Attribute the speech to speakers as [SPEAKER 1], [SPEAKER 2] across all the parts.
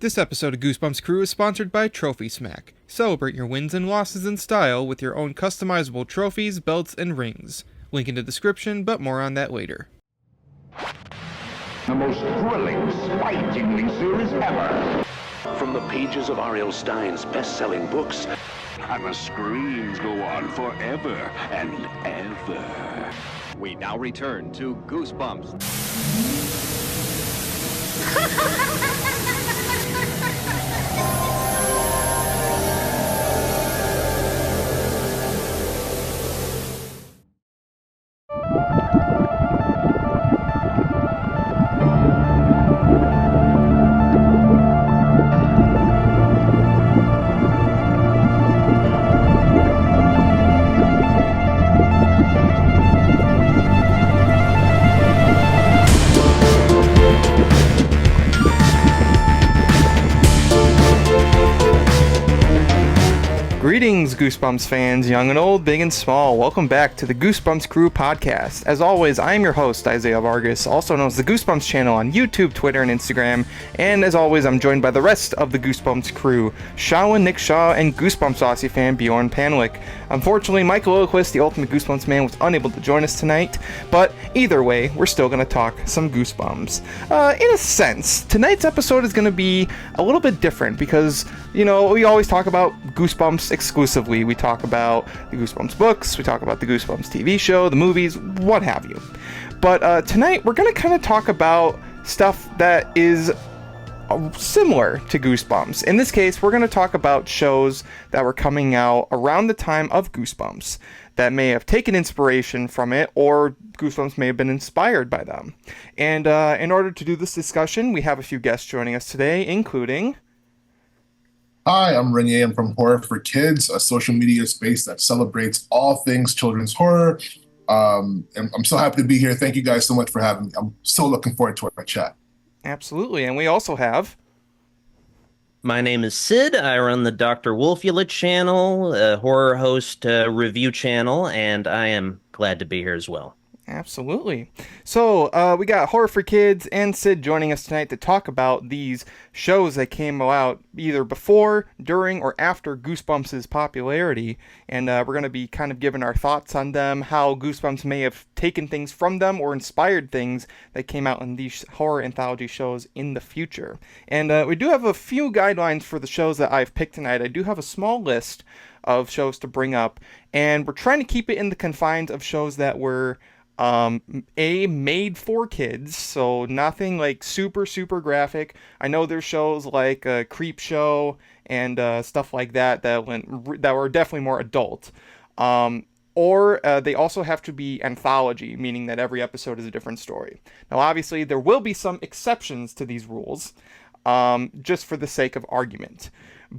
[SPEAKER 1] This episode of Goosebumps Crew is sponsored by Trophy Smack. Celebrate your wins and losses in style with your own customizable trophies, belts, and rings. Link in the description, but more on that later.
[SPEAKER 2] The most thrilling, spine-tingling series ever.
[SPEAKER 3] From the pages of R.L. Stein's best-selling books,
[SPEAKER 2] And the screams go on forever and ever.
[SPEAKER 4] We now return to Goosebumps.
[SPEAKER 1] Greetings, Goosebumps fans, young and old, big and small. Welcome back to the Goosebumps Crew Podcast. As always, I am your host, Isaiah Vargas, also known as the Goosebumps channel on YouTube, Twitter, and Instagram. And as always, I'm joined by the rest of the Goosebumps crew, Shawan, Nick Shaw, and Goosebumps Aussie fan Bjorn Panlick. Unfortunately, Michael Ilquist, the ultimate Goosebumps man, was unable to join us tonight, but either way, we're still going to talk some Goosebumps. In a sense, tonight's episode is going to be a little bit different because, you know, we always talk about Goosebumps exclusively. We talk about the Goosebumps books, we talk about the Goosebumps TV show, the movies, what have you. But tonight, we're going to kind of talk about stuff that is similar to Goosebumps. In this case, we're going to talk about shows that were coming out around the time of Goosebumps that may have taken inspiration from it, or Goosebumps may have been inspired by them. And in order to do this discussion, we have a few guests joining us today, including...
[SPEAKER 5] Hi, I'm Renier. I'm from Horror4Kids, a social media space that celebrates all things children's horror. And I'm so happy to be here. Thank you guys so much for having me. I'm so looking forward to our chat.
[SPEAKER 1] Absolutely. And we also have...
[SPEAKER 6] My name is Sid. I run the Dr. Wolfula channel, a horror host review channel, and I am glad to be here as well.
[SPEAKER 1] Absolutely. So, we got Horror4Kids and Sid joining us tonight to talk about these shows that came out either before, during, or after Goosebumps' popularity. And we're going to be kind of giving our thoughts on them, how Goosebumps may have taken things from them or inspired things that came out in these horror anthology shows in the future. And we do have a few guidelines for the shows that I've picked tonight. I do have a small list of shows to bring up, and we're trying to keep it in the confines of shows that were... made for kids, so nothing like super graphic. I know there's shows like Creep Show and stuff like that that were definitely more adult. Or they also have to be anthology, meaning that every episode is a different story. Now, obviously, there will be some exceptions to these rules, just for the sake of argument.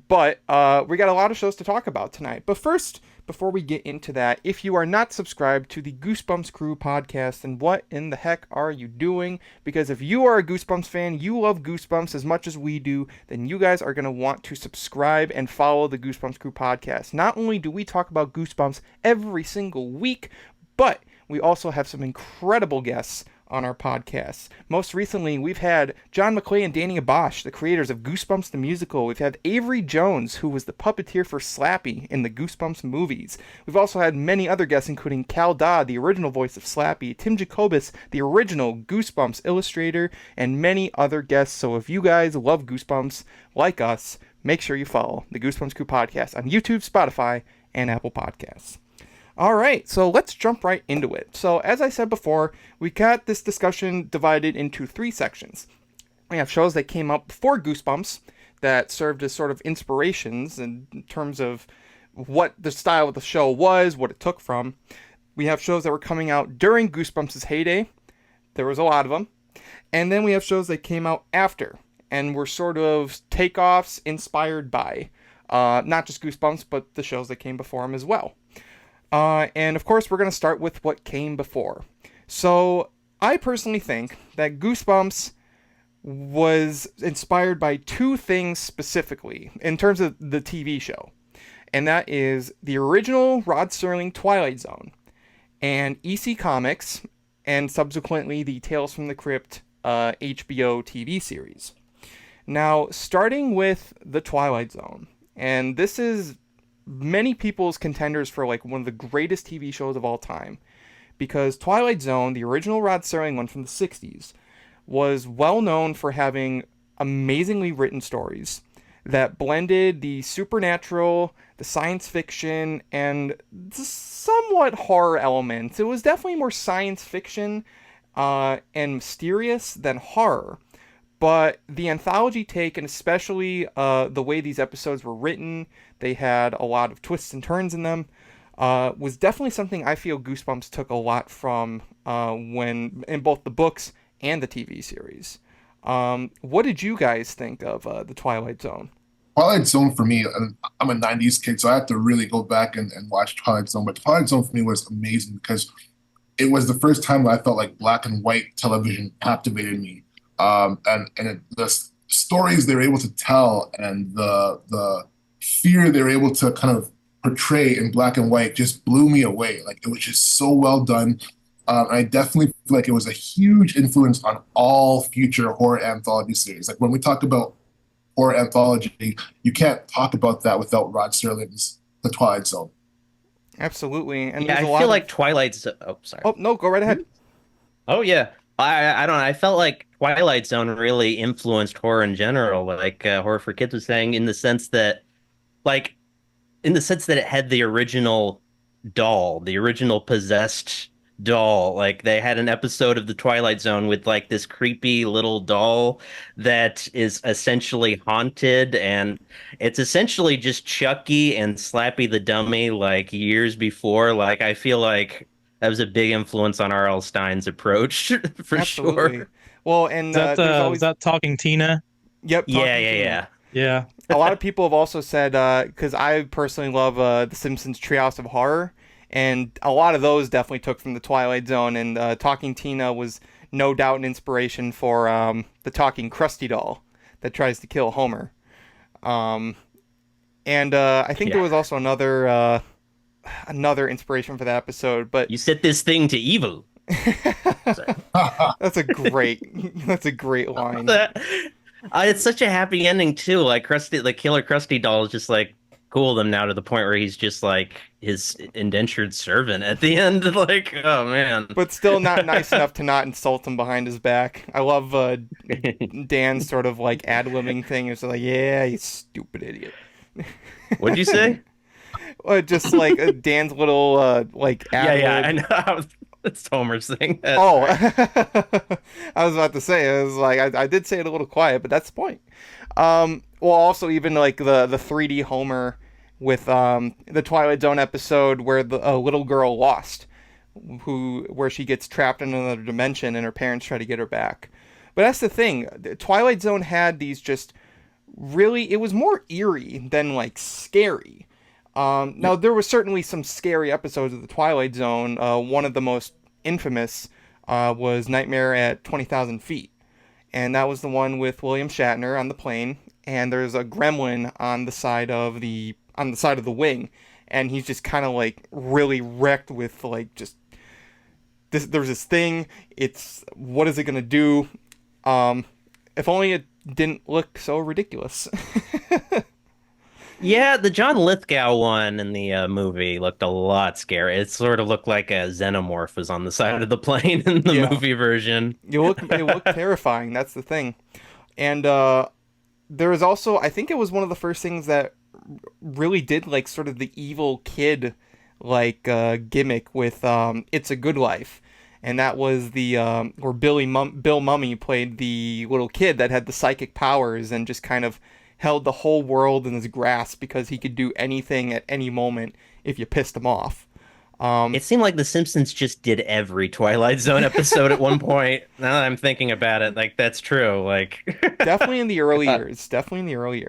[SPEAKER 1] But we got a lot of shows to talk about tonight. But first, before we get into that, if you are not subscribed to the Goosebumps Crew podcast, then what in the heck are you doing? Because if you are a Goosebumps fan, you love Goosebumps as much as we do, then you guys are going to want to subscribe and follow the Goosebumps Crew podcast. Not only do we talk about Goosebumps every single week, but we also have some incredible guests on our podcast. Most recently, we've had John McClay and Danny Abosh, the creators of Goosebumps the Musical. We've had Avery Jones, who was the puppeteer for Slappy in the Goosebumps movies. We've also had many other guests, including Cal Dodd, the original voice of Slappy, Tim Jacobus, the original Goosebumps illustrator, and many other guests. So if you guys love Goosebumps like us, make sure you follow the Goosebumps Crew podcast on YouTube, Spotify, and Apple Podcasts. All right, so let's jump right into it. So as I said before, we got this discussion divided into three sections. We have shows that came out before Goosebumps that served as sort of inspirations in terms of what the style of the show was, what it took from. We have shows that were coming out during Goosebumps' heyday. There was a lot of them. And then we have shows that came out after and were sort of takeoffs inspired by not just Goosebumps, but the shows that came before them as well. And of course, we're going to start with what came before. So I personally think that Goosebumps was inspired by two things specifically in terms of the TV show. And that is the original Rod Serling Twilight Zone and EC Comics, and subsequently the Tales from the Crypt HBO TV series. Now, starting with The Twilight Zone, and this is many people's contenders for like one of the greatest TV shows of all time, because Twilight Zone, the original Rod Serling one from the 60s, was well known for having amazingly written stories that blended the supernatural, the science fiction, and somewhat horror elements. It was definitely more science fiction and mysterious than horror. But the anthology take, and especially the way these episodes were written, they had a lot of twists and turns in them, was definitely something I feel Goosebumps took a lot from when in both the books and the TV series. What did you guys think of The Twilight Zone?
[SPEAKER 5] Twilight Zone for me, and I'm a 90s kid, so I have to really go back and watch Twilight Zone. But Twilight Zone for me was amazing because it was the first time that I felt like black and white television captivated me. The stories they were able to tell and the fear they were able to kind of portray in black and white just blew me away. Like, it was just so well done. I definitely feel like it was a huge influence on all future horror anthology series. Like, when we talk about horror anthology, you can't talk about that without Rod Serling's The Twilight Zone.
[SPEAKER 1] Absolutely. And
[SPEAKER 6] Yeah, I feel like Twilight Zone. Oh, sorry.
[SPEAKER 1] Oh, no, go right ahead.
[SPEAKER 6] Oh, yeah. I don't know. I felt like Twilight Zone really influenced horror in general, like Horror for Kids was saying, in the sense that it had the original doll, the original possessed doll. Like, they had an episode of the Twilight Zone with like this creepy little doll that is essentially haunted, and it's essentially just Chucky and Slappy the Dummy like years before. Like, I feel like that was a big influence on R.L. Stein's approach for
[SPEAKER 1] Absolutely.
[SPEAKER 6] sure.
[SPEAKER 1] Well, and
[SPEAKER 7] Is
[SPEAKER 1] there's
[SPEAKER 7] that Talking Tina?
[SPEAKER 1] Yep.
[SPEAKER 6] Yeah.
[SPEAKER 7] Yeah.
[SPEAKER 1] A lot of people have also said, because I personally love The Simpsons Treehouse of Horror, and a lot of those definitely took from The Twilight Zone, and Talking Tina was no doubt an inspiration for the talking Krusty doll that tries to kill Homer. I think there was also another inspiration for that episode, but
[SPEAKER 6] You set this thing to evil.
[SPEAKER 1] that's a great line.
[SPEAKER 6] It's such a happy ending too. Like, Krusty, the killer Krusty doll is just like cool them now to the point where he's just like his indentured servant at the end. Like, oh man.
[SPEAKER 1] But still not nice enough to not insult him behind his back. I love Dan's sort of like ad-libbing thing. It's like, yeah, you stupid idiot.
[SPEAKER 6] What'd you say?
[SPEAKER 1] Just like Dan's little like ad-lib.
[SPEAKER 6] Yeah, I know. That's Homer's thing. That's
[SPEAKER 1] right. I was about to say, I was like, I did say it a little quiet, but that's the point. Well, also even like the 3D Homer with the Twilight Zone episode where the little girl lost, where she gets trapped in another dimension and her parents try to get her back. But that's the thing. The Twilight Zone had these just really, it was more eerie than like scary. Now, there was certainly some scary episodes of The Twilight Zone. One of the most infamous was Nightmare at 20,000 Feet. And that was the one with William Shatner on the plane. And there's a gremlin on the side of the wing. And he's just kind of like really wrecked with like just this. There's this thing. It's, what is it going to do? If only it didn't look so ridiculous.
[SPEAKER 6] Yeah, the John Lithgow one in the movie looked a lot scary. It sort of looked like a xenomorph was on the side of the plane in the movie version. It
[SPEAKER 1] looked terrifying. That's the thing. And there was also, I think it was one of the first things that really did like sort of the evil kid like gimmick with It's a Good Life. And that was the where Bill Mummy played the little kid that had the psychic powers and just kind of held the whole world in his grasp because he could do anything at any moment if you pissed him off.
[SPEAKER 6] It seemed like The Simpsons just did every Twilight Zone episode at one point. Now that I'm thinking about it, like, that's true. Like,
[SPEAKER 1] definitely in the early years.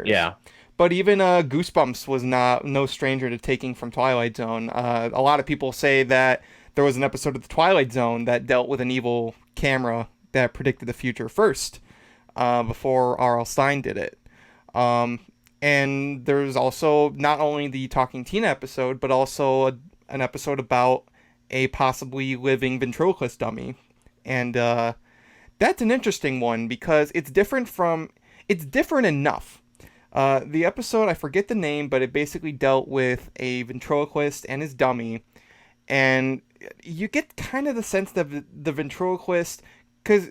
[SPEAKER 1] Yeah. But even Goosebumps was no stranger to taking from Twilight Zone. A lot of people say that there was an episode of The Twilight Zone that dealt with an evil camera that predicted the future first, before R.L. Stine did it. And there's also not only the Talking Tina episode, but also an episode about a possibly living ventriloquist dummy. And that's an interesting one because it's different from... it's different enough. The episode, I forget the name, but it basically dealt with a ventriloquist and his dummy, and you get kind of the sense that the ventriloquist, because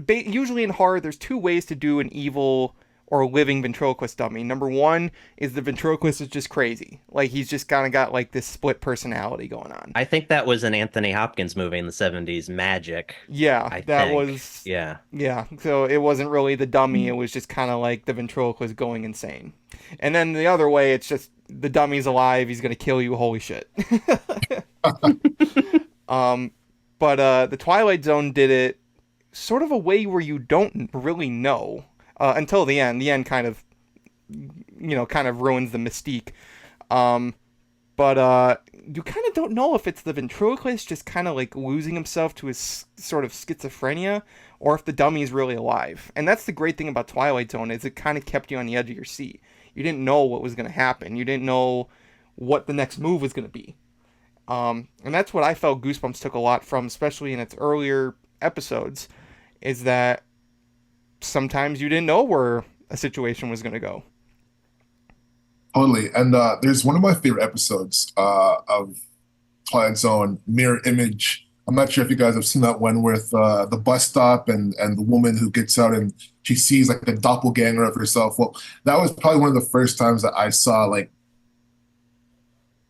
[SPEAKER 1] usually in horror, there's two ways to do an evil or living ventriloquist dummy. Number one is the ventriloquist is just crazy. Like, he's just kind of got like this split personality going on.
[SPEAKER 6] I think that was an Anthony Hopkins movie in the 70s, Magic.
[SPEAKER 1] Yeah, that was...
[SPEAKER 6] Yeah.
[SPEAKER 1] Yeah, so it wasn't really the dummy. It was just kind of like the ventriloquist going insane. And then the other way, it's just the dummy's alive. He's going to kill you. Holy shit. But the Twilight Zone did it sort of a way where you don't really know until the end. The end kind of, kind of ruins the mystique. But you kind of don't know if it's the ventriloquist just kind of like losing himself to his sort of schizophrenia, or if the dummy is really alive. And that's the great thing about Twilight Zone, is it kind of kept you on the edge of your seat. You didn't know what was going to happen. You didn't know what the next move was going to be. And that's what I felt Goosebumps took a lot from, especially in its earlier episodes, is that sometimes you didn't know where a situation was going to go.
[SPEAKER 5] Totally. And there's one of my favorite episodes of Twilight Zone, Mirror Image. I'm not sure if you guys have seen that one with the bus stop and the woman who gets out and she sees like a doppelganger of herself. Well, that was probably one of the first times that I saw like,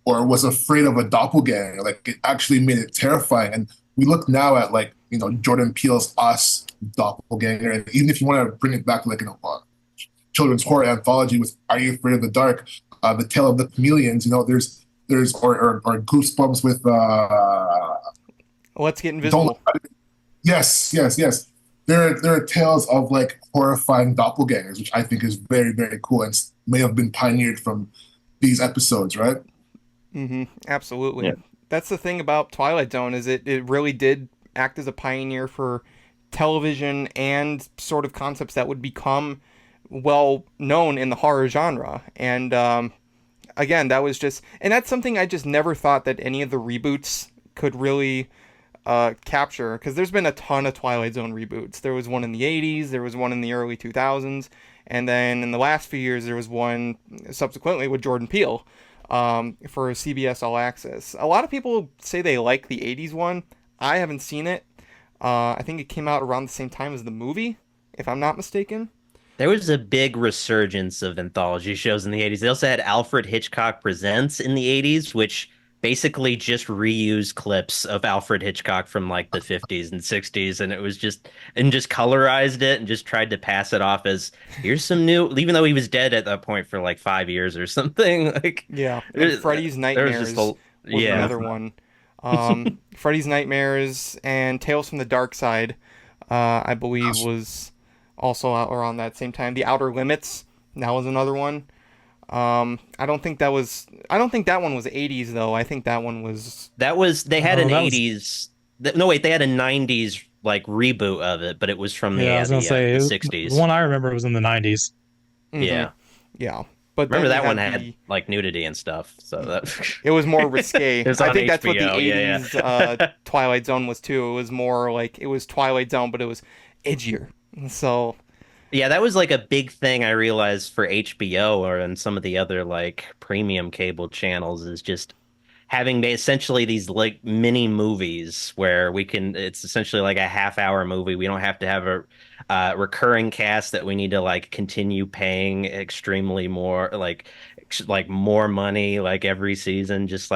[SPEAKER 5] or was afraid of a doppelganger. Like, it actually made it terrifying. And we look now at like, Jordan Peele's Us doppelganger. And even if you want to bring it back to like children's horror anthology with Are You Afraid of the Dark? The Tale of the Chameleons, there's or Goosebumps with
[SPEAKER 1] Let's Get Invisible.
[SPEAKER 5] Yes. There are tales of like horrifying doppelgangers, which I think is very, very cool and may have been pioneered from these episodes, right?
[SPEAKER 1] Mm-hmm. Absolutely.
[SPEAKER 6] Yeah.
[SPEAKER 1] That's the thing about Twilight Zone, is it really did act as a pioneer for television and sort of concepts that would become well known in the horror genre. And again, that was just, and that's something I just never thought that any of the reboots could really capture, because there's been a ton of Twilight Zone reboots. There was one in the 80s, there was one in the early 2000s, and then in the last few years there was one subsequently with Jordan Peele for CBS All Access. A lot of people say they like the 80s one. I haven't seen it. I think it came out around the same time as the movie, if I'm not mistaken.
[SPEAKER 6] There was a big resurgence of anthology shows in the 80s. They also had Alfred Hitchcock Presents in the 80s, which basically just reused clips of Alfred Hitchcock from like the 50s and 60s, and it was just colorized it and just tried to pass it off as here's some new, even though he was dead at that point for like 5 years or something. Like,
[SPEAKER 1] yeah, and Freddy's Nightmares was another one. Freddy's Nightmares and Tales from the Dark Side, I believe, was also out around that same time. The Outer Limits, that was another one. I don't think that one was 80s though. I think that one was. They had an 80s. No, wait, they had a 90s like reboot of it, but it was from the 60s.
[SPEAKER 7] The one I remember was in the 90s.
[SPEAKER 1] Mm-hmm. Yeah. But
[SPEAKER 6] remember that one had like nudity and stuff, so that
[SPEAKER 1] it was more risque. I think that's what the 80s
[SPEAKER 6] yeah.
[SPEAKER 1] Twilight Zone was too. It was more like, it was Twilight Zone, but it was edgier. So
[SPEAKER 6] yeah, that was like a big thing I realized for HBO or and some of the other like premium cable channels, is just having essentially these like mini movies where it's essentially like a half-hour movie. We don't have to have a recurring cast that we need to like continue paying extremely more like more money like every season, just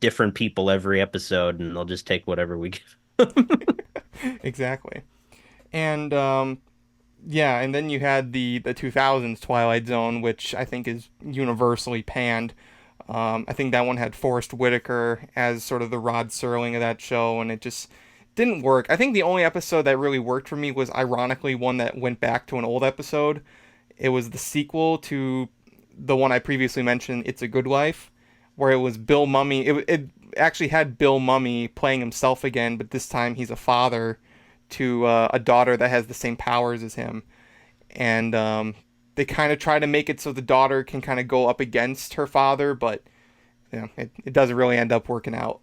[SPEAKER 6] different people every episode, and they'll just take whatever we give.
[SPEAKER 1] Exactly. And yeah, and then you had the 2000s Twilight Zone, which I think is universally panned. I think that one had Forrest Whitaker as sort of the Rod Serling of that show, and it just didn't work. I think the only episode that really worked for me was ironically one that went back to an old episode. It was the sequel to the one I previously mentioned, It's a Good Life, where it was Bill Mummy. It actually had Bill Mummy playing himself again, but this time he's a father to a daughter that has the same powers as him. And they kind of try to make it so the daughter can kind of go up against her father, but it doesn't really end up working out.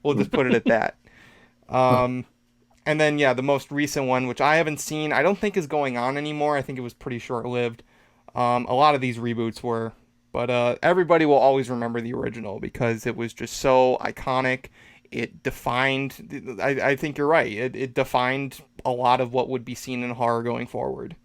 [SPEAKER 1] We'll just put it at that. And then, yeah, the most recent one, which I haven't seen, I don't think is going on anymore. I think it was pretty short-lived. A lot of these reboots were. But everybody will always remember the original because it was just so iconic. It defined, I think you're right, it defined a lot of what would be seen in horror going forward.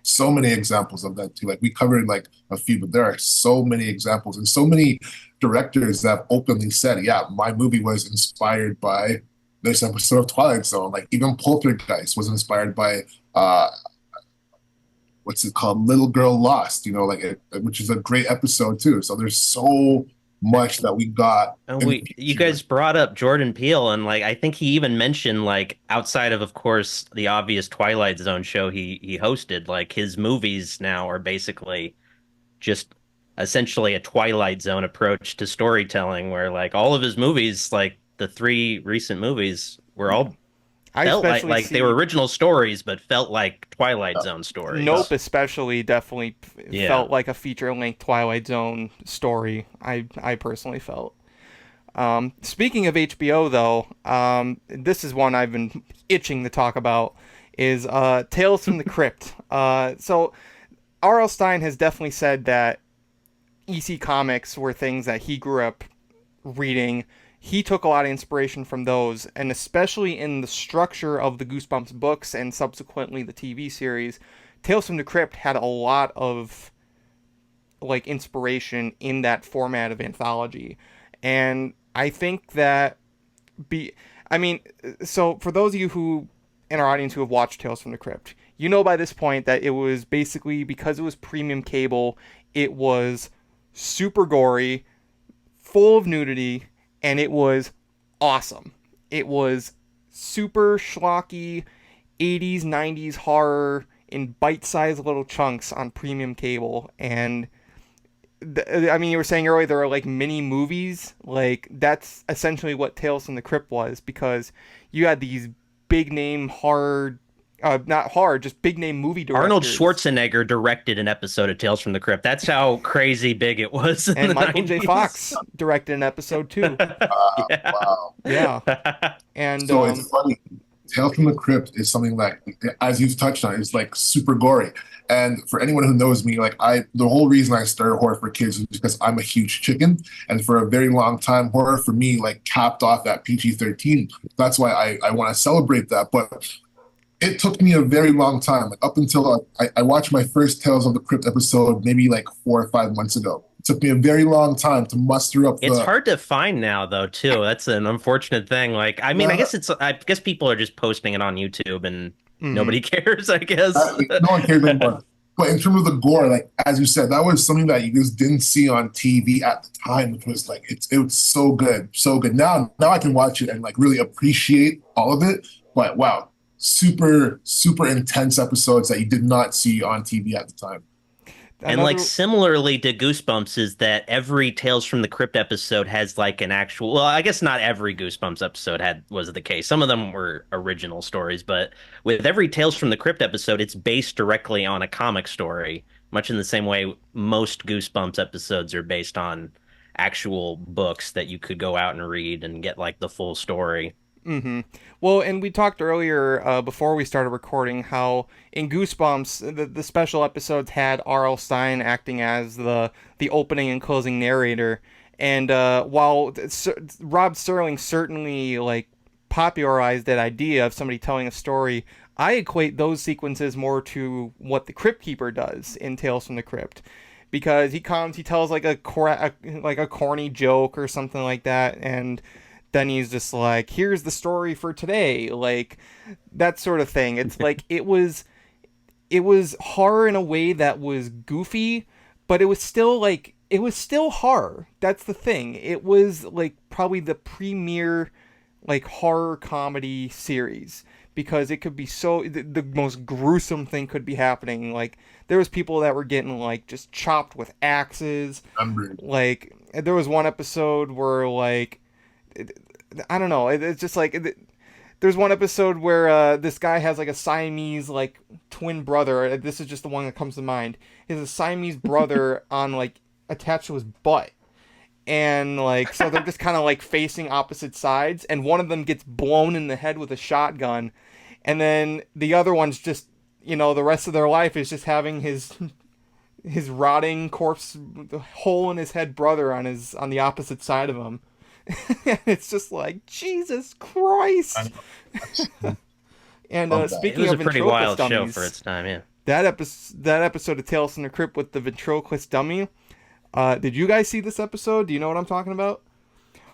[SPEAKER 5] So many examples of that too. Like we covered like a few, but there are so many examples and so many directors that have openly said, yeah, my movie was inspired by this episode of Twilight Zone. Like even Poltergeist was inspired by what's it called? Little Girl Lost, which is a great episode too. So there's so much that we got.
[SPEAKER 6] And you guys brought up Jordan Peele, and like I think he even mentioned like outside of course the obvious Twilight Zone show he hosted, like his movies now are basically just essentially a Twilight Zone approach to storytelling, where like all of his movies, like the three recent movies, were all felt like they were original stories, but felt like Twilight Zone stories.
[SPEAKER 1] Nope, especially definitely felt like a feature-length Twilight Zone story. I personally felt. Speaking of HBO, though, this is one I've been itching to talk about. Is Tales from the Crypt. So R.L. Stine has definitely said that EC comics were things that he grew up reading. He took a lot of inspiration from those, and especially in the structure of the Goosebumps books and subsequently the TV series, Tales from the Crypt had a lot of like inspiration in that format of anthology. And I think that so for those of you who in our audience who have watched Tales from the Crypt, you know by this point that it was basically, because it was premium cable, it was super gory, full of nudity, and it was awesome. It was super schlocky 80s, 90s horror in bite-sized little chunks on premium cable. And you were saying earlier there are like mini movies. Like that's essentially what Tales from the Crypt was, because you had these big name horror, not horror, just big name movie directors.
[SPEAKER 6] Arnold Schwarzenegger directed an episode of Tales from the Crypt. That's how crazy big it was.
[SPEAKER 1] And Michael J. Fox directed an episode too.
[SPEAKER 6] Yeah.
[SPEAKER 5] Wow.
[SPEAKER 1] Yeah. And
[SPEAKER 5] so it's funny. Tales from the Crypt is something that, as you've touched on, is like super gory. And for anyone who knows me, like the whole reason I started Horror for Kids is because I'm a huge chicken, and for a very long time, horror for me like capped off at PG-13. That's why I want to celebrate that, but it took me a very long time, like up until I watched my first Tales of the Crypt episode maybe like 4 or 5 months ago. It took me a very long time to muster up.
[SPEAKER 6] It's hard to find now, though, too. That's an unfortunate thing. Like, I mean, I guess people are just posting it on YouTube and nobody cares, I guess.
[SPEAKER 5] No one cares anymore. But in terms of the gore, like as you said, that was something that you just didn't see on TV at the time. It was like it was so good, so good. Now I can watch it and like really appreciate all of it. But wow, super intense episodes that you did not see on TV at the time.
[SPEAKER 6] And like similarly to Goosebumps is that every Tales from the Crypt episode has like an actual, well, I guess not every Goosebumps episode was the case. Some of them were original stories, but with every Tales from the Crypt episode, it's based directly on a comic story, much in the same way most Goosebumps episodes are based on actual books that you could go out and read and get like the full story.
[SPEAKER 1] Mm-hmm. Well, and we talked earlier before we started recording how in Goosebumps the special episodes had R.L. Stine acting as the opening and closing narrator, and while Rob Serling certainly like popularized that idea of somebody telling a story, I equate those sequences more to what the Crypt Keeper does in Tales from the Crypt, because he tells like a corny joke or something like that, and then he's just like, here's the story for today, like that sort of thing. It's like it was horror in a way that was goofy, but it was still horror. That's the thing. It was like probably the premier like horror comedy series, because it could be the most gruesome thing could be happening. Like there was people that were getting like just chopped with axes. Like there was one episode where like, I don't know. It's just like there's one episode where this guy has like a Siamese like twin brother. This is just the one that comes to mind. He has a Siamese brother on like attached to his butt, And like, so they're just kind of like facing opposite sides, and one of them gets blown in the head with a shotgun, and then the other one's just, you know, the rest of their life is just having his rotting corpse, hole in his head brother on the opposite side of him. And it's just like, Jesus Christ. And
[SPEAKER 6] It
[SPEAKER 1] speaking
[SPEAKER 6] was a
[SPEAKER 1] of
[SPEAKER 6] pretty
[SPEAKER 1] ventriloquist
[SPEAKER 6] wild show
[SPEAKER 1] dummies,
[SPEAKER 6] for its time, yeah.
[SPEAKER 1] that episode of Tales from the Crypt with the ventriloquist dummy, did you guys see this episode? Do you know what I'm talking about?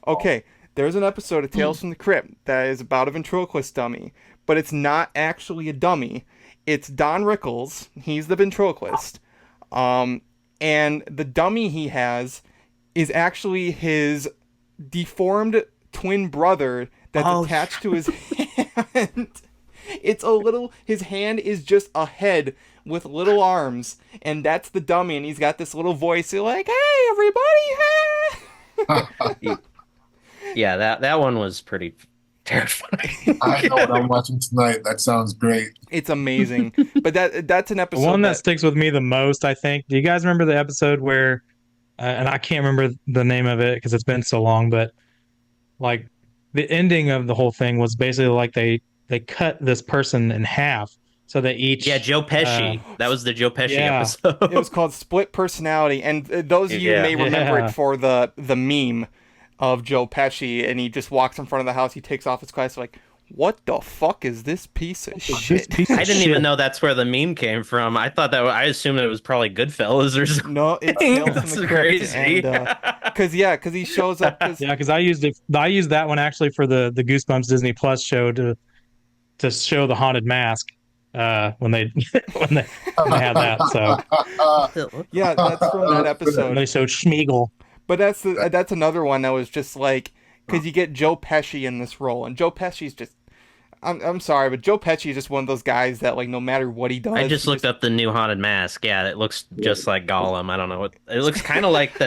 [SPEAKER 1] Okay, there's an episode of Tales from the Crypt that is about a ventriloquist dummy, but it's not actually a dummy. It's Don Rickles. He's the ventriloquist. And the dummy he has is actually his deformed twin brother that's attached to his hand. His hand is just a head with little arms, and that's the dummy, and he's got this little voice. He's like, "Hey, everybody!"
[SPEAKER 6] Yeah, that one was pretty terrifying.
[SPEAKER 5] I know what I'm watching tonight. That sounds great.
[SPEAKER 1] It's amazing. But that's an episode.
[SPEAKER 7] The one that sticks with me the most, I think. Do you guys remember the episode where, and I can't remember the name of it because it's been so long, but like the ending of the whole thing was basically like they cut this person in half. So they each...
[SPEAKER 6] Yeah, Joe Pesci. That was the Joe Pesci episode.
[SPEAKER 1] It was called Split Personality, and those of you may remember it for the meme of Joe Pesci, and he just walks in front of the house, he takes off his glasses, like, what the fuck is this piece of shit?
[SPEAKER 6] I didn't even know that's where the meme came from. I assumed it was probably Goodfellas or something.
[SPEAKER 1] No, it's Tales from the Crypt.
[SPEAKER 6] Crazy.
[SPEAKER 1] Because he shows up.
[SPEAKER 7] Because I used that one actually for the Goosebumps Disney Plus show to show the haunted mask when they had that. So
[SPEAKER 1] yeah, that's from that episode.
[SPEAKER 7] They showed Schmeagol.
[SPEAKER 1] But that's another one that was just like, because you get Joe Pesci in this role, and Joe Pesci's just, I'm sorry, but Joe Pesci is just one of those guys that, like, no matter what he does.
[SPEAKER 6] I just looked up the new haunted mask. Yeah, it looks just like Gollum. I don't know what it looks kind of like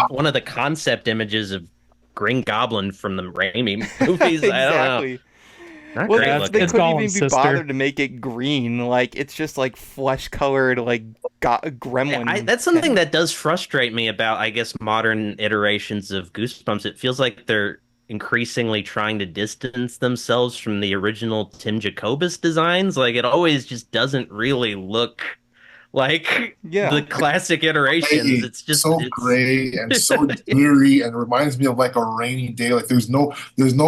[SPEAKER 6] one of the concept images of Green Goblin from the Raimi movies.
[SPEAKER 1] Exactly.
[SPEAKER 6] I don't know. Not
[SPEAKER 1] Well,
[SPEAKER 6] great looking.
[SPEAKER 1] they couldn't even
[SPEAKER 7] Gollum's
[SPEAKER 1] be
[SPEAKER 7] sister.
[SPEAKER 1] bothered to make it green. Like, it's just like flesh-colored, like gremlin.
[SPEAKER 6] That's something that does frustrate me about, I guess, modern iterations of Goosebumps. It feels like they're increasingly trying to distance themselves from the original Tim Jacobus designs. Like, it always just doesn't really look like the classic iterations. It's just
[SPEAKER 5] so gray and so dreary, and reminds me of like a rainy day. Like there's no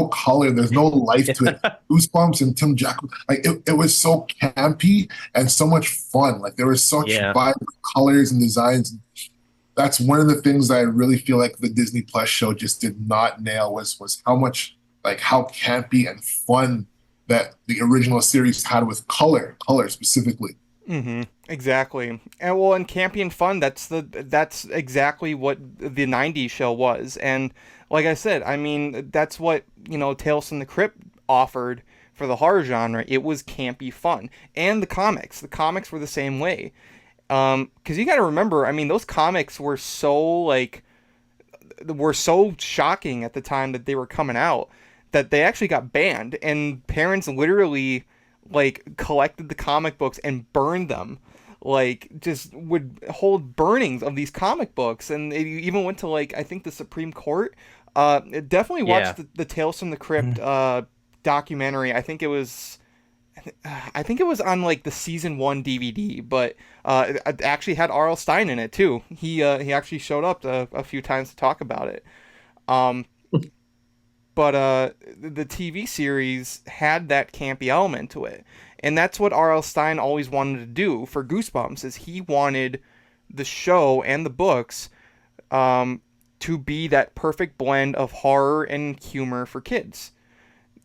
[SPEAKER 5] color, there's no life to it. Goosebumps and Tim Jackson, like it was so campy and so much fun. Like there was such vibrant colors and designs. That's one of the things that I really feel like the Disney Plus show just did not nail was how much, like, how campy and fun that the original series had with color specifically.
[SPEAKER 1] Mm-hmm. Exactly. And campy and fun, that's exactly what the 90s show was. And like I said, I mean, that's what, Tales from the Crypt offered for the horror genre. It was campy fun. And the comics were the same way. Because you got to remember, I mean, those comics were so shocking at the time that they were coming out that they actually got banned, and parents literally collected the comic books and burned them. Like, just would hold burnings of these comic books, and it even went to I think the Supreme Court. Definitely watched the Tales from the Crypt documentary. I think it was on the season 1 DVD, but it actually had R.L. Stine in it too. He actually showed up a few times to talk about it. But the TV series had that campy element to it. And that's what R.L. Stine always wanted to do for Goosebumps, is he wanted the show and the books to be that perfect blend of horror and humor for kids.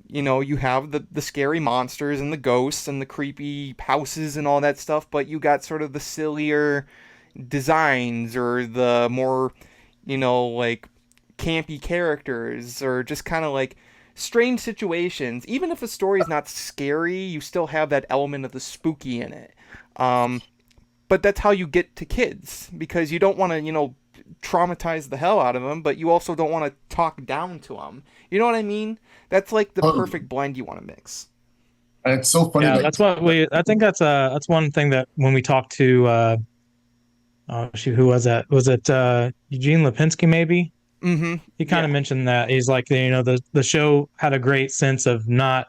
[SPEAKER 1] You have the scary monsters and the ghosts and the creepy houses and all that stuff, but you got sort of the sillier designs or the more, campy characters, or just kind of strange situations. Even if a story is not scary, you still have that element of the spooky in it. But that's how you get to kids, because you don't want to, traumatize the hell out of them, but you also don't want to talk down to them. You know what I mean? That's the perfect blend you want to mix.
[SPEAKER 5] And it's so funny.
[SPEAKER 7] Yeah, that's what I think that's one thing that when we talked to, who was that? Was it Eugene Lipinski maybe? He kind of mentioned that. He's like, the show had a great sense of not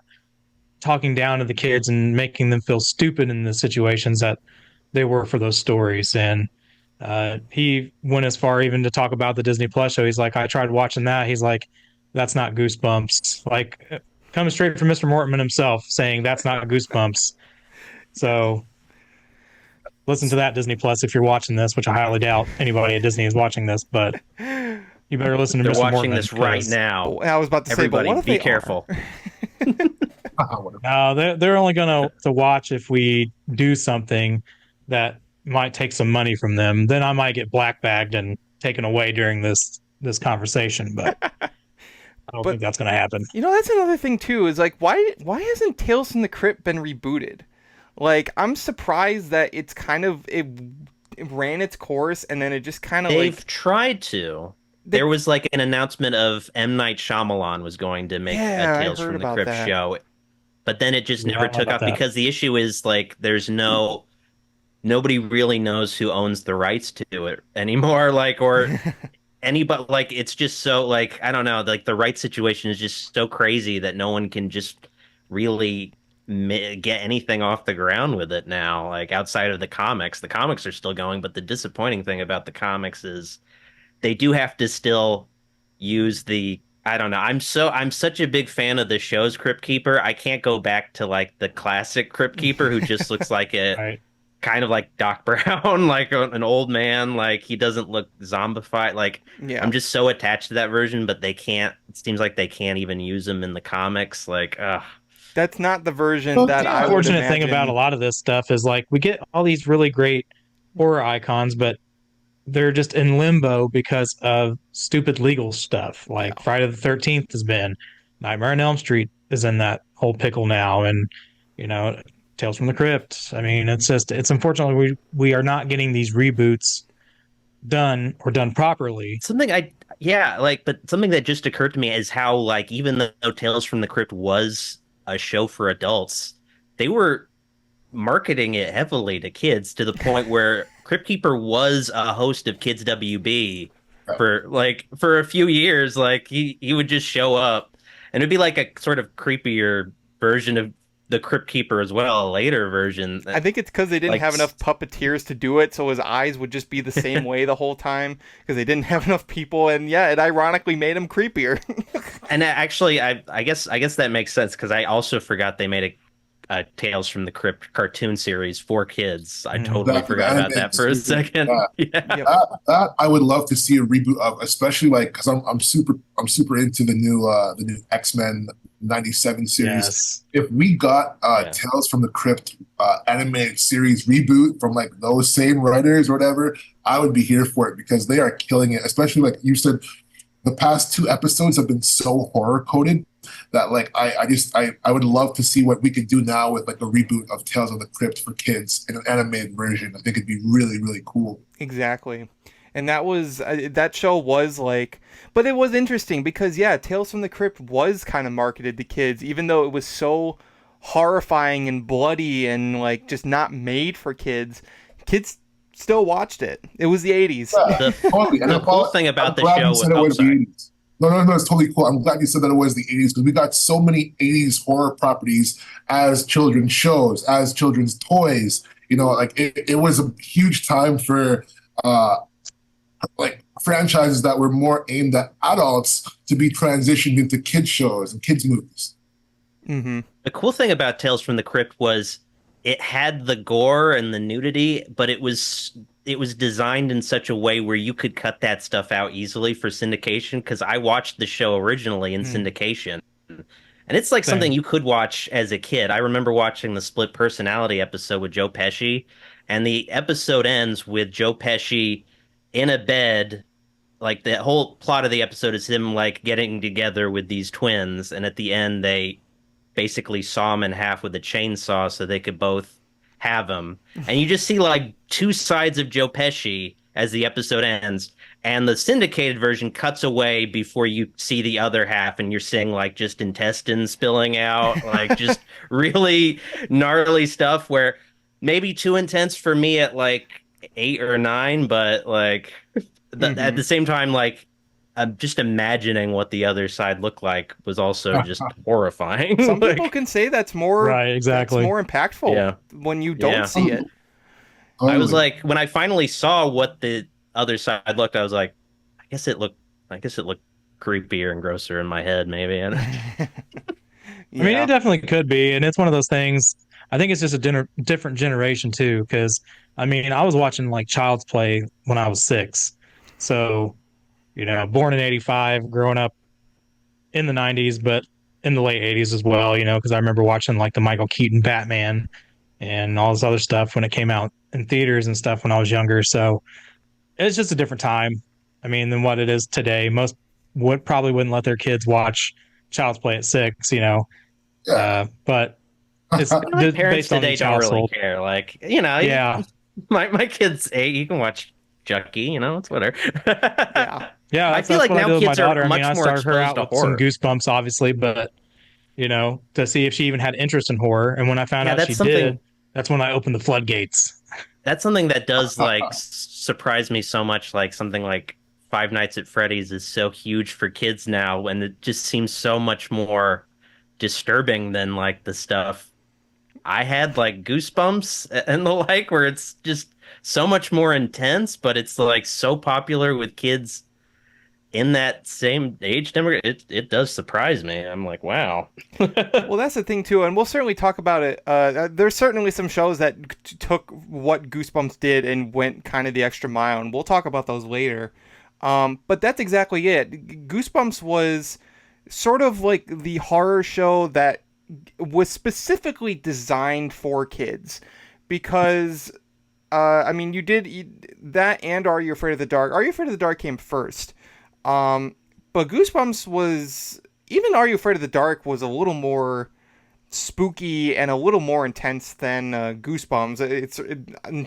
[SPEAKER 7] talking down to the kids and making them feel stupid in the situations that they were for those stories. And he went as far even to talk about the Disney Plus show. He's like, I tried watching that. He's like, that's not Goosebumps. Like, coming straight from Mr. Mortman himself saying that's not Goosebumps. So listen to that, Disney Plus, if you're watching this, which I highly doubt anybody at Disney is watching this, but you better listen to
[SPEAKER 6] They're
[SPEAKER 7] Mr.
[SPEAKER 6] watching
[SPEAKER 7] Mortman,
[SPEAKER 6] this right now.
[SPEAKER 1] I was about to say, but
[SPEAKER 6] Everybody,
[SPEAKER 1] what if
[SPEAKER 6] be
[SPEAKER 1] they
[SPEAKER 6] careful.
[SPEAKER 7] No, they're only going to watch if we do something that might take some money from them. Then I might get black bagged and taken away during this conversation, but I don't think that's going to happen.
[SPEAKER 1] You know, that's another thing too. Is like, why hasn't Tales from the Crypt been rebooted? Like, I'm surprised that it's kind of it ran its course and then it just kind of
[SPEAKER 6] They've tried to. There was like an announcement of M. Night Shyamalan was going to make a Tales from the Crypt show, but then it just never took off because the issue is like nobody really knows who owns the rights to it anymore, like, or anybody, like, it's just so, like, I don't know, like the rights situation is just so crazy that no one can just really get anything off the ground with it now, like outside of the comics. The comics are still going, but the disappointing thing about the comics is they do have to still use I don't know. I'm such a big fan of the show's Crypt Keeper. I can't go back to like the classic Crypt Keeper who just looks like a
[SPEAKER 7] right.
[SPEAKER 6] kind of like Doc Brown, like an old man. Like he doesn't look zombified. Like I'm just so attached to that version, but it seems like they can't even use him in the comics. Like,
[SPEAKER 1] that's not the version that I would
[SPEAKER 7] unfortunate
[SPEAKER 1] imagine.
[SPEAKER 7] thing about a lot of this stuff is like we get all these really great horror icons, but they're just in limbo because of stupid legal stuff. Like Friday the 13th has been, Nightmare on Elm Street is in that whole pickle now, and Tales from the Crypt. I mean, it's unfortunately we are not getting these reboots done properly.
[SPEAKER 6] but something that just occurred to me is how, like, even though Tales from the Crypt was a show for adults, they were marketing it heavily to kids to the point where Crypt Keeper was a host of Kids WB for a few years. Like he would just show up and it'd be like a sort of creepier version of the Crypt Keeper as well, a later version.
[SPEAKER 1] I think it's because they didn't have enough puppeteers to do it, so his eyes would just be the same way the whole time because they didn't have enough people, and yeah, it ironically made him creepier.
[SPEAKER 6] And actually, I guess that makes sense because I also forgot they made a Tales from the Crypt cartoon series for kids. I totally forgot about that for a second.
[SPEAKER 5] That I would love to see a reboot of, especially like because I'm super into the new X-Men 97 series.
[SPEAKER 7] Yes.
[SPEAKER 5] If we got Tales from the Crypt animated series reboot from like those same writers or whatever, I would be here for it because they are killing it. Especially like you said, the past 2 episodes have been so horror coded that like I would love to see what we could do now with like a reboot of Tales of the Crypt for kids in an animated version. I think it'd be really, really cool.
[SPEAKER 1] Exactly. And that was that show was like, but it was interesting because Tales from the Crypt was kind of marketed to kids, even though it was so horrifying and bloody and like just not made for kids. Kids still watched it. It was the 80s.
[SPEAKER 5] Yeah, totally. And
[SPEAKER 6] the cool thing about the show was
[SPEAKER 5] the 80s. No, it's totally cool. I'm glad you said that it was the 80s because we got so many 80s horror properties as children's shows, as children's toys. Like it was a huge time for like franchises that were more aimed at adults to be transitioned into kids shows and kids movies.
[SPEAKER 1] Mm-hmm.
[SPEAKER 6] The cool thing about Tales from the Crypt was it had the gore and the nudity, but it was designed in such a way where you could cut that stuff out easily for syndication. Because I watched the show originally in syndication, and it's like something you could watch as a kid. I remember watching the Split Personality episode with Joe Pesci, and the episode ends with Joe Pesci in a bed. Like the whole plot of the episode is him like getting together with these twins, and at the end they basically saw him in half with a chainsaw so they could both have him. And you just see like 2 sides of Joe Pesci as the episode ends, and the syndicated version cuts away before you see the other half, and you're seeing like just intestines spilling out, like just really gnarly stuff where maybe too intense for me at like 8 or 9, but like at the same time, like I'm just imagining what the other side looked like was also just horrifying.
[SPEAKER 1] Some
[SPEAKER 6] Like,
[SPEAKER 1] people can say that's more
[SPEAKER 7] Right, exactly.
[SPEAKER 1] That's more impactful
[SPEAKER 6] Yeah.
[SPEAKER 1] when you don't
[SPEAKER 6] Yeah.
[SPEAKER 1] see it.
[SPEAKER 6] I was
[SPEAKER 5] Totally.
[SPEAKER 6] like, when I finally saw what the other side looked, I was like, I guess it looked creepier and grosser in my head, maybe. And
[SPEAKER 7] I mean,
[SPEAKER 1] Yeah.
[SPEAKER 7] it definitely could be, and it's one of those things. I think it's just a different generation too, because I mean, I was watching like Child's Play when I was 6, so born in '85, growing up in the '90s, but in the late '80s as well. Because I remember watching like the Michael Keaton Batman and all this other stuff when it came out in theaters and stuff when I was younger. So it's just a different time. I mean, than what it is today. Most probably wouldn't let their kids watch Child's Play at 6.
[SPEAKER 5] Yeah.
[SPEAKER 7] But it's
[SPEAKER 6] my parents
[SPEAKER 7] based on
[SPEAKER 6] today
[SPEAKER 7] each
[SPEAKER 6] don't really
[SPEAKER 7] household.
[SPEAKER 6] care. Like,
[SPEAKER 7] Yeah,
[SPEAKER 6] my kids, hey, you can watch Chucky, it's whatever.
[SPEAKER 1] Yeah.
[SPEAKER 7] yeah.
[SPEAKER 6] I
[SPEAKER 7] That's,
[SPEAKER 6] feel
[SPEAKER 7] that's
[SPEAKER 6] like
[SPEAKER 7] what I
[SPEAKER 6] now
[SPEAKER 7] do with my
[SPEAKER 6] kids are
[SPEAKER 7] daughter. I
[SPEAKER 6] much
[SPEAKER 7] mean, I
[SPEAKER 6] more
[SPEAKER 7] started her
[SPEAKER 6] exposed
[SPEAKER 7] out
[SPEAKER 6] to
[SPEAKER 7] with some
[SPEAKER 6] horror.
[SPEAKER 7] Goosebumps, obviously, but to see if she even had interest in horror. And when I found
[SPEAKER 6] Yeah,
[SPEAKER 7] out
[SPEAKER 6] that's
[SPEAKER 7] she
[SPEAKER 6] something.
[SPEAKER 7] did, that's when I opened the floodgates.
[SPEAKER 6] That's something that does like surprise me so much. Like something like Five Nights at Freddy's is so huge for kids now, and it just seems so much more disturbing than like the stuff I had, like Goosebumps and the like, where it's just so much more intense, but it's like so popular with kids in that same age demographic. It does surprise me. I'm like, wow.
[SPEAKER 1] Well, that's the thing too, and we'll certainly talk about it. There's certainly some shows that took what Goosebumps did and went kind of the extra mile, and we'll talk about those later. But that's exactly it. Goosebumps was sort of like the horror show that was specifically designed for kids, because I mean, that and Are You Afraid of the Dark? Are You Afraid of the Dark came first. But Goosebumps was, even Are You Afraid of the Dark was a little more spooky and a little more intense than Goosebumps. It's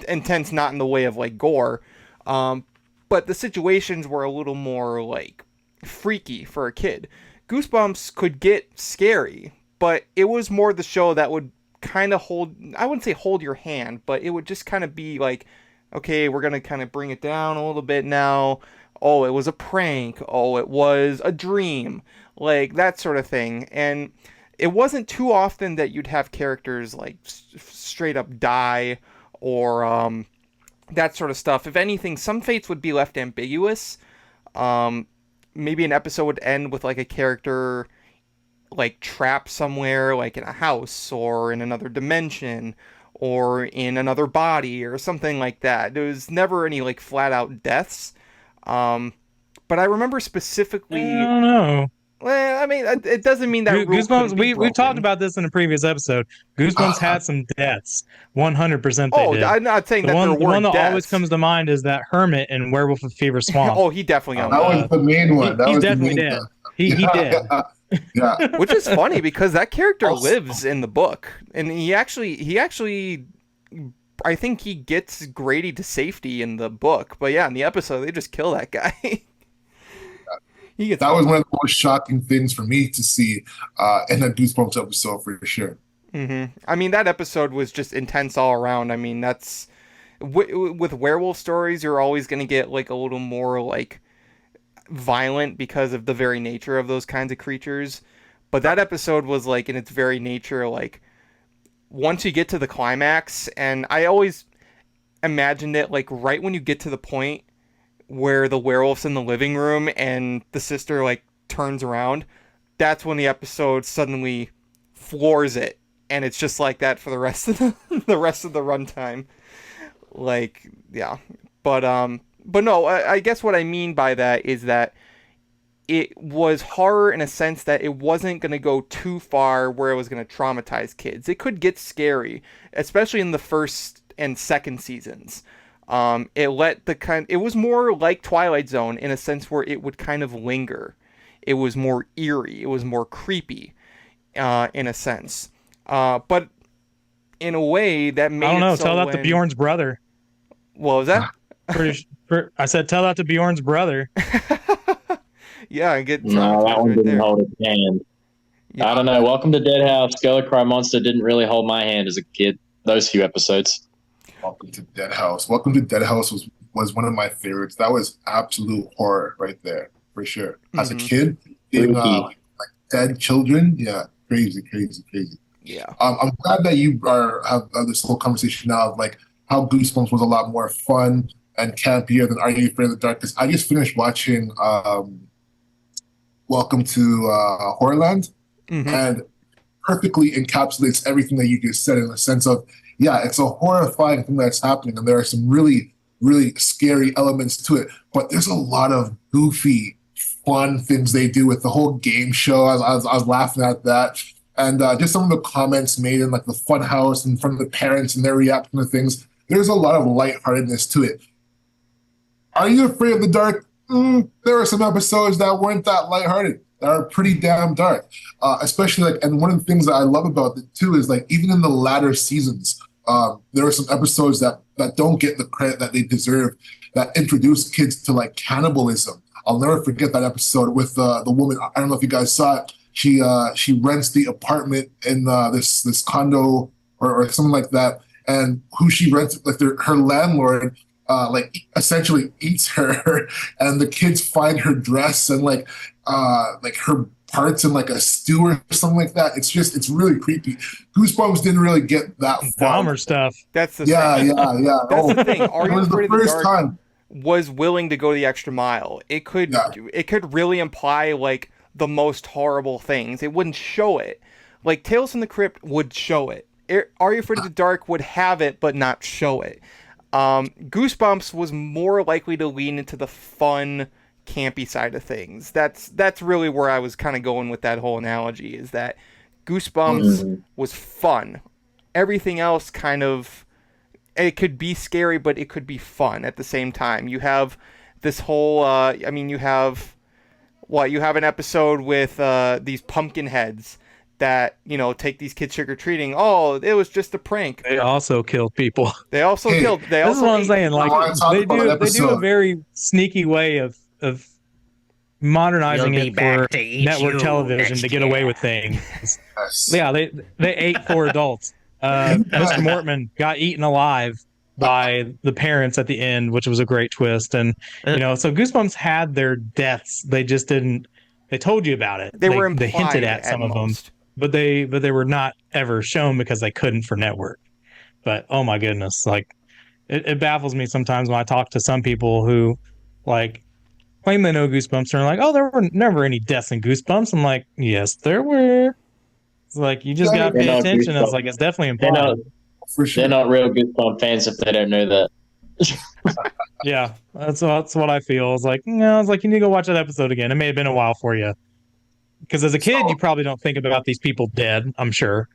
[SPEAKER 1] intense not in the way of like gore, but the situations were a little more like freaky for a kid. Goosebumps could get scary, but it was more the show that would kind of hold, I wouldn't say hold your hand, but it would just kind of be like, okay, we're going to kind of bring it down a little bit now. Oh, it was a prank. Oh, it was a dream. Like that sort of thing. And it wasn't too often that you'd have characters like straight up die or that sort of stuff. If anything, some fates would be left ambiguous. Maybe an episode would end with like a character like trapped somewhere, like in a house or in another dimension or in another body or something like that. There was never any like flat out deaths. But I remember specifically.
[SPEAKER 7] I don't know.
[SPEAKER 1] Well, I mean, it doesn't mean that rule
[SPEAKER 7] Goosebumps.
[SPEAKER 1] We've
[SPEAKER 7] We've talked about this in a previous episode. Goosebumps had some deaths. 100% they did.
[SPEAKER 1] I'm not saying
[SPEAKER 7] The
[SPEAKER 1] that
[SPEAKER 7] one,
[SPEAKER 1] there
[SPEAKER 7] the one
[SPEAKER 1] weren't
[SPEAKER 7] that always
[SPEAKER 1] deaths.
[SPEAKER 7] comes to mind is that hermit in Werewolf of Fever Swamp.
[SPEAKER 1] Oh, he definitely got
[SPEAKER 5] That was the main one. That
[SPEAKER 7] He's
[SPEAKER 5] was the
[SPEAKER 7] definitely
[SPEAKER 5] main
[SPEAKER 7] dead.
[SPEAKER 5] one.
[SPEAKER 7] He did.
[SPEAKER 5] Yeah.
[SPEAKER 1] Which is funny because that character
[SPEAKER 5] Also-
[SPEAKER 1] lives in the book, and he actually, I think he gets Grady to safety in the book. But yeah, in the episode, they just kill that guy. He gets
[SPEAKER 5] That was one of the most shocking things for me to see in a Goosebumps episode for sure.
[SPEAKER 1] I mean, that episode was just intense all around. I mean, that's with werewolf stories, you're always going to get like a little more like violent because of the very nature of those kinds of creatures. But that episode was like in its very nature, like once you get to the climax, and I always imagined it like right when you get to the point where the werewolf's in the living room and the sister like turns around, that's when the episode suddenly floors it, and it's just like that for the rest of the rest of the runtime. Like, yeah. But no, I guess what I mean by that is that it was horror in a sense that it wasn't going to go too far where it was going to traumatize kids. It could get scary, especially in the first and second seasons. It was more like Twilight Zone in a sense where it would kind of linger. It was more eerie. It was more creepy, in a sense. But in a way that made
[SPEAKER 7] I don't know.
[SPEAKER 1] it so
[SPEAKER 7] Tell that to Bjorn's brother.
[SPEAKER 1] What was that?
[SPEAKER 7] I said, tell that to Bjorn's brother.
[SPEAKER 1] Yeah, I get
[SPEAKER 8] No, that one
[SPEAKER 1] right
[SPEAKER 8] didn't
[SPEAKER 1] there.
[SPEAKER 8] hold its hand.
[SPEAKER 1] Yeah.
[SPEAKER 8] I don't know. Welcome to Dead House. Skelly Cry Monster didn't really hold my hand as a kid. Those few episodes.
[SPEAKER 5] Welcome to Dead House. Welcome to Dead House was one of my favorites. That was absolute horror right there. for sure. As a
[SPEAKER 1] Mhm.
[SPEAKER 5] kid, being like dead children, yeah, crazy.
[SPEAKER 1] Yeah.
[SPEAKER 5] I'm glad that you have this whole conversation now of like how Goosebumps was a lot more fun and campier than Are You Afraid of the Dark? Because I just finished watching Welcome to Horrorland,
[SPEAKER 1] Mhm.
[SPEAKER 5] and perfectly encapsulates everything that you just said in the sense of, yeah, it's a horrifying thing that's happening, and there are some really, really scary elements to it. But there's a lot of goofy, fun things they do with the whole game show. I was laughing at that. And just some of the comments made in like the fun house in front of the parents and their reaction to things. There's a lot of lightheartedness to it. Are You Afraid of the Dark? There are some episodes that weren't that lighthearted, that are pretty damn dark. Especially like, and one of the things that I love about it too is like, even in the latter seasons, there are some episodes that don't get the credit that they deserve, that introduce kids to like cannibalism. I'll never forget that episode with the woman. I don't know if you guys saw it. She rents the apartment in this condo or something like that, and who she rents, like her landlord, like essentially eats her, and the kids find her dress and like her parts in like a stew or something like that. It's really creepy. Goosebumps didn't really get that far.
[SPEAKER 7] Dahmer stuff.
[SPEAKER 1] That's the
[SPEAKER 5] Yeah.
[SPEAKER 1] thing. That's the thing.
[SPEAKER 5] It
[SPEAKER 1] Are You
[SPEAKER 5] was the
[SPEAKER 1] Afraid of the
[SPEAKER 5] first
[SPEAKER 1] Dark
[SPEAKER 5] time.
[SPEAKER 1] was willing to go the extra mile. It could really imply like the most horrible things. It wouldn't show it. Like Tales from the Crypt would show it. Are You Afraid of the Dark would have it but not show it. Goosebumps was more likely to lean into the fun, campy side of things. That's really where I was kind of going with that whole analogy, is that Goosebumps was fun. Everything else kind of, it could be scary, but it could be fun at the same time. You have this whole, you have an episode with these pumpkin heads that, take these kids trick-or-treating. Oh, it was just a prank.
[SPEAKER 7] They also killed people.
[SPEAKER 1] They also killed. They
[SPEAKER 7] This is
[SPEAKER 1] also
[SPEAKER 7] what I'm
[SPEAKER 1] ate-
[SPEAKER 7] saying. Like they do a very sneaky way of modernizing
[SPEAKER 6] We'll be
[SPEAKER 7] it
[SPEAKER 6] back
[SPEAKER 7] for
[SPEAKER 6] to eat
[SPEAKER 7] network
[SPEAKER 6] you
[SPEAKER 7] television
[SPEAKER 6] next
[SPEAKER 7] to get
[SPEAKER 6] year.
[SPEAKER 7] away with things.
[SPEAKER 5] Yes.
[SPEAKER 7] Yeah, they ate for adults. Mr. Mortman got eaten alive by the parents at the end, which was a great twist. And so Goosebumps had their deaths. They just didn't. They told you about it.
[SPEAKER 1] They were
[SPEAKER 7] They hinted
[SPEAKER 1] implied
[SPEAKER 7] at some of
[SPEAKER 1] most.
[SPEAKER 7] them, but they were not ever shown because they couldn't for network. But oh my goodness, like it baffles me sometimes when I talk to some people who like claim they know Goosebumps and are like, oh, there were never any deaths in Goosebumps. I'm like, yes, there were. It's like you just gotta
[SPEAKER 8] They're
[SPEAKER 7] pay
[SPEAKER 8] not
[SPEAKER 7] attention. It's
[SPEAKER 8] Goosebumps.
[SPEAKER 7] like it's definitely
[SPEAKER 8] They're
[SPEAKER 7] implied.
[SPEAKER 8] not.
[SPEAKER 5] For sure.
[SPEAKER 8] They're not real Goosebumps fans if they don't know that.
[SPEAKER 7] Yeah, that's what I feel. It's like, no, it's like you need to go watch that episode again. It may have been a while for you, because as a kid, you probably don't think about these people dead. I'm sure,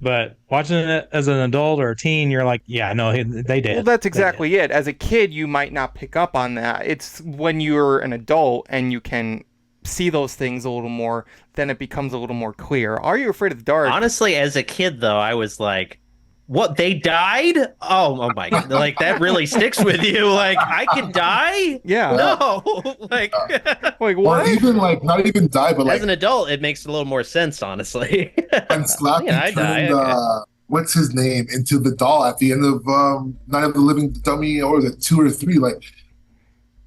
[SPEAKER 7] but watching it as an adult or a teen, you're like, yeah, no, they did.
[SPEAKER 1] Well, that's exactly it. As a kid, you might not pick up on that. It's when you're an adult and you can see those things a little more, then it becomes a little more clear. Are You Afraid of the Dark?
[SPEAKER 6] Honestly, as a kid, though, I was like, what, they died? Oh my God. Like, that really sticks with you. Like, I could die?
[SPEAKER 1] Yeah.
[SPEAKER 6] No. Like
[SPEAKER 1] Like
[SPEAKER 5] Or
[SPEAKER 1] what?
[SPEAKER 5] even like not even die, but like
[SPEAKER 6] as an adult, it makes a little more sense, honestly.
[SPEAKER 5] when Slappy
[SPEAKER 6] Yeah, I die,
[SPEAKER 5] turned
[SPEAKER 6] okay.
[SPEAKER 5] what's his name into the doll at the end of Night of the Living Dummy, or was it 2 or 3? Like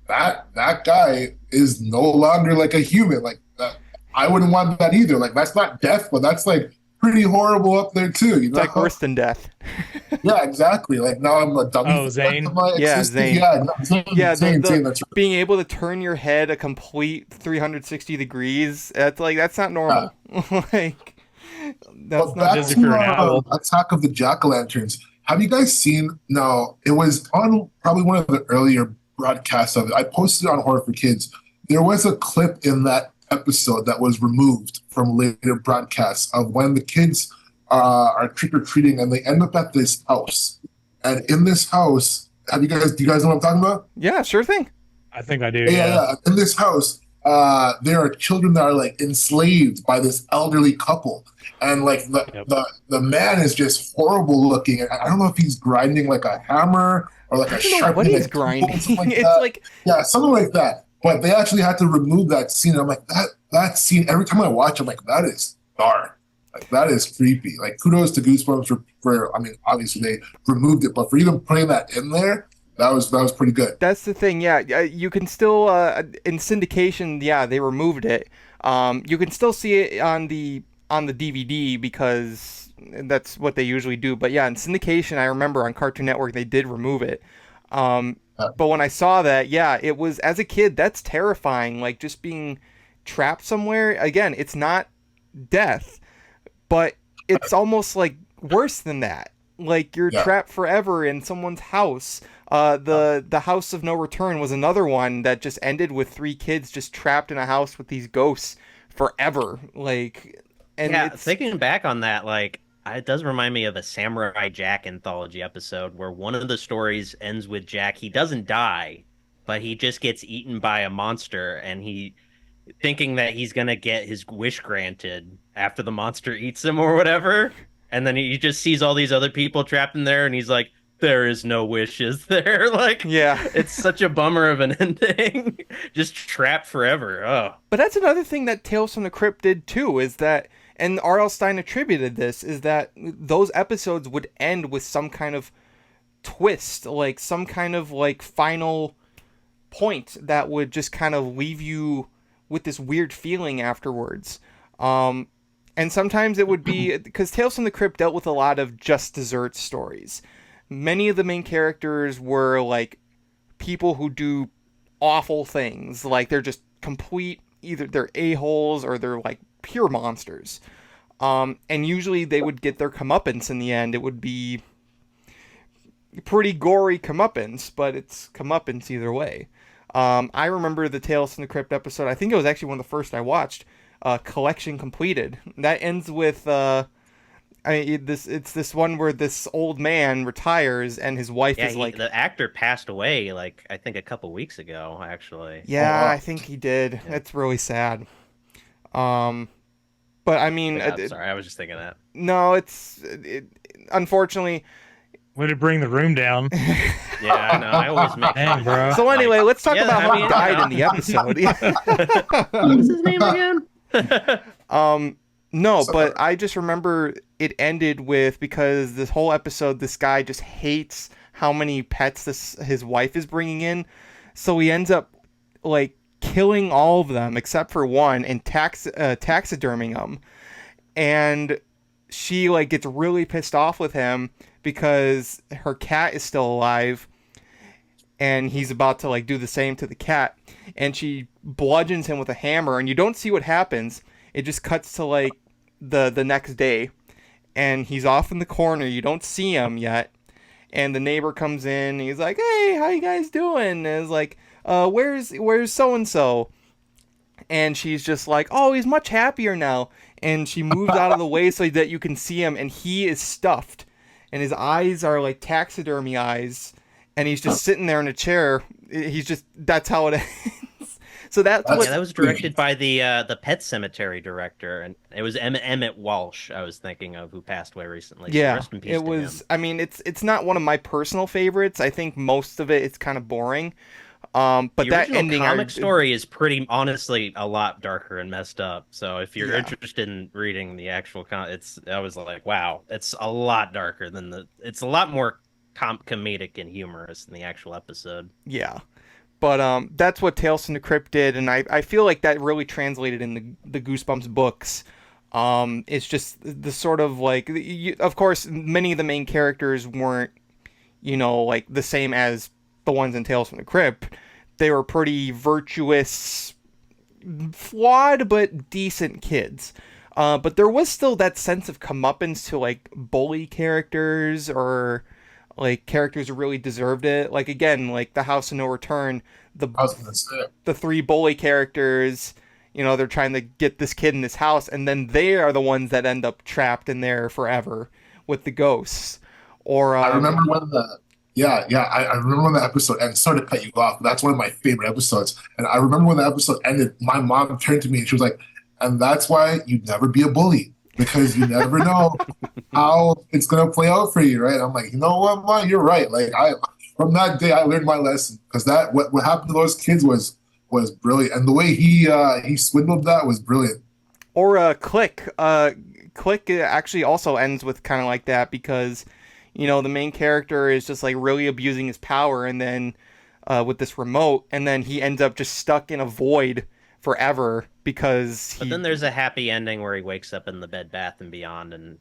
[SPEAKER 5] that guy is no longer like a human. Like that, I wouldn't want that either. Like that's not death, but that's like pretty horrible up there too.
[SPEAKER 1] It's like worse than death.
[SPEAKER 5] Yeah, exactly. Like now I'm a dummy.
[SPEAKER 7] Oh,
[SPEAKER 5] for
[SPEAKER 7] Zane?
[SPEAKER 5] the rest of my
[SPEAKER 1] Yeah,
[SPEAKER 5] existence.
[SPEAKER 1] Zane.
[SPEAKER 5] Yeah, no, Zane.
[SPEAKER 1] Yeah,
[SPEAKER 5] Zane,
[SPEAKER 1] the
[SPEAKER 5] that's right.
[SPEAKER 1] being able to turn your head a complete 360 degrees. That's not normal. Like that's
[SPEAKER 5] But
[SPEAKER 1] not
[SPEAKER 5] back
[SPEAKER 7] just
[SPEAKER 1] just
[SPEAKER 7] if you're an owl.
[SPEAKER 5] Attack of the Jack-o'-lanterns. Have you guys seen? No, it was on probably one of the earlier broadcasts of it. I posted it on Horror for Kids. There was a clip in that episode that was removed from later broadcasts of when the kids are trick-or-treating and they end up at this house. And in this house, do you guys know what I'm talking about?
[SPEAKER 1] Yeah, sure thing.
[SPEAKER 7] I think I do.
[SPEAKER 5] Yeah. In this house, there are children that are like enslaved by this elderly couple, and like the man is just horrible looking. I don't know if he's grinding like a hammer or like a
[SPEAKER 1] I don't know
[SPEAKER 5] sharp.
[SPEAKER 1] what he's grinding. It's like
[SPEAKER 5] yeah, something like that. But they actually had to remove that scene. I'm like that scene. Every time I watch, I'm like, that is dark. Like that is creepy. Like kudos to Goosebumps for I mean, obviously they removed it, but for even putting that in there, That was pretty good.
[SPEAKER 1] That's the thing, yeah. You can still in syndication, yeah, they removed it. You can still see it on the DVD because that's what they usually do. But yeah, in syndication, I remember on Cartoon Network they did remove it. But when I saw that, yeah, it was as a kid, that's terrifying. Like just being trapped somewhere. Again, it's not death, but it's almost like worse than that. Like you're trapped forever in someone's house. The House of No Return was another one that just ended with 3 kids just trapped in a house with these ghosts forever. Like, and
[SPEAKER 6] yeah, thinking back on that, like it does remind me of a Samurai Jack anthology episode where one of the stories ends with Jack. He doesn't die, but he just gets eaten by a monster, and he thinking that he's gonna get his wish granted after the monster eats him or whatever. And then he just sees all these other people trapped in there, and he's like, there is no wish, is there? Like,
[SPEAKER 1] yeah,
[SPEAKER 6] it's such a bummer of an ending. Just trapped forever. Oh.
[SPEAKER 1] But that's another thing that Tales from the Crypt did too, is that, and R.L. Stine attributed this, is that those episodes would end with some kind of twist, like some kind of like final point that would just kind of leave you with this weird feeling afterwards. And sometimes it would be, because Tales from the Crypt dealt with a lot of just desserts stories. Many of the main characters were like people who do awful things. Like they're just complete, either they're a-holes or they're like pure monsters. And usually they would get their comeuppance in the end. It would be pretty gory comeuppance, but it's comeuppance either way. I remember the Tales from the Crypt episode. I think it was actually one of the first I watched. Collection completed. That ends with it's this one where this old man retires and his wife is like,
[SPEAKER 6] the actor passed away like I think a couple weeks ago actually.
[SPEAKER 1] Yeah, I think he did. Yeah. That's really sad. But I mean,
[SPEAKER 6] yeah, sorry, I was just thinking that.
[SPEAKER 1] No, unfortunately.
[SPEAKER 7] Way to bring the room down.
[SPEAKER 6] Yeah, I know. I always make
[SPEAKER 7] fun, bro.
[SPEAKER 1] So anyway, let's talk about how he died in the episode.
[SPEAKER 6] What's his name again?
[SPEAKER 1] No, but I just remember it ended with, because this whole episode, this guy just hates how many pets his wife is bringing in, so he ends up like killing all of them except for one and taxiderming them, and she like gets really pissed off with him because her cat is still alive and he's about to like do the same to the cat, and she bludgeons him with a hammer, and you don't see what happens. It just cuts to like the next day, and he's off in the corner. You don't see him yet, and the neighbor comes in. And he's like, "Hey, how you guys doing?" And it's like, "Where's so and so?" And she's just like, "Oh, he's much happier now." And she moves out of the way so that you can see him, and he is stuffed, and his eyes are like taxidermy eyes, and he's just sitting there in a chair. That's how it ends. So that
[SPEAKER 6] was directed by the Pet Cemetery director, and it was Emmett Walsh I was thinking of, who passed away recently.
[SPEAKER 1] Yeah,
[SPEAKER 6] so rest in peace
[SPEAKER 1] it was. Him. I mean, it's not one of my personal favorites. I think most of it's kind of boring. But
[SPEAKER 6] the
[SPEAKER 1] that ending
[SPEAKER 6] comic story is pretty, honestly, a lot darker and messed up. So if you're interested in reading the actual I was like, wow, it's a lot darker than it's a lot more comedic and humorous than the actual episode.
[SPEAKER 1] Yeah. But that's what Tales from the Crypt did, and I feel like that really translated in the Goosebumps books. It's just the sort of like, of course, many of the main characters weren't, like the same as the ones in Tales from the Crypt. They were pretty virtuous, flawed but decent kids. But there was still that sense of comeuppance to like bully characters or like characters who really deserved it. Like again, like the House of No Return, the 3 bully characters, they're trying to get this kid in this house, and then they are the ones that end up trapped in there forever with the ghosts. Or
[SPEAKER 5] I remember when I remember when the episode ended. Sorry to cut you off. That's one of my favorite episodes. And I remember when the episode ended, my mom turned to me and she was like, "And that's why you'd never be a bully, because you never know how it's gonna play out for you, right?" I'm like, you know what, Mom, you're right. Like from that day I learned my lesson, because that what happened to those kids was brilliant, and the way he swindled that was brilliant.
[SPEAKER 1] Or Click actually also ends with kind of like that, because you know, the main character is just like really abusing his power, and then with this remote, and then he ends up just stuck in a void forever because
[SPEAKER 6] But then there's a happy ending where he wakes up in the Bed Bath and Beyond, and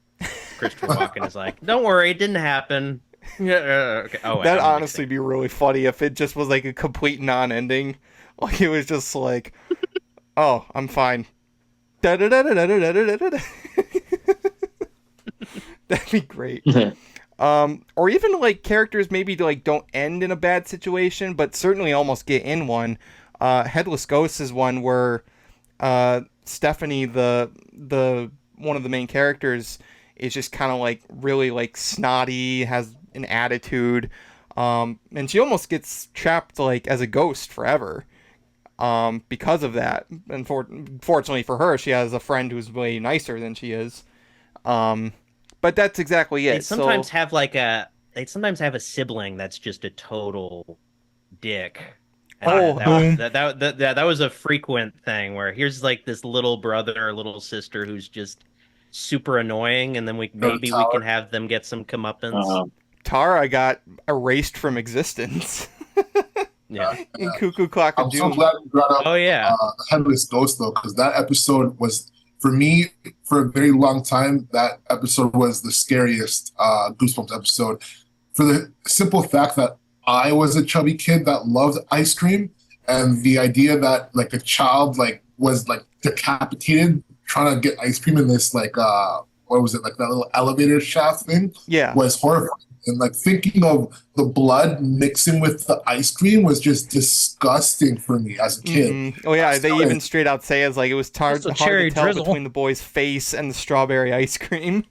[SPEAKER 6] Christopher Walken is like, "Don't worry, it didn't happen." Yeah, okay. Oh,
[SPEAKER 1] that'd honestly be really funny if it just was like a complete non-ending. Like it was just like, "Oh, I'm fine." Da-da-da-da-da-da-da-da-da. That'd be great. Or even like characters maybe like don't end in a bad situation, but certainly almost get in one. Headless Ghost is one where Stephanie, the one of the main characters, is just kind of like really like snotty, has an attitude, and she almost gets trapped like as a ghost forever because of that. And fortunately for her, she has a friend who's way nicer than she is. But that's exactly it.
[SPEAKER 6] They sometimes have a sibling that's just a total dick. And that was a frequent thing where here's like this little brother or little sister who's just super annoying, and then we can have them get some comeuppance.
[SPEAKER 1] Tara got erased from existence.
[SPEAKER 6] Yeah,
[SPEAKER 1] in Cuckoo Clock of Doom.
[SPEAKER 5] I'm so glad you brought up
[SPEAKER 6] Headless
[SPEAKER 5] Ghost though, because that episode was, for me, for a very long time, that episode was the scariest Goosebumps episode, for the simple fact that I was a chubby kid that loved ice cream, and the idea that like a child like was like decapitated trying to get ice cream in this like what was it, like that little elevator shaft thing, was horrifying. And like thinking of the blood mixing with the ice cream was just disgusting for me as a kid.
[SPEAKER 1] Mm-hmm. Oh yeah, they even straight out say it's like it was hard to tell between the boy's face and the strawberry ice cream.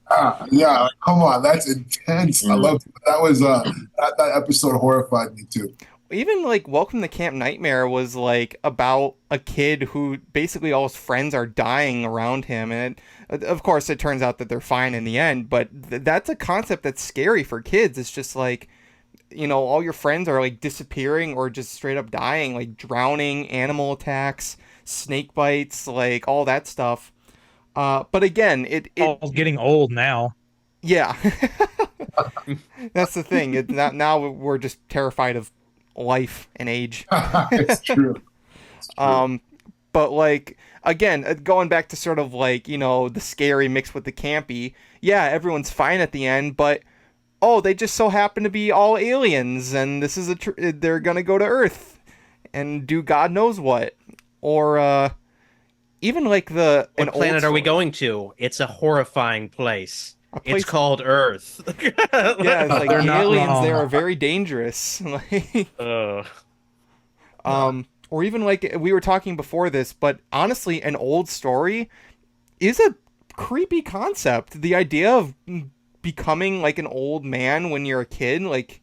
[SPEAKER 5] Yeah, like, come on, that's intense. I loved it. That was that episode horrified me too.
[SPEAKER 1] Even like Welcome to Camp Nightmare was like about a kid who basically all his friends are dying around him, and of course it turns out that they're fine in the end, but that's a concept that's scary for kids. It's just like, you know, all your friends are like disappearing or just straight up dying, like drowning, animal attacks, snake bites, like all that stuff. But again, it
[SPEAKER 7] getting old now.
[SPEAKER 1] Yeah. That's the thing. Now we're just terrified of life and age.
[SPEAKER 5] It's true.
[SPEAKER 1] But like again, going back to sort of like, you know, the scary mixed with the campy, yeah, everyone's fine at the end, but they just so happen to be all aliens, and this is they're gonna go to Earth and do God knows what. Or even like
[SPEAKER 6] what planet are we going to? It's a horrifying place. It's called Earth.
[SPEAKER 1] Yeah, it's like aliens there are very dangerous. Or even like we were talking before this, but honestly, an old story is a creepy concept. The idea of becoming like an old man when you're a kid, like,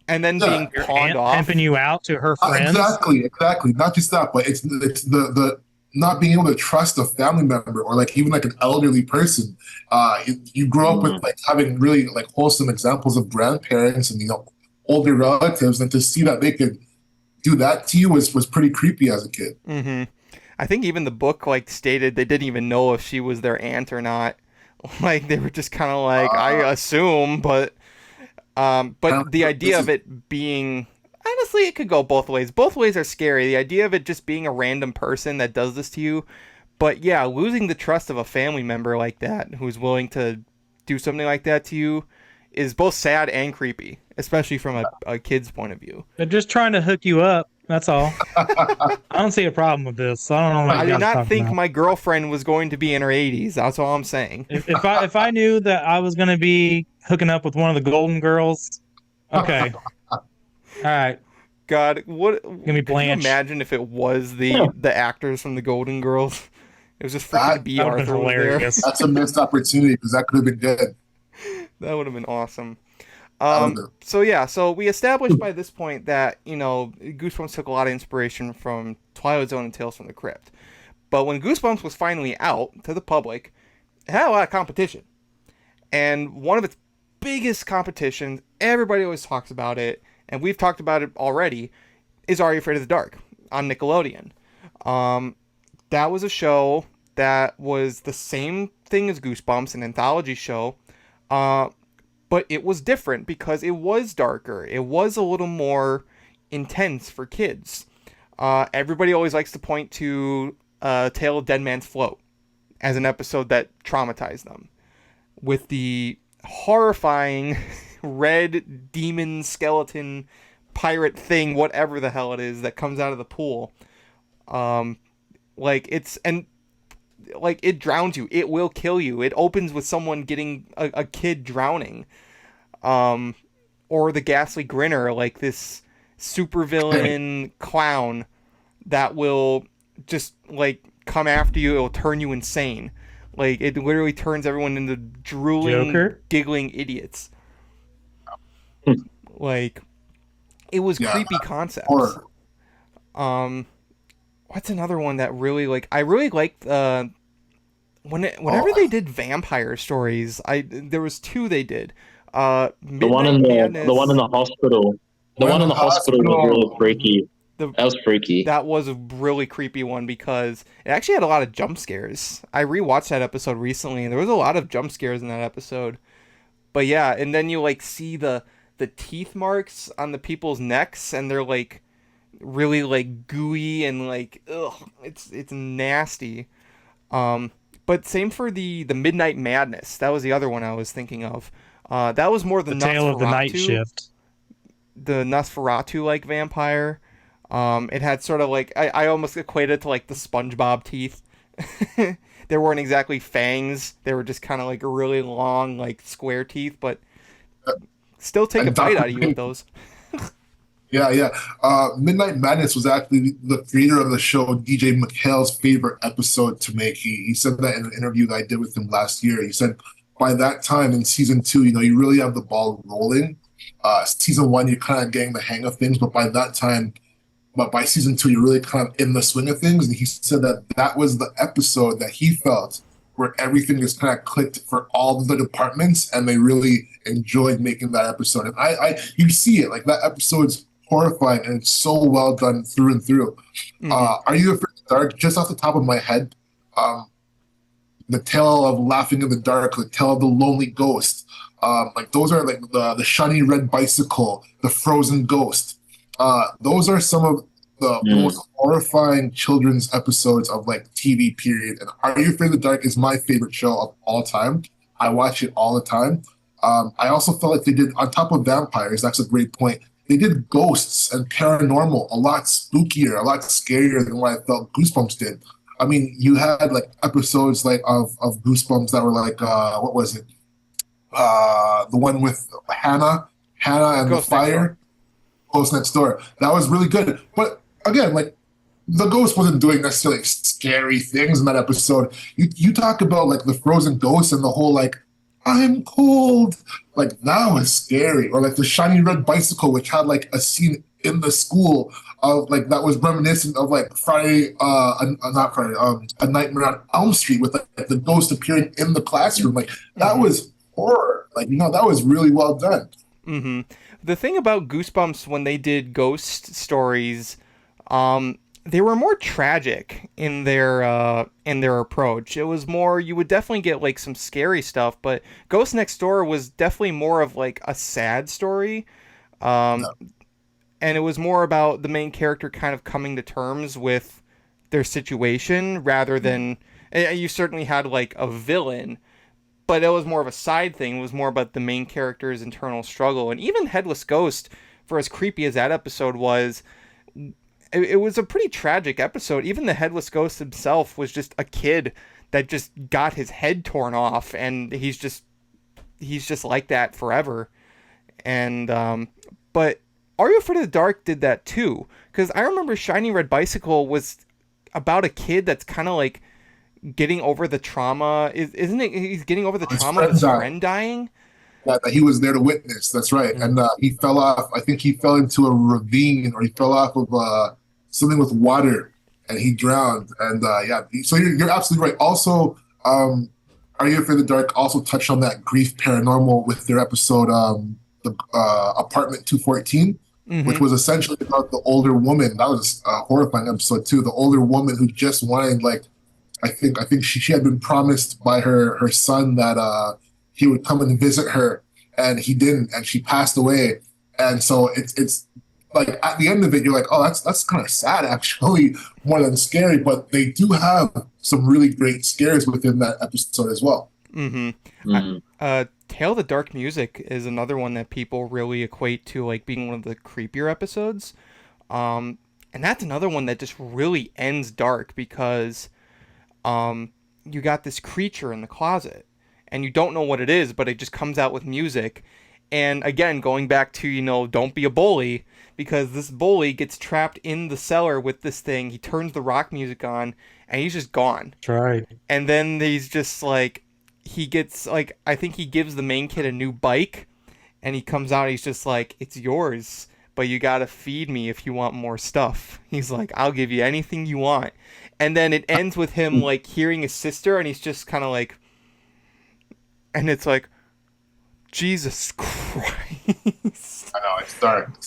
[SPEAKER 1] and then being pawned off,
[SPEAKER 7] pimping you out to her friends.
[SPEAKER 5] Exactly. Not just that, but it's the not being able to trust a family member or like even like an elderly person. You grow up with like having really like wholesome examples of grandparents and, you know, older relatives, and to see that they could do that to you was pretty creepy as a kid.
[SPEAKER 1] Mm-hmm. I think even the book like stated they didn't even know if she was their aunt or not. Like they were just kind of like, I assume, but the idea of it being, honestly, it could go both ways. Both ways are scary. The idea of it just being a random person that does this to you, but yeah, losing the trust of a family member like that who's willing to do something like that to you is both sad and creepy, especially from a kid's point of view.
[SPEAKER 7] They're just trying to hook you up. That's all. I don't see a problem with this. I don't know what
[SPEAKER 1] I did not think
[SPEAKER 7] about.
[SPEAKER 1] My girlfriend was going to be in her 80s. That's all I'm saying.
[SPEAKER 7] If I knew that I was going to be hooking up with one of the Golden Girls, okay. All right.
[SPEAKER 1] God, what?
[SPEAKER 7] Give me Blanche.
[SPEAKER 1] Can you imagine if it was the actors from the Golden Girls? It was just freaking B. Arthur was there.
[SPEAKER 5] That's a missed opportunity because that could have been good.
[SPEAKER 1] That would have been awesome. So we established by this point that, you know, Goosebumps took a lot of inspiration from Twilight Zone and Tales from the Crypt. But when Goosebumps was finally out to the public, it had a lot of competition. And one of its biggest competitions, everybody always talks about it, and we've talked about it already, is Are You Afraid of the Dark on Nickelodeon. That was a show that was the same thing as Goosebumps, an anthology show, but it was different because it was darker. It was a little more intense for kids. Everybody always likes to point to Tale of Dead Man's Float as an episode that traumatized them, with the horrifying red demon skeleton pirate thing, whatever the hell it is, that comes out of the pool. It drowns you. It will kill you. It opens with someone getting a kid drowning. Or the ghastly grinner, like this supervillain clown that will just like come after you. It'll turn you insane. Like, it literally turns everyone into drooling,
[SPEAKER 7] Joker?
[SPEAKER 1] giggling idiots. Like, it was creepy concepts.
[SPEAKER 5] Horror.
[SPEAKER 1] What's another one that really, like, I really liked, whenever they did vampire stories, there was two they did.
[SPEAKER 8] The one in the hospital. The one in the hospital was really freaky. That was freaky.
[SPEAKER 1] That was a really creepy one because it actually had a lot of jump scares. I rewatched that episode recently, and there was a lot of jump scares in that episode. But yeah, and then you like see the teeth marks on the people's necks, and they're like really like gooey and like, ugh, it's nasty. But same for the Midnight Madness. That was the other one I was thinking of. That was more the
[SPEAKER 7] Tale of the Night Shift.
[SPEAKER 1] The Nosferatu like vampire. It had sort of like, I almost equated it to like the SpongeBob teeth. They weren't exactly fangs. They were just kind of like really long, like square teeth, but still take a bite out of you with those.
[SPEAKER 5] Yeah. Midnight Madness was actually the creator of the show, DJ McHale's favorite episode to make. He said that in an interview that I did with him last year. He said by that time in season 2, you really have the ball rolling. Season 1, you're kind of getting the hang of things, but by season 2, you're really kind of in the swing of things. And he said that was the episode that he felt where everything just kind of clicked for all the departments, and they really enjoyed making that episode. And you see it, like that episode's horrifying, and it's so well done through and through. Mm-hmm. Are You Afraid of the Dark? Just off the top of my head, the Tale of Laughing in the Dark, the Tale of the Lonely Ghost, like those are like the Shiny Red Bicycle, the Frozen Ghost. Those are some of the most horrifying children's episodes of like TV period. And Are You Afraid of the Dark is my favorite show of all time. I watch it all the time. I also felt like they did, on top of vampires, that's a great point, they did ghosts and paranormal a lot spookier, a lot scarier than what I felt Goosebumps did. I mean, you had like episodes like of Goosebumps that were like, what was it? The one with Hannah and Ghost the fire. Ghost Next Door. That was really good. But again, like the ghost wasn't doing necessarily scary things in that episode. You talk about like the frozen ghost and the whole like, I'm cold. Like that was scary. Or like the Shiny Red Bicycle, which had like a scene in the school of like that was reminiscent of like A Nightmare on Elm Street with like the ghost appearing in the classroom. Like that was horror. Like, that was really well done.
[SPEAKER 1] Mm-hmm. The thing about Goosebumps when they did ghost stories, they were more tragic in their approach. It was more, you would definitely get like some scary stuff, but Ghost Next Door was definitely more of like a sad story. And it was more about the main character kind of coming to terms with their situation rather than, you certainly had like a villain, but it was more of a side thing. It was more about the main character's internal struggle. And even Headless Ghost, for as creepy as that episode was, it was a pretty tragic episode. Even the Headless Ghost himself was just a kid that just got his head torn off, and he's just like that forever. And but Are You Afraid of the Dark did that too, because I remember Shiny Red Bicycle was about a kid that's kind of like getting over the trauma. Isn't it? He's getting over the trauma of his friend dying.
[SPEAKER 5] Yeah, that he was there to witness. That's right. And he fell off. I think he fell into a ravine, or he fell off of something with water, and he drowned. And so you're absolutely right. Also, Are You Afraid of the Dark also touched on that grief paranormal with their episode, the Apartment 214, which was essentially about the older woman. That was a horrifying episode too. The older woman who just wanted, like, I think she had been promised by her son that he would come and visit her, and he didn't, and she passed away. And so it's like at the end of it, you're like, oh, that's kind of sad actually, more than scary. But they do have some really great scares within that episode as well.
[SPEAKER 1] Tale of the Dark Music is another one that people really equate to like being one of the creepier episodes. And that's another one that just really ends dark because you got this creature in the closet and you don't know what it is, but it just comes out with music. And again, going back to, don't be a bully, because this bully gets trapped in the cellar with this thing. He turns the rock music on and he's just gone.
[SPEAKER 7] That's right.
[SPEAKER 1] And then he's just like, he gets like, I think he gives the main kid a new bike and he comes out, he's just like, it's yours, but you gotta feed me if you want more stuff. He's like, I'll give you anything you want. And then it ends with him like hearing his sister and he's just kind of like, and it's like, Jesus Christ.
[SPEAKER 5] I know, it's dark.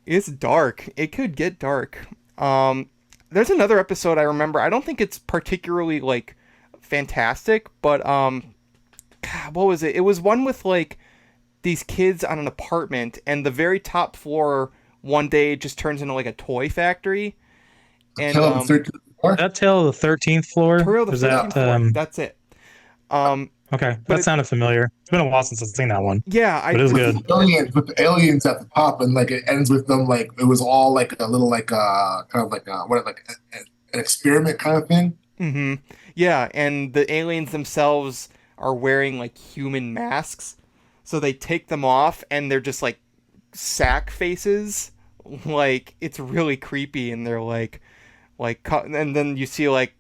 [SPEAKER 1] It's dark. It could get dark. There's another episode I remember. I don't think it's particularly like fantastic, but God, what was it? It was one with like these kids on an apartment, and the very top floor one day just turns into like a toy factory. And
[SPEAKER 7] Tale of the 13th floor? That Tale of the 13th floor?
[SPEAKER 1] Tale of the 13th floor. That's it.
[SPEAKER 7] Okay, that sounded familiar. It's been a while since I've seen that one.
[SPEAKER 1] Yeah,
[SPEAKER 7] but it was good.
[SPEAKER 5] With the aliens at the top, and like it ends with them like it was all like a little like kind of like an experiment kind of thing.
[SPEAKER 1] Mm-hmm. Yeah, and the aliens themselves are wearing like human masks, so they take them off and they're just like sack faces. Like it's really creepy, and they're like, and then you see like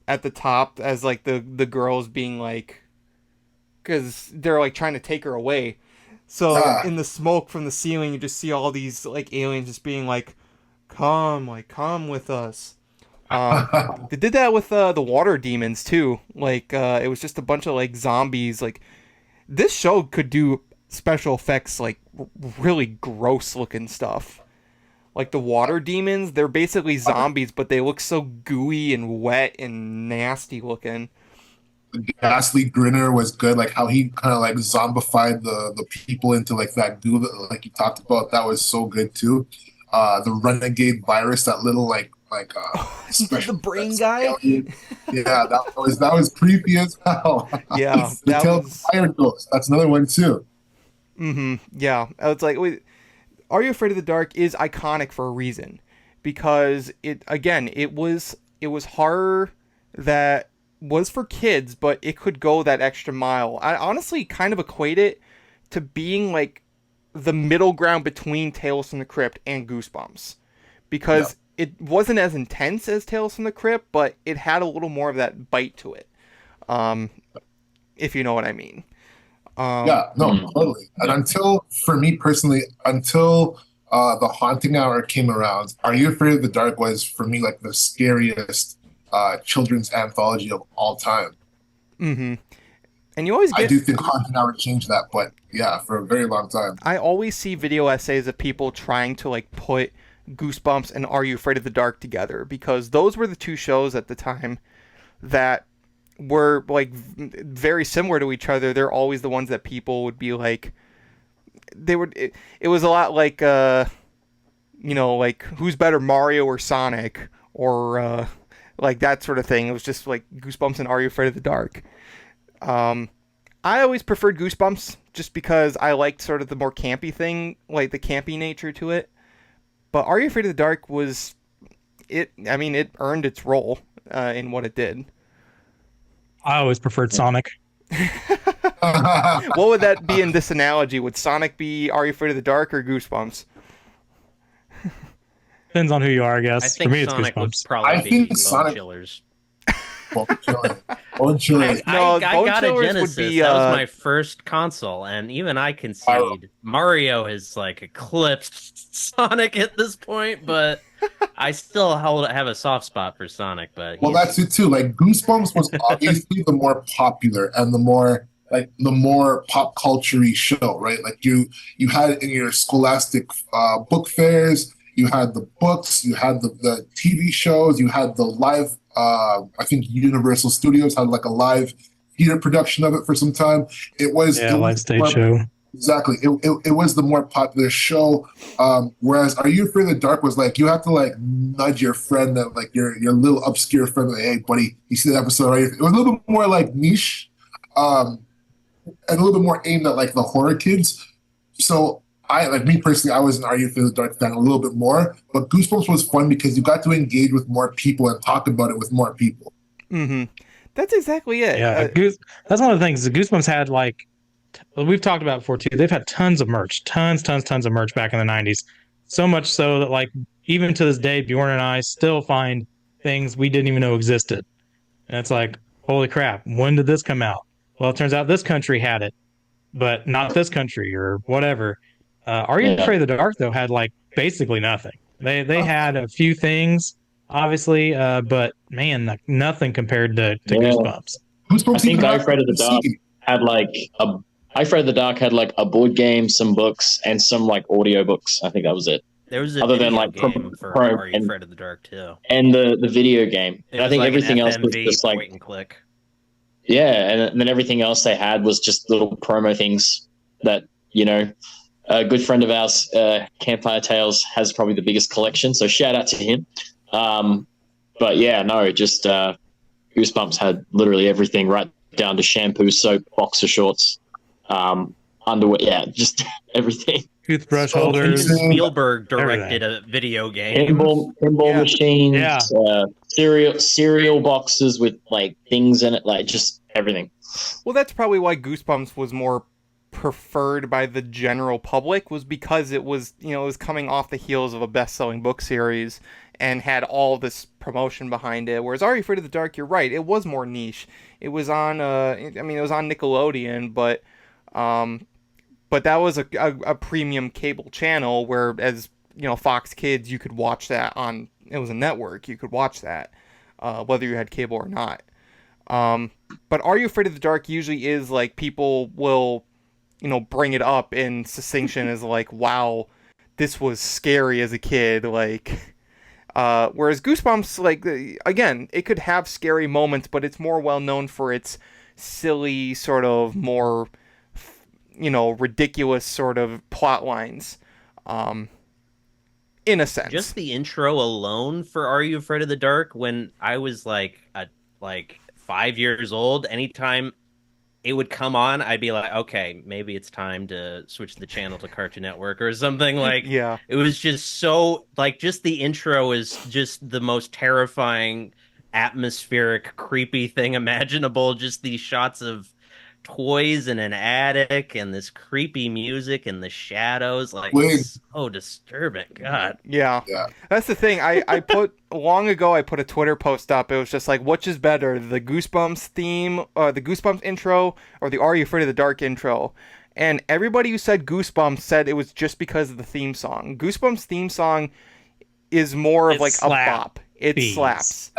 [SPEAKER 1] at the top as like the girls being like, because they're like trying to take her away. So in the smoke from the ceiling, you just see all these like aliens just being like, come with us. They did that with the water demons too. Like it was just a bunch of like zombies. Like this show could do special effects, like really gross looking stuff. Like the water demons, they're basically zombies, but they look so gooey and wet and nasty looking.
[SPEAKER 5] The ghastly grinner was good, like how he kind of like zombified the people into like that goo that like you talked about. That was so good too. The renegade virus, that little like
[SPEAKER 1] the brain guy.
[SPEAKER 5] Yeah, that was creepy as hell.
[SPEAKER 1] Yeah,
[SPEAKER 5] the Tale of the Fire Ghost. That's another one too.
[SPEAKER 1] Mm-hmm. Yeah, it's like, wait, Are You Afraid of the Dark is iconic for a reason, because it was horror that was for kids, but it could go that extra mile. I honestly kind of equate it to being like the middle ground between Tales from the Crypt and Goosebumps, because it wasn't as intense as Tales from the Crypt, but it had a little more of that bite to it, if you know what I mean.
[SPEAKER 5] Totally. And until the Haunting Hour came around, Are You Afraid of the Dark was for me like the scariest children's anthology of all time.
[SPEAKER 1] Mm-hmm. And you always
[SPEAKER 5] I do think Haunting Hour changed that, but yeah, for a very long time.
[SPEAKER 1] I always see video essays of people trying to like put Goosebumps and Are You Afraid of the Dark together, because those were the two shows at the time that were like very similar to each other. They're always the ones that people would be like, it was a lot like like who's better, Mario or Sonic, or like that sort of thing. It was just like Goosebumps and Are You Afraid of the Dark. I always preferred Goosebumps just because I liked sort of the more campy thing, like the campy nature to it. But Are You Afraid of the Dark it earned its role in what it did.
[SPEAKER 7] I always preferred Sonic.
[SPEAKER 1] What would that be in this analogy? Would Sonic be Are You Afraid of the Dark or Goosebumps?
[SPEAKER 7] Depends on who you are, I guess.
[SPEAKER 6] I think
[SPEAKER 7] For me,
[SPEAKER 6] Sonic
[SPEAKER 7] it's Goosebumps.
[SPEAKER 6] would probably be Bone Chillers.
[SPEAKER 5] Bone Chillers.
[SPEAKER 6] I got a Genesis. That was my first console, and even I concede Mario has like eclipsed Sonic at this point, but I still have a soft spot for Sonic. But
[SPEAKER 5] that's it too. Like Goosebumps was obviously the more popular and the more pop culture-y show, right? Like you had it in your scholastic book fairs. You had the books, you had the TV shows, you had the live, I think Universal Studios had like a live theater production of it for some time. It was
[SPEAKER 7] live stage show.
[SPEAKER 5] Exactly. It was the more popular show. Whereas Are You Afraid of the Dark was like you have to like nudge your friend that like your little obscure friend like, hey buddy, you see that episode? Right? It was a little bit more like niche, and a little bit more aimed at like the horror kids. So I like me personally, I was an Are You Afraid of the Dark fan a little bit more, but Goosebumps was fun because you got to engage with more people and talk about it with more people.
[SPEAKER 1] Mm-hmm. That's exactly it.
[SPEAKER 7] Yeah, that's one of the things. The Goosebumps had like we've talked about before too. They've had tons of merch, tons of merch back in the '90s. So much so that like even to this day, Bjorn and I still find things we didn't even know existed. And it's like, holy crap, when did this come out? Well, it turns out this country had it, but not this country or whatever. Are You Afraid of the Dark though had like basically nothing. They had a few things, obviously, but man, like, nothing compared to Goosebumps.
[SPEAKER 5] Goosebumps
[SPEAKER 8] I think Are You Afraid of the Dark had like I Afraid of the Dark had like a board game, some books, and some like audio books. I think that was it.
[SPEAKER 6] There was a
[SPEAKER 8] other
[SPEAKER 6] video
[SPEAKER 8] than like
[SPEAKER 6] game for Are You Afraid of the Dark too,
[SPEAKER 8] and the video game. And I think
[SPEAKER 6] like
[SPEAKER 8] everything else was
[SPEAKER 6] FMV
[SPEAKER 8] just like
[SPEAKER 6] point and click.
[SPEAKER 8] Yeah, and then everything else they had was just little promo things that a good friend of ours, Campfire Tales, has probably the biggest collection. So shout out to him. But yeah, no, just Goosebumps had literally everything, right down to shampoo, soap, boxer shorts, underwear, just everything.
[SPEAKER 7] Toothbrush holders.
[SPEAKER 6] Spielberg directed a video game.
[SPEAKER 8] Pinball machines, cereal boxes with like things in it, like just everything.
[SPEAKER 1] Well, that's probably why Goosebumps was more preferred by the general public, was because it was, it was coming off the heels of a best-selling book series and had all this promotion behind it. Whereas Are You Afraid of the Dark, you're right, it was more niche. It was on, it was on Nickelodeon, but that was a premium cable channel, whereas, Fox Kids, you could watch that on, it was a network, you could watch that, whether you had cable or not. But Are You Afraid of the Dark usually is like, people will, bring it up in succinction as like, wow, this was scary as a kid, like, whereas Goosebumps, like, again, it could have scary moments, but it's more well known for its silly, sort of more, ridiculous sort of plot lines, in a sense.
[SPEAKER 6] Just the intro alone for Are You Afraid of the Dark, when I was like 5 years old, anytime it would come on, I'd be like, okay, maybe it's time to switch the channel to Cartoon Network or something. Like,
[SPEAKER 1] yeah,
[SPEAKER 6] it was just so, like, just the intro is just the most terrifying, atmospheric, creepy thing imaginable. Just these shots of toys in an attic and this creepy music and the shadows, like, it's so disturbing. God.
[SPEAKER 1] Yeah. That's the thing. I put long ago, I put a Twitter post up. It was just like, which is better, the Goosebumps theme, the Goosebumps intro, or the Are You Afraid of the Dark intro? And everybody who said Goosebumps said it was just because of the theme song. Goosebumps theme song is more of like a bop. It slaps.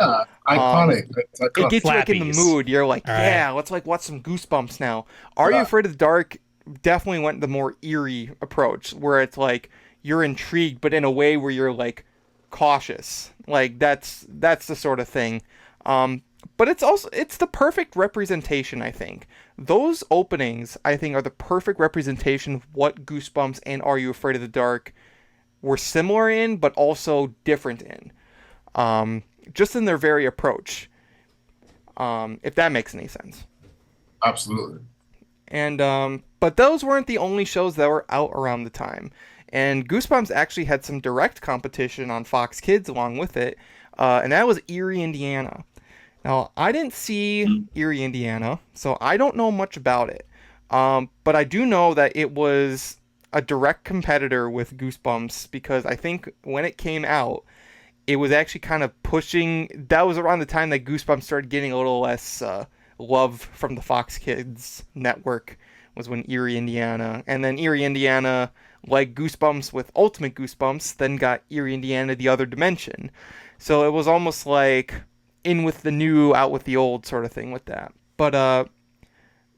[SPEAKER 5] Iconic.
[SPEAKER 1] It gets you like in the mood. You're like, yeah, let's like watch some Goosebumps now. Are You Afraid of the Dark definitely went the more eerie approach, where it's like you're intrigued, but in a way where you're like cautious. Like that's the sort of thing. But it's the perfect representation, I think. Those openings, I think, are the perfect representation of what Goosebumps and Are You Afraid of the Dark were similar in, but also different in. Just in their very approach, if that makes any sense.
[SPEAKER 5] Absolutely.
[SPEAKER 1] And but those weren't the only shows that were out around the time. And Goosebumps actually had some direct competition on Fox Kids along with it, and that was Eerie, Indiana. Now, I didn't see Eerie, Indiana, so I don't know much about it. But I do know that it was a direct competitor with Goosebumps, because I think when it came out, it was actually kind of pushing. That was around the time that Goosebumps started getting a little less love from the Fox Kids network, was when Eerie, Indiana. And then Eerie, Indiana, like Goosebumps with Ultimate Goosebumps, then got Eerie, Indiana, The Other Dimension. So it was almost like in with the new, out with the old sort of thing with that. But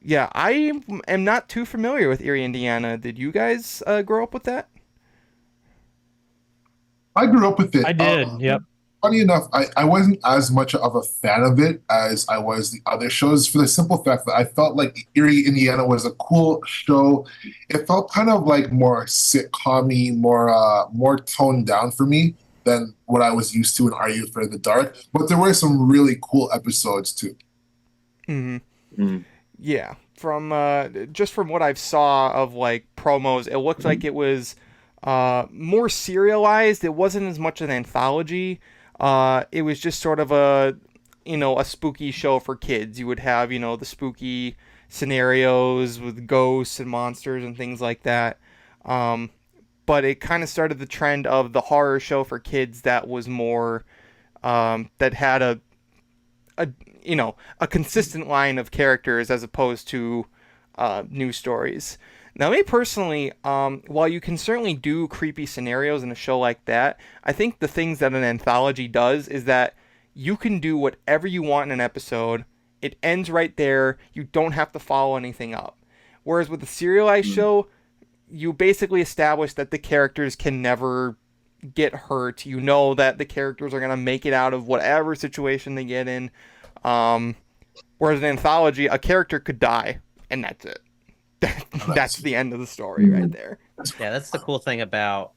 [SPEAKER 1] yeah, I am not too familiar with Eerie, Indiana. Did you guys grow up with that?
[SPEAKER 5] I grew up with it.
[SPEAKER 7] I did. Yep.
[SPEAKER 5] Funny enough, I wasn't as much of a fan of it as I was the other shows for the simple fact that I felt like Eerie Indiana was a cool show. It felt kind of like more sitcom-y, more toned down for me than what I was used to in Are You Afraid of the Dark. But there were some really cool episodes too.
[SPEAKER 1] Yeah, from just from what I've saw of like promos, it looked like it was more serialized. It wasn't as much an anthology. It was just sort of a spooky show for kids. You would have, the spooky scenarios with ghosts and monsters and things like that. But it kind of started the trend of the horror show for kids that was more, that had a consistent line of characters as opposed to new stories. Now, me personally, while you can certainly do creepy scenarios in a show like that, I think the things that an anthology does is that you can do whatever you want in an episode. It ends right there. You don't have to follow anything up. Whereas with a serialized show, you basically establish that the characters can never get hurt. You know that the characters are going to make it out of whatever situation they get in. Whereas an anthology, a character could die, and that's it. That's the end of the story right there.
[SPEAKER 6] Yeah, that's the cool thing about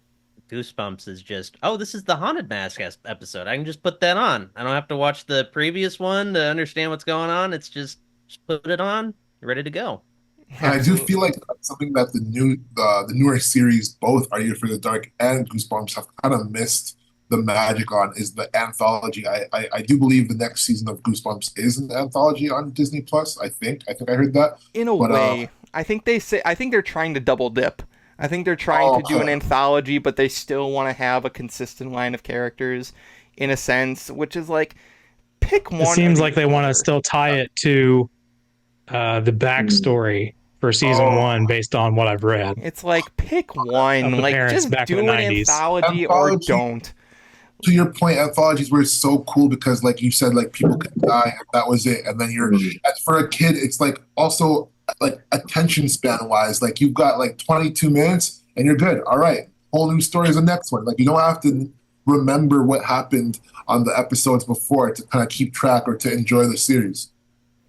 [SPEAKER 6] Goosebumps is just, oh, this is the Haunted Mask episode. I can just put that on. I don't have to watch the previous one to understand what's going on. It's just put it on, ready to go.
[SPEAKER 5] And I do feel like that's something that the newer series, both Are You Afraid of the Dark and Goosebumps, have kind of missed the magic on is the anthology. I do believe the next season of Goosebumps is an anthology on Disney Plus. I think I heard that.
[SPEAKER 1] In a way, I think they're trying to double dip. I think they're trying to do an anthology, but they still want to have a consistent line of characters, in a sense, which is like pick one.
[SPEAKER 7] It seems like they want to still tie it to the backstory for season one, based on what I've read.
[SPEAKER 1] It's like pick one, like just do an anthology or don't.
[SPEAKER 5] To your point, anthologies were so cool because, like you said, like people could die and that was it. And then for a kid, it's like also like attention span wise, like you've got like 22 minutes and you're good. All right, whole new story is the next one. Like you don't have to remember what happened on the episodes before to kind of keep track or to enjoy the series.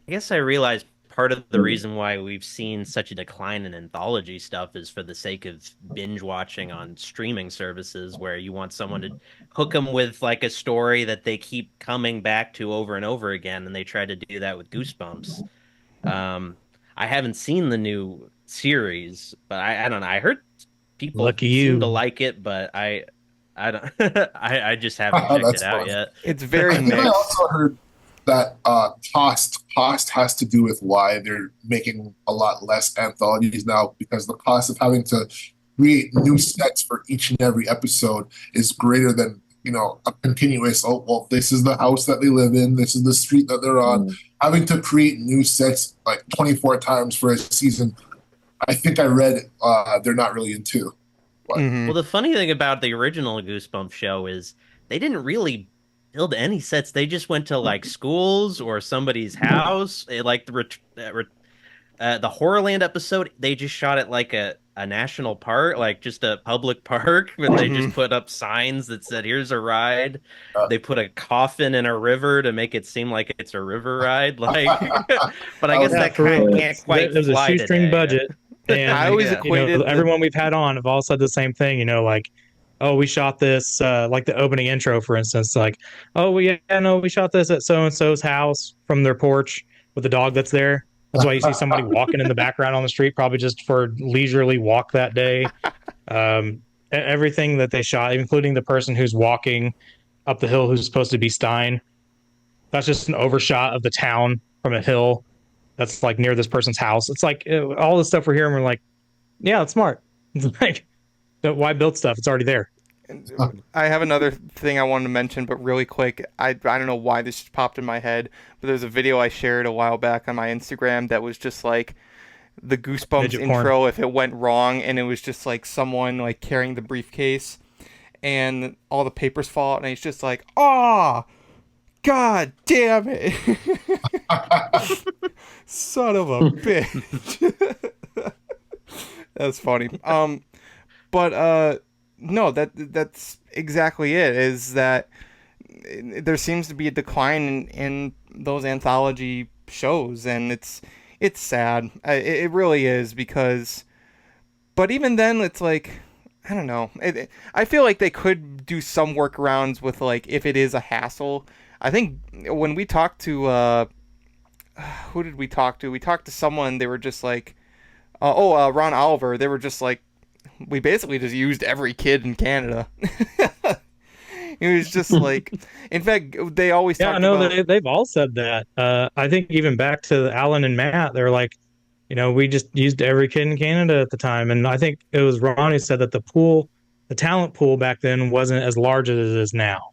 [SPEAKER 6] I guess I realized part of the reason why we've seen such a decline in anthology stuff is for the sake of binge watching on streaming services where you want someone to hook them with like a story that they keep coming back to over and over again, and they tried to do that with Goosebumps. I haven't seen the new series, but I don't know. I heard people seem to like it, but I don't. I just haven't checked it out yet.
[SPEAKER 1] It's very mixed.
[SPEAKER 5] I also heard that cost has to do with why they're making a lot less anthologies now, because the cost of having to create new sets for each and every episode is greater than a continuous, oh well, this is the house that they live in, this is the street that they're on. Having to create new sets like 24 times for a season, I think I read they're not really into.
[SPEAKER 6] Well, the funny thing about the original Goosebumps show is they didn't really build any sets. They just went to like schools or somebody's house. Like the Horrorland episode, they just shot it like a national park, like just a public park, but they just put up signs that said, here's a ride. They put a coffin in a river to make it seem like it's a river ride. Like, but I guess that kind of can't quite
[SPEAKER 7] There's a shoestring budget. And
[SPEAKER 1] I always equated
[SPEAKER 7] everyone we've had on have all said the same thing, like, oh, we shot this, like the opening intro, for instance, like, oh, we shot this at so-and-so's house from their porch with the dog that's there. That's why you see somebody walking in the background on the street, probably just for leisurely walk that day. Everything that they shot, including the person who's walking up the hill who's supposed to be Stein, that's just an overshot of the town from a hill that's like near this person's house. It's like all the stuff we're hearing, we're like, yeah, it's smart. It's like, why build stuff? It's already there.
[SPEAKER 1] I have another thing I wanted to mention, but really quick. I don't know why this just popped in my head, but there's a video I shared a while back on my Instagram that was just like the Goosebumps
[SPEAKER 7] Midget
[SPEAKER 1] intro
[SPEAKER 7] porn.
[SPEAKER 1] if it went wrong, and it was just like someone like carrying the briefcase and all the papers fall out, and he's just like, "Ah, God damn it. Son of a bitch." That's funny. But no, that's exactly it, is that there seems to be a decline in those anthology shows, and it's sad. It really is, because, but even then, it's like, I don't know. I feel like they could do some workarounds with, like, if it is a hassle. I think when we talked to who did we talk to? We talked to someone. They were just like, Ron Oliver. They were just like, we basically just used every kid in Canada. It was just like, in fact, they always
[SPEAKER 7] Yeah, I
[SPEAKER 1] talked
[SPEAKER 7] know
[SPEAKER 1] about.
[SPEAKER 7] they've all said that. I think even back to Alan and Matt, they're like, we just used every kid in Canada at the time. And I think it was Ron who said that the talent pool back then wasn't as large as it is now.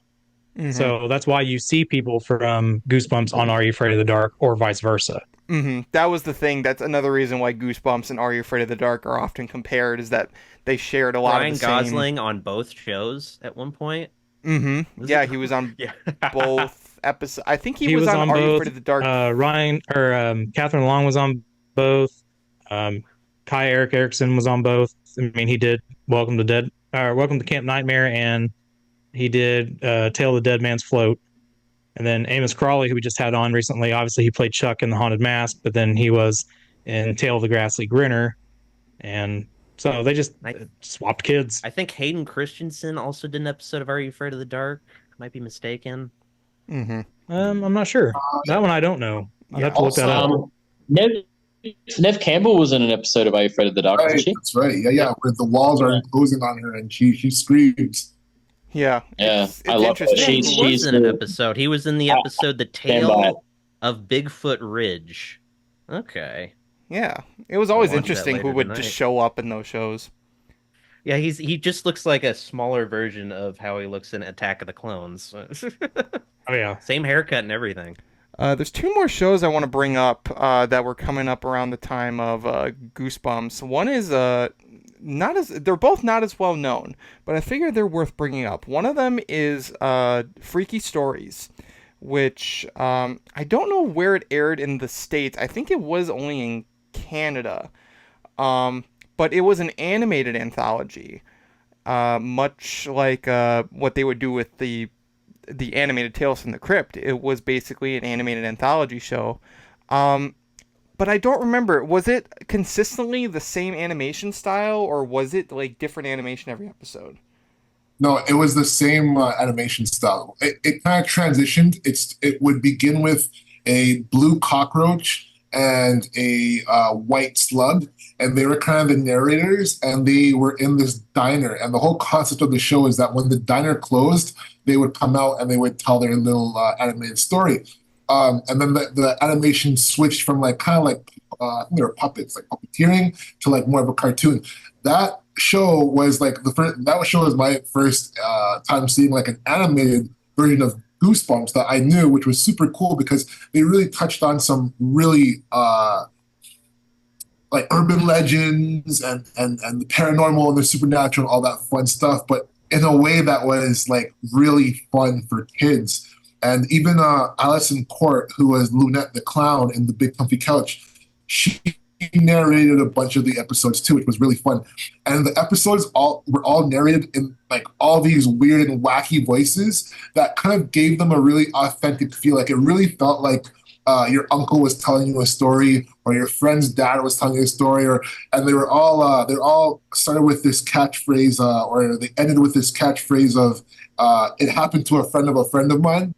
[SPEAKER 1] Mhm.
[SPEAKER 7] So that's why you see people from Goosebumps on Are You Afraid of the Dark, or vice versa.
[SPEAKER 1] That was the thing. That's another reason why Goosebumps and Are You Afraid of the Dark are often compared, is that they shared a lot
[SPEAKER 6] Ryan
[SPEAKER 1] of the same.
[SPEAKER 6] Gosling on both shows at one point.
[SPEAKER 1] Yeah, he was on
[SPEAKER 6] Yeah.
[SPEAKER 1] both episodes. I think he was on Are You
[SPEAKER 7] both.
[SPEAKER 1] Afraid of the Dark.
[SPEAKER 7] Catherine Long was on both. Kai Eric Erickson was on both. I mean, he did Welcome to Camp Nightmare, and he did Tale of the Dead Man's Float. And then Amos Crawley, who we just had on recently, obviously he played Chuck in The Haunted Mask, but then he was in Tale of the Ghastly Grinner. And so they just swapped kids.
[SPEAKER 6] I think Hayden Christensen also did an episode of Are You Afraid of the Dark? Might be mistaken.
[SPEAKER 1] Mm-hmm.
[SPEAKER 7] I'm not sure. That one I don't know. I'd have to look that up.
[SPEAKER 8] Nev Campbell was in an episode of Are You Afraid of the Dark, wasn't she?
[SPEAKER 5] That's right. Yeah. Where the walls are closing on her and she screams.
[SPEAKER 1] Yeah.
[SPEAKER 8] It's I love her.
[SPEAKER 6] He was in an episode. He was in the episode The Tale of Bigfoot Ridge. Okay.
[SPEAKER 1] Yeah. It was always interesting who would just show up in those shows.
[SPEAKER 6] Yeah, he just looks like a smaller version of how he looks in Attack of the Clones.
[SPEAKER 7] Oh yeah.
[SPEAKER 6] Same haircut and everything.
[SPEAKER 1] There's two more shows I want to bring up that were coming up around the time of Goosebumps. One is they're both not as well known, but I figure they're worth bringing up. One of them is Freaky Stories, which I don't know where it aired in the States. I think it was only in Canada, but it was an animated anthology, much like what they would do with the animated Tales from the Crypt. It was basically an animated anthology show. But I don't remember. Was it consistently the same animation style, or was it like different animation every episode?
[SPEAKER 5] No, it was the same animation style. It kind of transitioned. It would begin with a blue cockroach and a white slug, and they were kind of the narrators, and they were in this diner. And the whole concept of the show is that when the diner closed, they would come out and they would tell their little animated story. And then the animation switched from I think they were puppets, like puppeteering, to like more of a cartoon. That show was that show was my first time seeing like an animated version of Goosebumps that I knew, which was super cool because they really touched on some really like urban legends and the paranormal and the supernatural and all that fun stuff, but in a way that was like really fun for kids. And even Alison Court, who was Lunette the Clown in The Big Comfy Couch, she narrated a bunch of the episodes too, which was really fun. And the episodes were all narrated in like all these weird and wacky voices that kind of gave them a really authentic feel. Like it really felt like your uncle was telling you a story, or your friend's dad was telling you a story, and they all started with this catchphrase, or they ended with this catchphrase of "It happened to a friend of mine."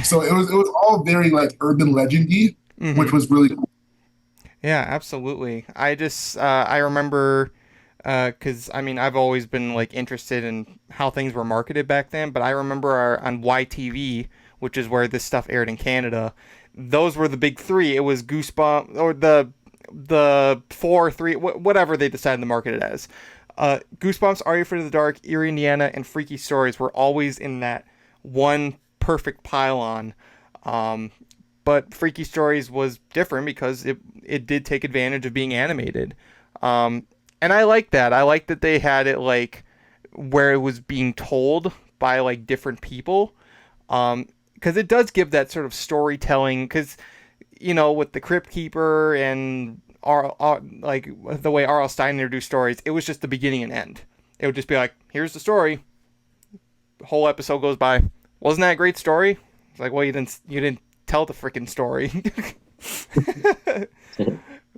[SPEAKER 5] So it was all very like urban legendy, which was really cool.
[SPEAKER 1] Yeah, absolutely. I remember, because I mean, I've always been like interested in how things were marketed back then, but I remember on YTV, which is where this stuff aired in Canada, those were the big three. It was Goosebumps, or the 4, 3, whatever they decided to market it as. Goosebumps, Are You Afraid of the Dark, Eerie Indiana, and Freaky Stories were always in that one perfect pylon. But Freaky Stories was different because it did take advantage of being animated. And I like that. I like that they had it like where it was being told by like different people. Because it does give that sort of storytelling. Because, with the Crypt Keeper and like the way R.L. Stine introduced stories, it was just the beginning and end. It would just be like, here's the story. The whole episode goes by. Wasn't that a great story? It's like, well, you didn't tell the freaking story.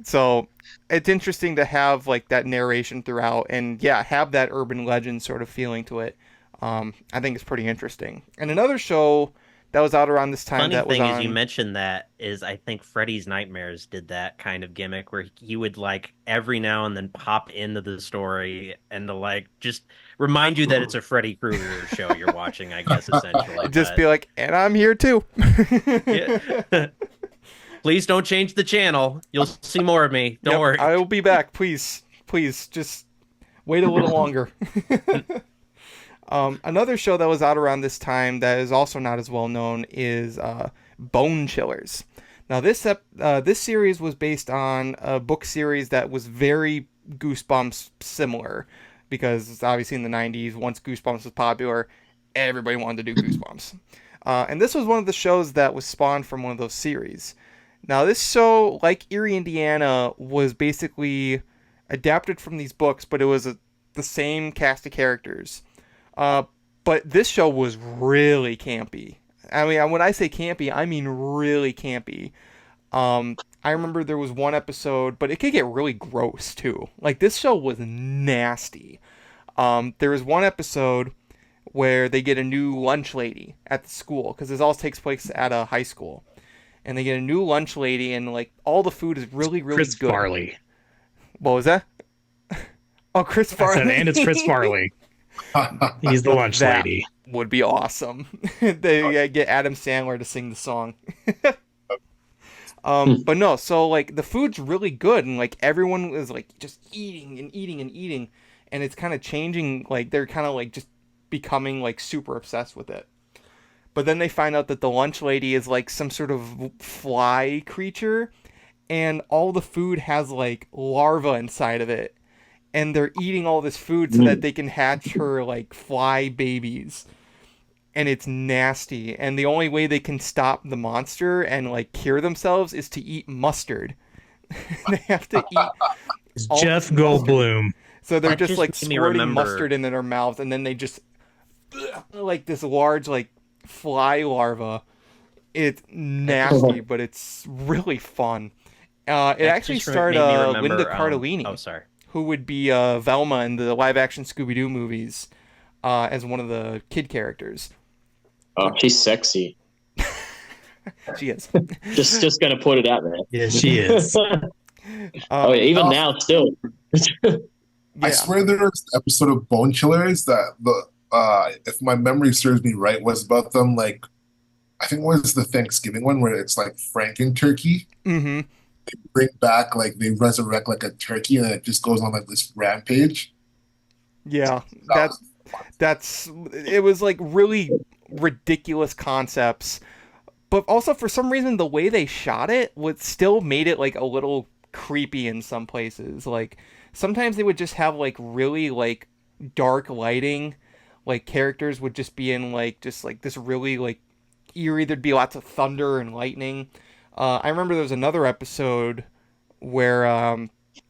[SPEAKER 1] So it's interesting to have like that narration throughout, and yeah, have that urban legend sort of feeling to it. I think it's pretty interesting. And another show that was out around this time
[SPEAKER 6] Funny
[SPEAKER 1] that was
[SPEAKER 6] thing
[SPEAKER 1] on.
[SPEAKER 6] is, you mentioned that is I think Freddy's Nightmares did that kind of gimmick where he would like every now and then pop into the story and to like just remind you that it's a Freddy Krueger show you're watching, I guess, essentially.
[SPEAKER 1] Just be like, and I'm here too.
[SPEAKER 6] Yeah. Please don't change the channel. You'll see more of me. Don't worry.
[SPEAKER 1] I will be back. Please, just wait a little longer. Another show that was out around this time that is also not as well known is Bone Chillers. Now, this series was based on a book series that was very Goosebumps similar, because obviously in the 90s, once Goosebumps was popular, everybody wanted to do Goosebumps. And this was one of the shows that was spawned from one of those series. Now, this show, like Eerie, Indiana, was basically adapted from these books, but it was the same cast of characters. But this show was really campy. I mean, when I say campy, I mean really campy. I remember there was one episode, but it could get really gross too. Like, this show was nasty. There was one episode where they get a new lunch lady at the school, because this all takes place at a high school. And they get a new lunch lady, and like all the food is really, really
[SPEAKER 7] Chris
[SPEAKER 1] good.
[SPEAKER 7] Farley.
[SPEAKER 1] What was that? Oh, Chris Farley.
[SPEAKER 7] I said, and it's Chris Farley. He's the lunch
[SPEAKER 1] That
[SPEAKER 7] lady.
[SPEAKER 1] would be awesome. They get Adam Sandler to sing the song. But no, so like the food's really good, and like everyone is like just eating and eating and eating, and it's kind of changing. Like they're kind of like just becoming like super obsessed with it. But then they find out that the lunch lady is like some sort of fly creature, and all the food has like larvae inside of it. And they're eating all this food so that they can hatch her like fly babies. And it's nasty. And the only way they can stop the monster and like cure themselves is to eat mustard. They have to eat
[SPEAKER 7] Jeff Goldblum.
[SPEAKER 1] So they're
[SPEAKER 6] That
[SPEAKER 1] just like
[SPEAKER 6] just made me
[SPEAKER 1] squirting
[SPEAKER 6] remember-
[SPEAKER 1] mustard into their mouth, and then they just like this large like fly larva. It's nasty, but it's really fun. It actually
[SPEAKER 6] just
[SPEAKER 1] starred
[SPEAKER 6] made me remember,
[SPEAKER 1] Linda Cardellini,
[SPEAKER 6] oh, sorry.
[SPEAKER 1] who would be Velma in the live-action Scooby-Doo movies as one of the kid characters.
[SPEAKER 8] Oh, she's sexy.
[SPEAKER 1] She is.
[SPEAKER 8] Just gonna put it out there.
[SPEAKER 7] Yeah, she is.
[SPEAKER 8] Oh, yeah, even now, still.
[SPEAKER 5] I swear there was an episode of Bone Chillers that if my memory serves me right, was about them like, I think it was the Thanksgiving one where it's like Franken turkey.
[SPEAKER 1] Mm-hmm.
[SPEAKER 5] They bring back like they resurrect like a turkey, and it just goes on like this rampage.
[SPEAKER 1] Yeah, it was like really ridiculous concepts, but also for some reason the way they shot it would still made it like a little creepy in some places. Like sometimes they would just have like really like dark lighting, like characters would just be in like just like this really like eerie, there'd be lots of thunder and lightning. I remember there was another episode where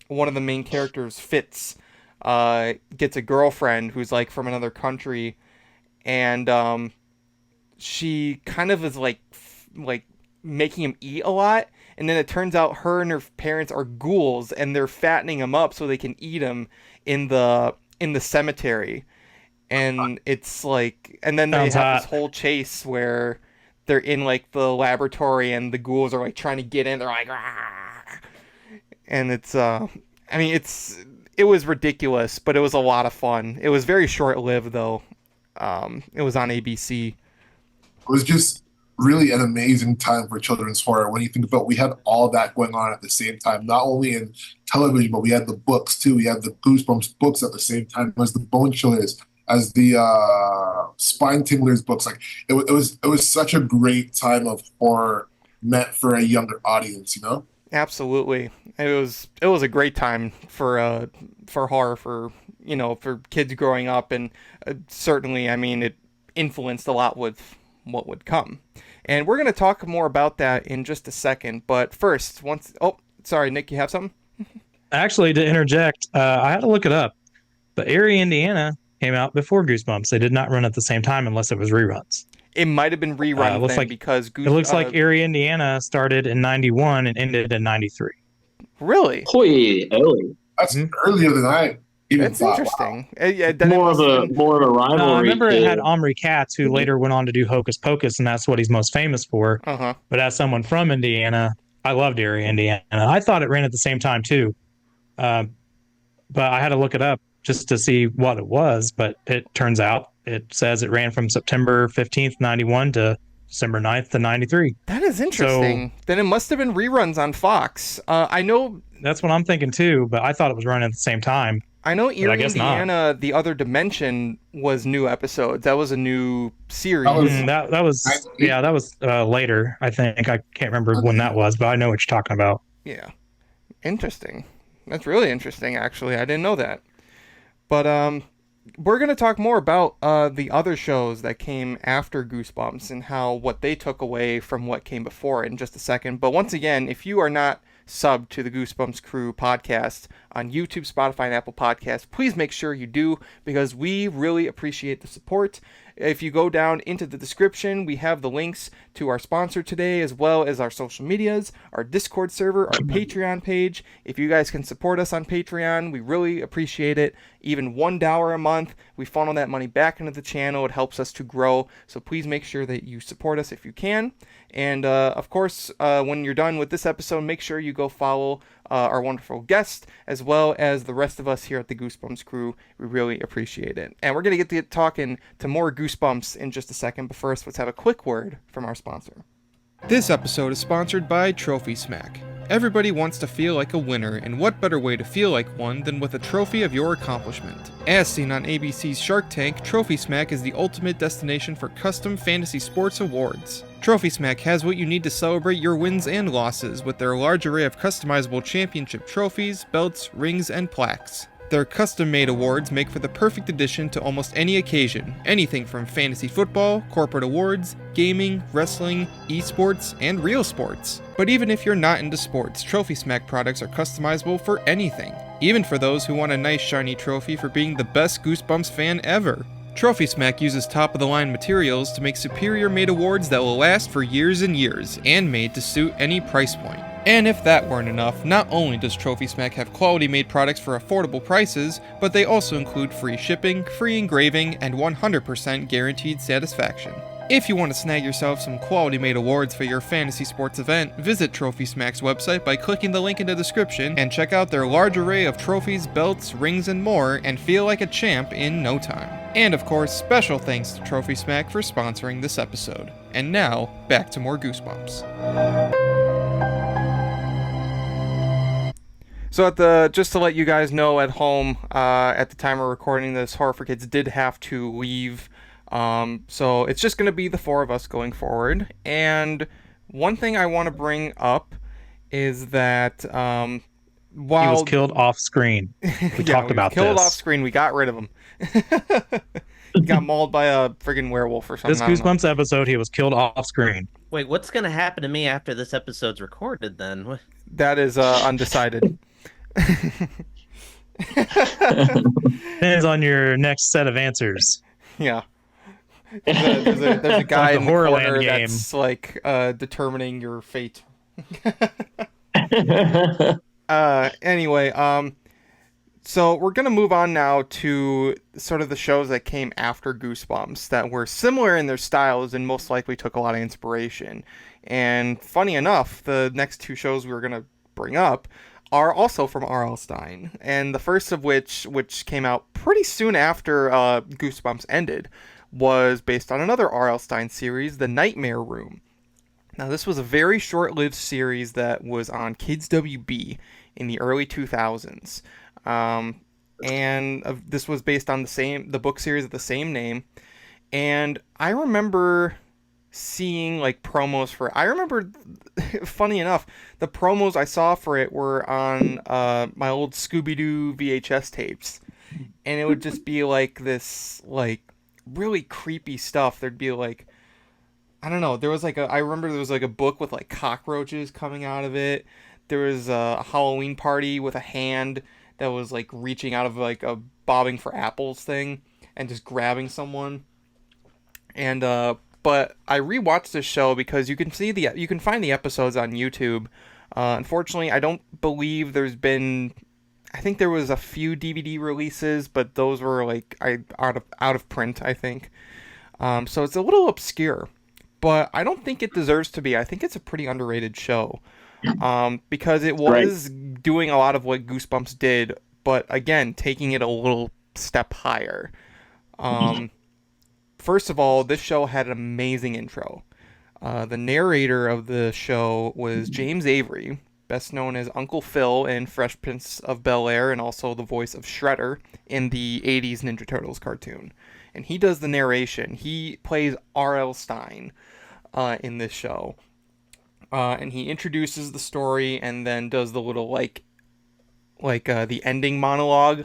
[SPEAKER 1] one of the main characters, Fitz, gets a girlfriend who's like from another country, and she kind of is like making him eat a lot, and then it turns out her and her parents are ghouls, and they're fattening him up so they can eat him in the cemetery. And it's like, and then they have this whole chase where they're in like the laboratory and the ghouls are like trying to get in. They're like, "Rah!" And it's, I mean, it was ridiculous, but it was a lot of fun. It was very short lived though. It was on ABC.
[SPEAKER 5] It was just really an amazing time for children's horror. When you think about, we had all that going on at the same time, not only in television, but we had the books too. We had the Goosebumps books at the same time as the Bone Chillers, as the Spine Tinglers books. Like it was such a great time of horror meant for a younger audience, you know?
[SPEAKER 1] Absolutely. It was a great time for horror, for kids growing up, and certainly, I mean, it influenced a lot with what would come. And we're going to talk more about that in just a second, but first, sorry, Nick, you have something?
[SPEAKER 7] Actually, to interject, I had to look it up. But Eerie, Indiana came out before Goosebumps. They did not run at the same time unless it was reruns.
[SPEAKER 1] It might have been rerun
[SPEAKER 7] looks
[SPEAKER 1] then
[SPEAKER 7] like
[SPEAKER 1] because
[SPEAKER 7] it looks like Eerie, Indiana started in 91 and ended in 93.
[SPEAKER 1] Really?
[SPEAKER 8] Hoy, early.
[SPEAKER 5] That's earlier than I even
[SPEAKER 1] That's
[SPEAKER 5] thought.
[SPEAKER 1] interesting.
[SPEAKER 5] Wow.
[SPEAKER 1] Yeah, then
[SPEAKER 8] More of a rivalry.
[SPEAKER 7] No, I remember it had
[SPEAKER 8] to-
[SPEAKER 7] Omri Katz, who later went on to do Hocus Pocus, and that's what he's most famous for.
[SPEAKER 1] Uh-huh.
[SPEAKER 7] But as someone from Indiana, I loved Eerie, Indiana. I thought it ran at the same time too, but I had to look it up just to see what it was. But it turns out it says it ran from September 15th, 91 to December 9th to 93.
[SPEAKER 1] That is interesting. Then it must have been reruns on Fox. I know
[SPEAKER 7] That's what I'm thinking too, but I thought it was running at the same time.
[SPEAKER 1] I know Eerie,
[SPEAKER 7] guess not.
[SPEAKER 1] Indiana, The Other Dimension was new episodes. That was a new series.
[SPEAKER 5] That was-
[SPEAKER 7] That was later. I think I can't remember when that was, but I know what you're talking about.
[SPEAKER 1] Yeah. Interesting. That's really interesting, actually. I didn't know that. But we're going to talk more about the other shows that came after Goosebumps and what they took away from what came before it in just a second. But once again, if you are not subbed to the Goosebumps Crew podcast on YouTube, Spotify, and Apple Podcasts, please make sure you do, because we really appreciate the support. If you go down into the description, we have the links to our sponsor today, as well as our social medias, our Discord server, our Patreon page. If you guys can support us on Patreon, we really appreciate it. Even $1 a month, we funnel that money back into the channel. It helps us to grow. So please make sure that you support us if you can. And of course, when you're done with this episode, make sure you go follow our wonderful guest, as well as the rest of us here at the Goosebumps Crew. We really appreciate it. And we're going to get talking to more Goosebumps in just a second, but first, let's have a quick word from our sponsor. This episode is sponsored by Trophy Smack. Everybody wants to feel like a winner, and what better way to feel like one than with a trophy of your accomplishment? As seen on ABC's Shark Tank, Trophy Smack is the ultimate destination for custom fantasy sports awards. Trophy Smack has what you need to celebrate your wins and losses with their large array of customizable championship trophies, belts, rings, and plaques. Their custom-made awards make for the perfect addition to almost any occasion, anything from fantasy football, corporate awards, gaming, wrestling, esports, and real sports. But even if you're not into sports, Trophy Smack products are customizable for anything, even for those who want a nice shiny trophy for being the best Goosebumps fan ever. Trophy Smack uses top-of-the-line materials to make superior-made awards that will last for years and years, and made to suit any price point. And if that weren't enough, not only does Trophy Smack have quality-made products for affordable prices, but they also include free shipping, free engraving, and 100% guaranteed satisfaction. If you want to snag yourself some quality-made awards for your fantasy sports event, visit Trophy Smack's website by clicking the link in the description and check out their large array of trophies, belts, rings, and more, and feel like a champ in no time. And of course, special thanks to Trophy Smack for sponsoring this episode. And now, back to more Goosebumps. So just to let you guys know at home, at the time of recording this, Horror4Kids did have to leave. So it's just going to be the four of us going forward. And one thing I want to bring up is that while
[SPEAKER 7] He was killed off screen. We talked about
[SPEAKER 1] killed
[SPEAKER 7] this.
[SPEAKER 1] off screen, we got rid of him. He got mauled by a friggin' werewolf or something.
[SPEAKER 7] This Goosebumps episode, he was killed off screen.
[SPEAKER 6] Wait, what's gonna happen to me after this episode's recorded then? What?
[SPEAKER 1] That is undecided.
[SPEAKER 7] Depends on your next set of answers.
[SPEAKER 1] Yeah. There's a guy
[SPEAKER 7] Like
[SPEAKER 1] in
[SPEAKER 7] the
[SPEAKER 1] the
[SPEAKER 7] Horrorland
[SPEAKER 1] corner
[SPEAKER 7] game.
[SPEAKER 1] that's like determining your fate. Anyway, so we're gonna move on now to sort of the shows that came after Goosebumps that were similar in their styles and most likely took a lot of inspiration. And funny enough, the next two shows we were gonna bring up are also from R.L. Stine, and the first of which came out pretty soon after Goosebumps ended, was based on another R.L. Stine series, The Nightmare Room. Now, this was a very short-lived series that was on Kids WB in the early 2000s, and this was based on the book series of the same name. And I remember seeing like promos for funny enough, the promos I saw for it were on my old Scooby-Doo VHS tapes, and it would just be like this like really creepy stuff. There'd be like, I don't know, I remember there was like a book with like cockroaches coming out of it. There was a Halloween party with a hand that was like reaching out of like a bobbing for apples thing and just grabbing someone. And But I rewatched this show because you can find the episodes on YouTube. Unfortunately, I don't believe there's been. I think there was a few DVD releases, but those were like out of print, I think. So it's a little obscure, but I don't think it deserves to be. I think it's a pretty underrated show, because it was doing a lot of what Goosebumps did, but again, taking it a little step higher. First of all, this show had an amazing intro. The narrator of the show was James Avery, best known as Uncle Phil in Fresh Prince of Bel-Air, and also the voice of Shredder in the 80s Ninja Turtles cartoon. And he does the narration. He plays R.L. Stine in this show. And he introduces the story and then does the little, the ending monologue.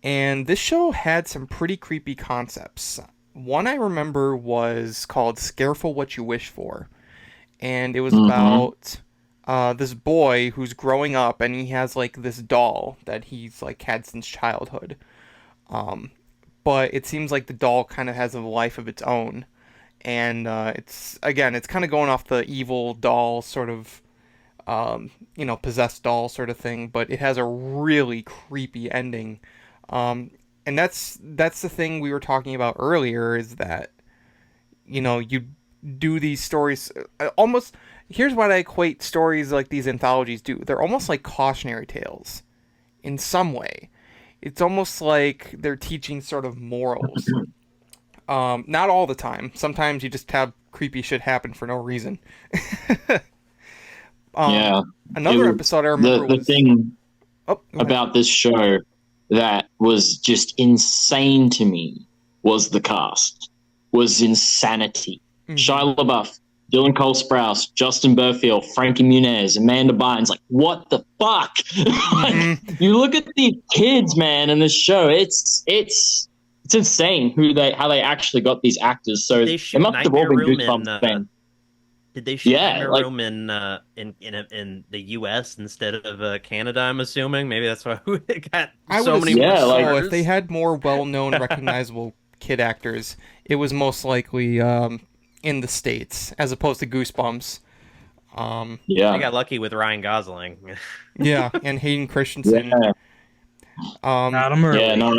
[SPEAKER 1] And this show had some pretty creepy concepts. One I remember was called Scareful What You Wish For. And it was about this boy who's growing up, and he has like this doll that he's like had since childhood. But it seems like the doll kind of has a life of its own. And it's kind of going off the evil doll sort of, possessed doll sort of thing, but it has a really creepy ending. And that's the thing we were talking about earlier, is that, you do these stories almost. Here's what I equate stories like these anthologies do. They're almost like cautionary tales in some way. It's almost like they're teaching sort of morals. Not all the time. Sometimes you just have creepy shit happen for no reason. Another episode I remember
[SPEAKER 8] the thing about this show that was just insane to me was the cast. Was insanity. Shia LaBeouf, Dylan Cole Sprouse, Justin Burfield, Frankie Muniz, Amanda Bynes. Like, what the fuck? You look at these kids, man, in this show. It's insane how they actually got these actors. So
[SPEAKER 6] they
[SPEAKER 8] must have all been Goosebumps fans.
[SPEAKER 6] Did they shoot Nightmare Room in the U.S. instead of Canada? I'm assuming maybe that's why it got so many.
[SPEAKER 1] Yeah, if they had more well-known, recognizable kid actors, it was most likely in the States as opposed to Goosebumps.
[SPEAKER 6] I got lucky with Ryan Gosling.
[SPEAKER 1] Yeah, and Hayden Christensen.
[SPEAKER 7] Adam Murray.
[SPEAKER 8] Yeah, no,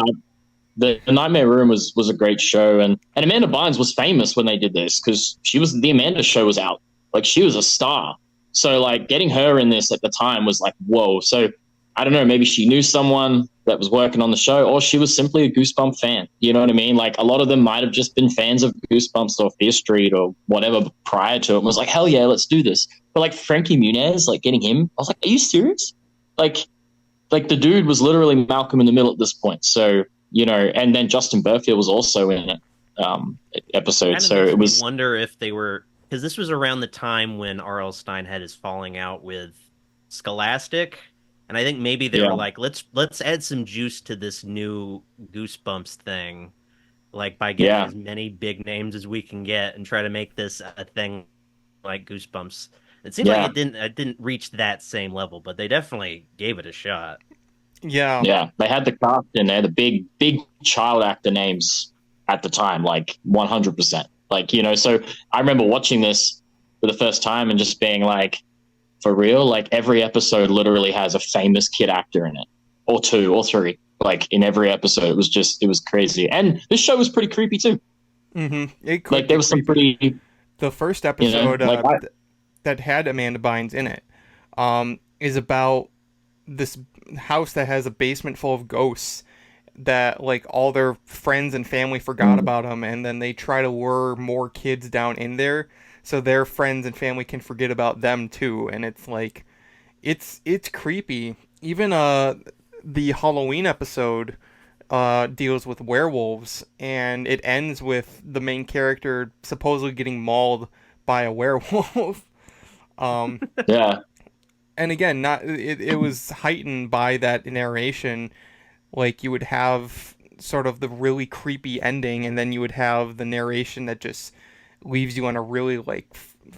[SPEAKER 8] the Nightmare Room was a great show, and Amanda Bynes was famous when they did this because the Amanda Show was out. Like, she was a star. So like getting her in this at the time was like, whoa. So I don't know, maybe she knew someone that was working on the show, or she was simply a Goosebumps fan. You know what I mean? Like, a lot of them might have just been fans of Goosebumps or Fear Street or whatever prior to it, and was like, hell yeah, let's do this. But like Frankie Muniz, like getting him, I was like, are you serious? Like the dude was literally Malcolm in the Middle at this point. So, and then Justin Burfield was also in it episode. So it was.
[SPEAKER 6] I wonder if they were, because this was around the time when R.L. Stine had his falling out with Scholastic. And I think maybe they were like, let's add some juice to this new Goosebumps thing, like by getting as many big names as we can get and try to make this a thing like Goosebumps. It seemed like it didn't reach that same level, but they definitely gave it a shot.
[SPEAKER 1] Yeah.
[SPEAKER 8] Yeah, they had the cast in there, the big child actor names at the time, like 100%. Like, so I remember watching this for the first time and just being like, for real, like every episode literally has a famous kid actor in it, or two or three, like in every episode. It was crazy. And this show was pretty creepy too. Like there was some pretty.
[SPEAKER 1] The first episode that had Amanda Bynes in it is about this house that has a basement full of ghosts that like all their friends and family forgot about them, and then they try to lure more kids down in there so their friends and family can forget about them too. And it's like it's creepy. Even the Halloween episode deals with werewolves, and it ends with the main character supposedly getting mauled by a werewolf.
[SPEAKER 8] Yeah.
[SPEAKER 1] And again, it was heightened by that narration. Like, you would have sort of the really creepy ending, and then you would have the narration that just leaves you on a really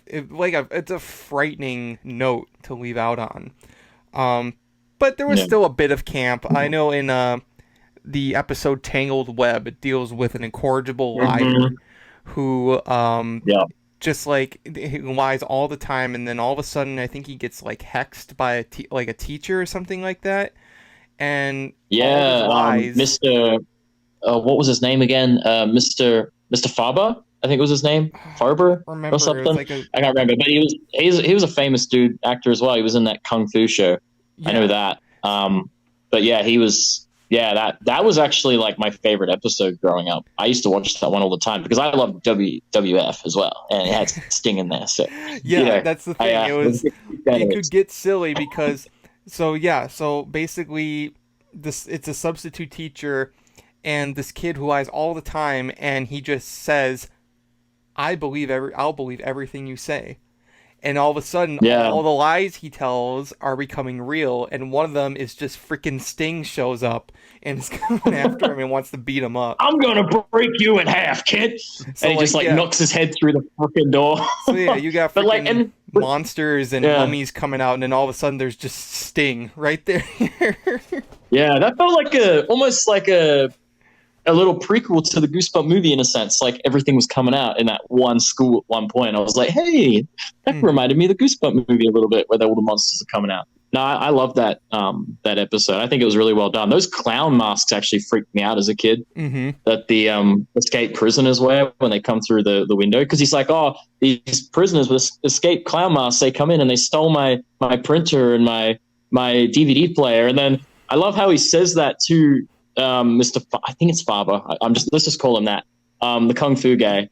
[SPEAKER 1] it's a frightening note to leave out on. But there was still a bit of camp. I know in the episode Tangled Web, it deals with an incorrigible liar who
[SPEAKER 8] Yeah.
[SPEAKER 1] just like he lies all the time, and then all of a sudden I think he gets like hexed by a teacher or something like that, and all his
[SPEAKER 8] Yeah.
[SPEAKER 1] lies.
[SPEAKER 8] Mr. What was his name again? Mr. Faber, I think was his name. Farber
[SPEAKER 1] Remember,
[SPEAKER 8] or
[SPEAKER 1] it
[SPEAKER 8] something.
[SPEAKER 1] was like a
[SPEAKER 8] I can't remember, but he was a famous dude actor as well. He was in that Kung Fu show. I know that. But yeah, he was. Yeah, that was actually like my favorite episode growing up. I used to watch that one all the time because I love WWF as well, and it had Sting in there. So
[SPEAKER 1] yeah, that's the thing. It could get silly because so basically it's a substitute teacher and this kid who lies all the time, and he just says, I'll believe everything you say. And all of a sudden, all the lies he tells are becoming real, and one of them is just freaking Sting shows up and is coming after him and wants to beat him up.
[SPEAKER 8] I'm gonna break you in half, kid. And he just knocks his head through the freaking door.
[SPEAKER 1] So yeah, you got freaking monsters and mummies coming out, and then all of a sudden there's just Sting right there.
[SPEAKER 8] Yeah, that felt like almost like a little prequel to the Goosebumps movie in a sense. Like everything was coming out in that one school at one point. I was like, hey, that reminded me of the Goosebumps movie a little bit, where all the monsters are coming out. No, I love that episode. I think it was really well done. Those clown masks actually freaked me out as a kid.
[SPEAKER 1] Mm-hmm.
[SPEAKER 8] That the escaped prisoners wear when they come through the window, because he's like, oh, these prisoners with escaped clown masks, they come in and they stole my printer and my DVD player. And then I love how he says that to Mr. I think it's Faber. Let's just call him that. The Kung Fu guy.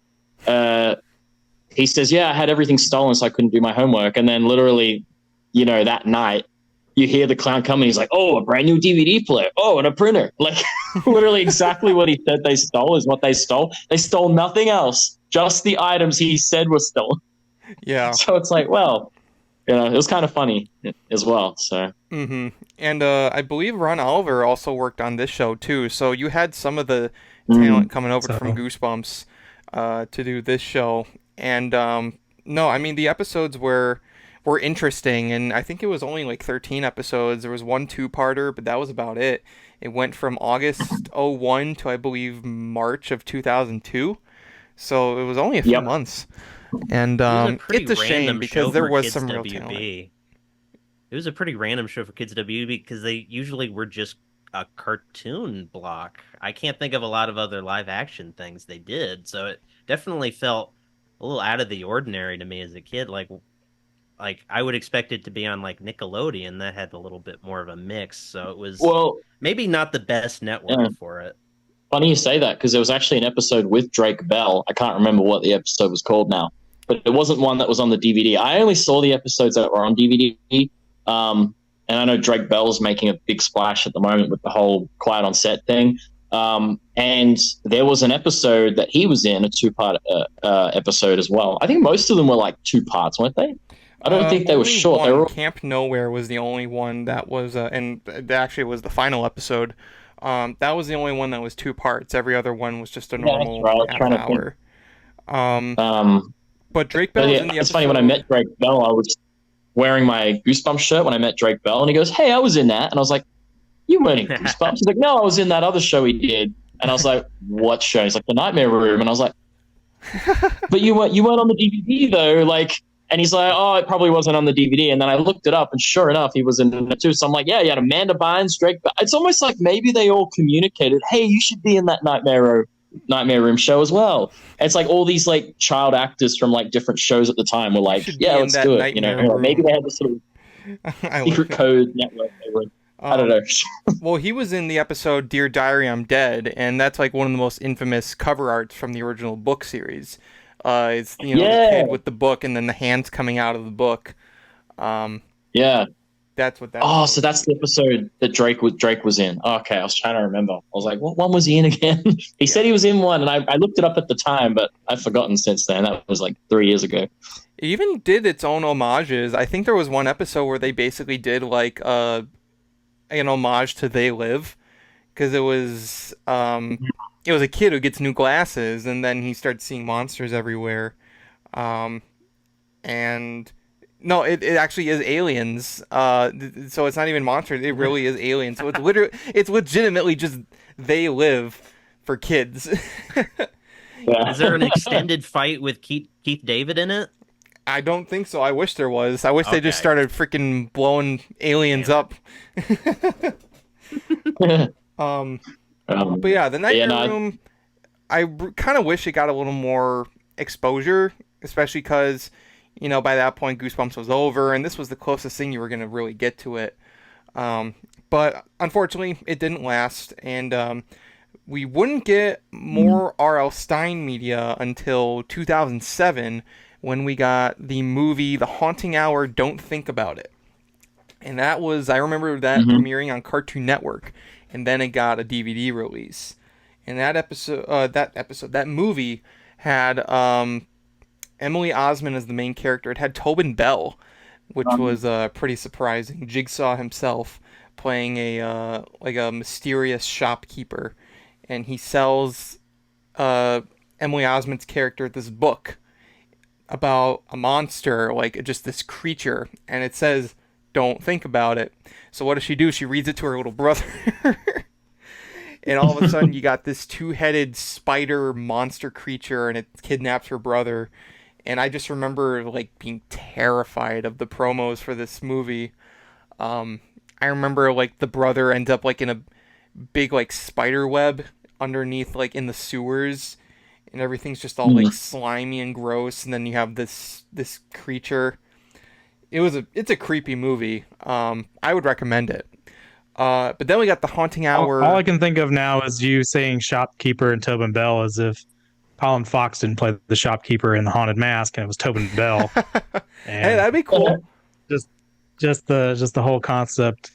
[SPEAKER 8] He says, yeah, I had everything stolen, so I couldn't do my homework. And then literally, that night, you hear the clown come and he's like, oh, a brand new DVD player. Oh, and a printer. Like literally exactly what he said they stole is what they stole. They stole nothing else. Just the items he said were stolen.
[SPEAKER 1] Yeah.
[SPEAKER 8] So it's like, well, it was kind of funny as well. So.
[SPEAKER 1] Mm-hmm. And I believe Ron Oliver also worked on this show too. So you had some of the talent coming over from Goosebumps to do this show. And no, I mean the episodes were interesting, and I think it was only like 13 episodes. There was one 2-parter, but that was about it. It went from August 01 to I believe March of 2002. So it was only a few months. And it's a shame because there was some real talent.
[SPEAKER 6] It was a pretty random show for Kids WB because they usually were just a cartoon block. I can't think of a lot of other live action things they did, so it definitely felt a little out of the ordinary to me as a kid. Like I would expect it to be on like Nickelodeon, that had a little bit more of a mix. So it was maybe not the best network for it.
[SPEAKER 8] Funny you say that, because there was actually an episode with Drake Bell. I can't remember what the episode was called now, but it wasn't one that was on the DVD. I only saw the episodes that were on DVD. And I know Drake Bell's making a big splash at the moment with the whole Quiet on Set thing. And there was an episode that he was in, a 2-part episode as well. I think most of them were like 2 parts, weren't they? I don't think they were short. They were...
[SPEAKER 1] Camp Nowhere was the only one that was, and that actually was the final episode. That was the only one that was 2 parts. Every other one was just a normal half hour. But Drake Bell was in the episode.
[SPEAKER 8] It's funny, when I met Drake Bell, I was wearing my Goosebumps shirt when I met Drake Bell, and he goes, hey, I was in that. And I was like, you weren't in Goosebumps? He's like, no, I was in that other show he did. And I was like, what show? He's like, The Nightmare Room. And I was like, but you weren't on the DVD though. Like, and he's like, oh, it probably wasn't on the DVD. And then I looked it up, and sure enough, he was in it too. So I'm like, yeah, you had Amanda Bynes, Drake Bell. It's almost like maybe they all communicated, hey, you should be in that Nightmare Room show as well. And it's like all these like child actors from like different shows at the time were like, yeah, let's do it. Maybe they had this sort of secret code network. I don't know.
[SPEAKER 1] Well, he was in the episode Dear Diary, I'm Dead, and that's like one of the most infamous cover arts from the original book series. It's the kid with the book and then the hands coming out of the book. That's what that.
[SPEAKER 8] Oh, so that's the episode that Drake was in. Okay, I was trying to remember. I was like, what one was he in again? He said he was in one, and I looked it up at the time, but I've forgotten since then. That was like 3 years ago.
[SPEAKER 1] It even did its own homages. I think there was one episode where they basically did like an homage to They Live, because it was a kid who gets new glasses, and then he starts seeing monsters everywhere, and. No, it actually is aliens. So it's not even monsters. It really is aliens. So it's legitimately just They Live for kids.
[SPEAKER 8] Yeah.
[SPEAKER 6] Is there an extended fight with Keith David in it?
[SPEAKER 1] I don't think so. I wish there was. I wish they just
[SPEAKER 6] Okay.
[SPEAKER 1] started freaking blowing aliens
[SPEAKER 6] Damn
[SPEAKER 1] up. But yeah, the Nightmare Room, I kind of wish it got a little more exposure, especially because, you know, by that point Goosebumps was over, and this was the closest thing you were going to really get to it. But unfortunately, it didn't last, and we wouldn't get more R.L. Stine media until 2007, when we got the movie The Haunting Hour, Don't Think About It. And that was, I remember that premiering on Cartoon Network, and then it got a DVD release. And that movie had Emily Osment as the main character. It had Tobin Bell, which was pretty surprising. Jigsaw himself playing a mysterious shopkeeper, and he sells Emily Osment's character this book about a monster, like just this creature, and it says, "Don't think about it." So what does she do? She reads it to her little brother. And all of a sudden you got this two-headed spider monster creature, and it kidnaps her brother. And I just remember like being terrified of the promos for this movie. I remember like the brother ends up like in a big like spider web underneath, like in the sewers, and everything's just all like slimy and gross, and then you have this creature. It's a creepy movie. I would recommend it. But then we got The Haunting Hour.
[SPEAKER 7] All I can think of now is you saying shopkeeper and Tobin Bell, as if Colin Fox didn't play the shopkeeper in The Haunted Mask and it was Tobin Bell.
[SPEAKER 1] Hey, that'd be cool.
[SPEAKER 7] Just the whole concept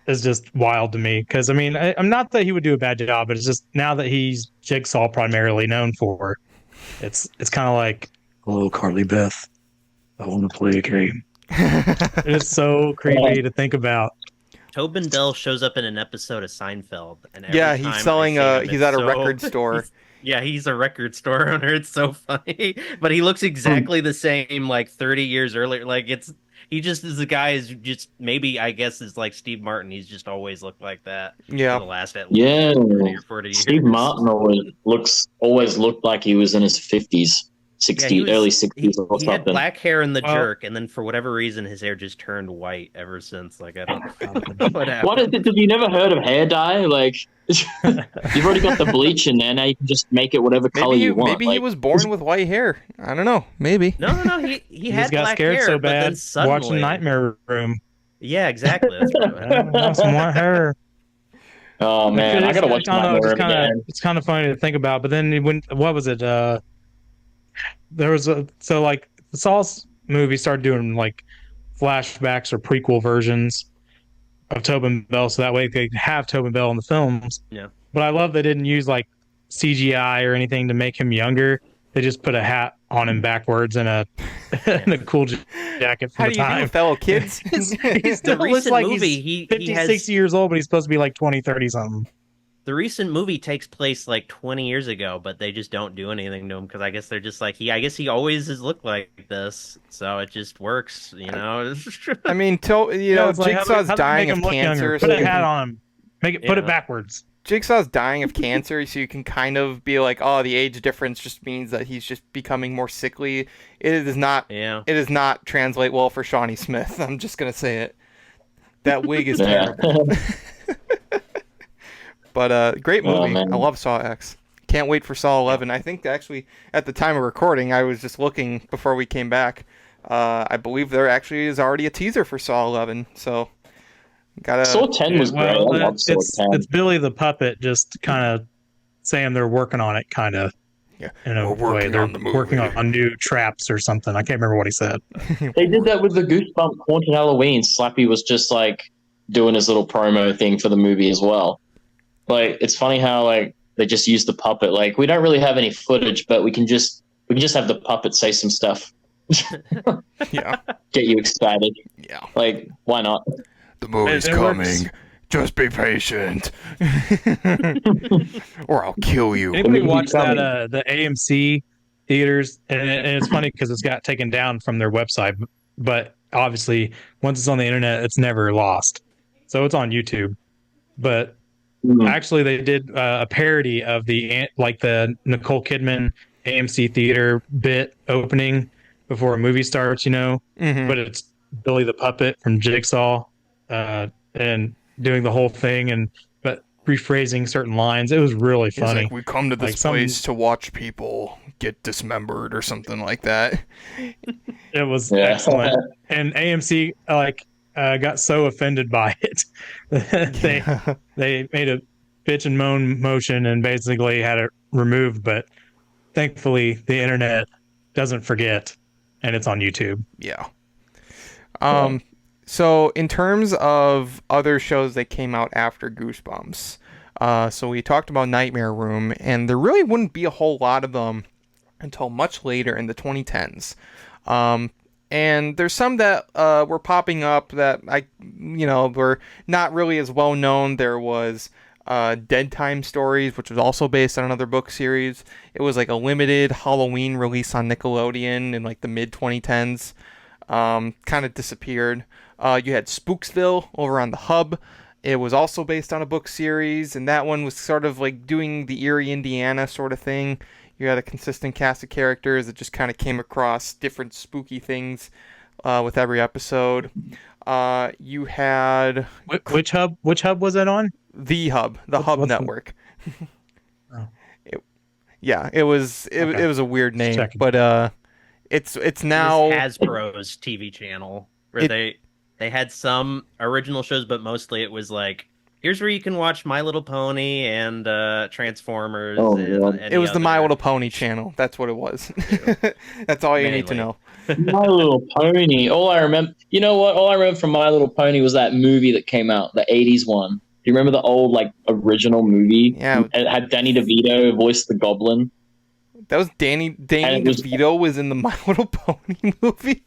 [SPEAKER 7] is just wild to me, because I mean, I'm not that he would do a bad job, but it's just now that he's Jigsaw primarily known for, it's kind of like, hello, Carly Beth, I want to play a game. It's so creepy to think about.
[SPEAKER 6] Tobin Bell shows up in an episode of Seinfeld, and
[SPEAKER 1] yeah, he's selling he's at a record store.
[SPEAKER 6] Yeah, he's a record store owner. It's so funny, but he looks exactly the same like 30 years earlier. Like he just is the guy is just, maybe I guess is like Steve Martin. He's just always looked like that.
[SPEAKER 1] Yeah,
[SPEAKER 6] for the last at least 30 or 40 years.
[SPEAKER 8] Steve Martin always looked like he was in his 50s. 60s, early 60s or something.
[SPEAKER 6] He had black hair in the jerk, and then for whatever reason, his hair just turned white ever since. Like, I don't know what happened.
[SPEAKER 8] What is it? Have you never heard of hair dye? Like, you've already got the bleach in there. Now you can just make it whatever color you want.
[SPEAKER 1] Maybe he was born with white hair. I don't know. Maybe.
[SPEAKER 6] No. He had
[SPEAKER 7] got
[SPEAKER 6] black
[SPEAKER 7] scared
[SPEAKER 6] hair,
[SPEAKER 7] so
[SPEAKER 6] but then
[SPEAKER 7] bad
[SPEAKER 6] suddenly...
[SPEAKER 7] watching Nightmare Room.
[SPEAKER 6] Yeah, exactly. That's right.
[SPEAKER 7] Some white hair.
[SPEAKER 8] Oh man, I gotta watch Nightmare Room again.
[SPEAKER 7] It's kind of funny to think about. But then what was it? There was the Saw's movie started doing like flashbacks or prequel versions of Tobin Bell, so that way they could have Tobin Bell in the films.
[SPEAKER 6] Yeah.
[SPEAKER 7] But I love they didn't use like CGI or anything to make him younger. They just put a hat on him backwards and a cool jacket for the time. How do you do,
[SPEAKER 1] fellow kids?
[SPEAKER 7] He's
[SPEAKER 6] the recent
[SPEAKER 7] like
[SPEAKER 6] movie,
[SPEAKER 7] he's 50, 60 years old, but he's supposed to be like 20, 30 something.
[SPEAKER 6] The recent movie takes place like 20 years ago, but they just don't do anything to him because I guess they're just like, I guess he always has looked like this, so it just works, you know.
[SPEAKER 1] I mean, Jigsaw's dying of cancer.
[SPEAKER 7] Put a hat on him. Put it backwards.
[SPEAKER 1] Jigsaw's dying of cancer, so you can kind of be like, oh, the age difference just means that he's just becoming more sickly. It does not.
[SPEAKER 6] Yeah.
[SPEAKER 1] It does not translate well for Shawnee Smith. I'm just gonna say it. That wig is terrible. But great movie. I love Saw X. Can't wait for Saw 11. I think actually at the time of recording, I was just looking before we came back. I believe there actually is already a teaser for Saw 11. So
[SPEAKER 8] Saw 10 was great.
[SPEAKER 7] It's Billy the Puppet just kind of saying they're working on it, kind of.
[SPEAKER 1] Yeah,
[SPEAKER 7] in a way. They're working on new traps or something. I can't remember what he said.
[SPEAKER 8] They did that with the Goosebumps Haunted Halloween. Slappy was just like doing his little promo thing for the movie as well. Like, it's funny how like they just use the puppet. Like, we don't really have any footage, but we can just have the puppet say some stuff.
[SPEAKER 1] Yeah,
[SPEAKER 8] get you excited.
[SPEAKER 1] Yeah,
[SPEAKER 8] like, why not?
[SPEAKER 2] The movie's coming. Works. Just be patient, or I'll kill you.
[SPEAKER 7] Anybody watch that the AMC theaters? And it's funny because it's got taken down from their website, but obviously once it's on the internet, it's never lost. So it's on YouTube. But Actually, they did a parody of the Nicole Kidman AMC theater bit opening before a movie starts, but it's Billy the Puppet from Jigsaw, and doing the whole thing but rephrasing certain lines. It was really
[SPEAKER 1] He's
[SPEAKER 7] funny.
[SPEAKER 1] like, we come to this place to watch people get dismembered or something like that.
[SPEAKER 7] It was excellent. And AMC got so offended by it that they made a bitch and moan motion and basically had it removed. But thankfully, the internet doesn't forget, and it's on YouTube.
[SPEAKER 1] Yeah. So in terms of other shows that came out after Goosebumps, so we talked about Nightmare Room, and there really wouldn't be a whole lot of them until much later in the 2010s. And there's some that were popping up that were not really as well known. There was Dead Time Stories, which was also based on another book series. It was like a limited Halloween release on Nickelodeon in like the mid 2010s. Kind of disappeared. You had Spooksville over on the Hub. It was also based on a book series, and that one was sort of like doing the Eerie, Indiana sort of thing. You had a consistent cast of characters that just kind of came across different spooky things with every episode. You had...
[SPEAKER 7] Which hub? Which hub was it on?
[SPEAKER 1] The Hub. The Hub Network. It was a weird name, but it's now
[SPEAKER 6] Hasbro's TV channel where they had some original shows, but mostly it was like, here's where you can watch My Little Pony and Transformers.
[SPEAKER 1] It was the My Little Pony channel. That's what it was. That's all you need to know.
[SPEAKER 8] My Little Pony. All I remember, you know what? All I remember from My Little Pony was that movie that came out, the 80s one. Do you remember the old original movie?
[SPEAKER 1] Yeah.
[SPEAKER 8] It had Danny DeVito voice the Goblin.
[SPEAKER 1] That was Danny DeVito was in the My Little Pony movie.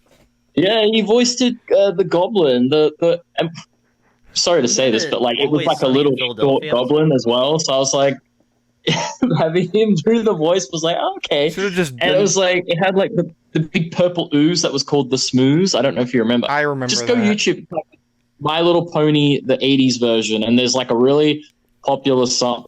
[SPEAKER 8] Yeah, he voiced it, the Goblin. I'm sorry to say this, but it was like a little short goblin as well. So I was like, having him do the voice was like, oh, okay. And it was like, it had the big purple ooze that was called the Smooze. I don't know if you remember.
[SPEAKER 1] I remember.
[SPEAKER 8] Just go YouTube, My Little Pony, the 80s version, and there's a really popular song.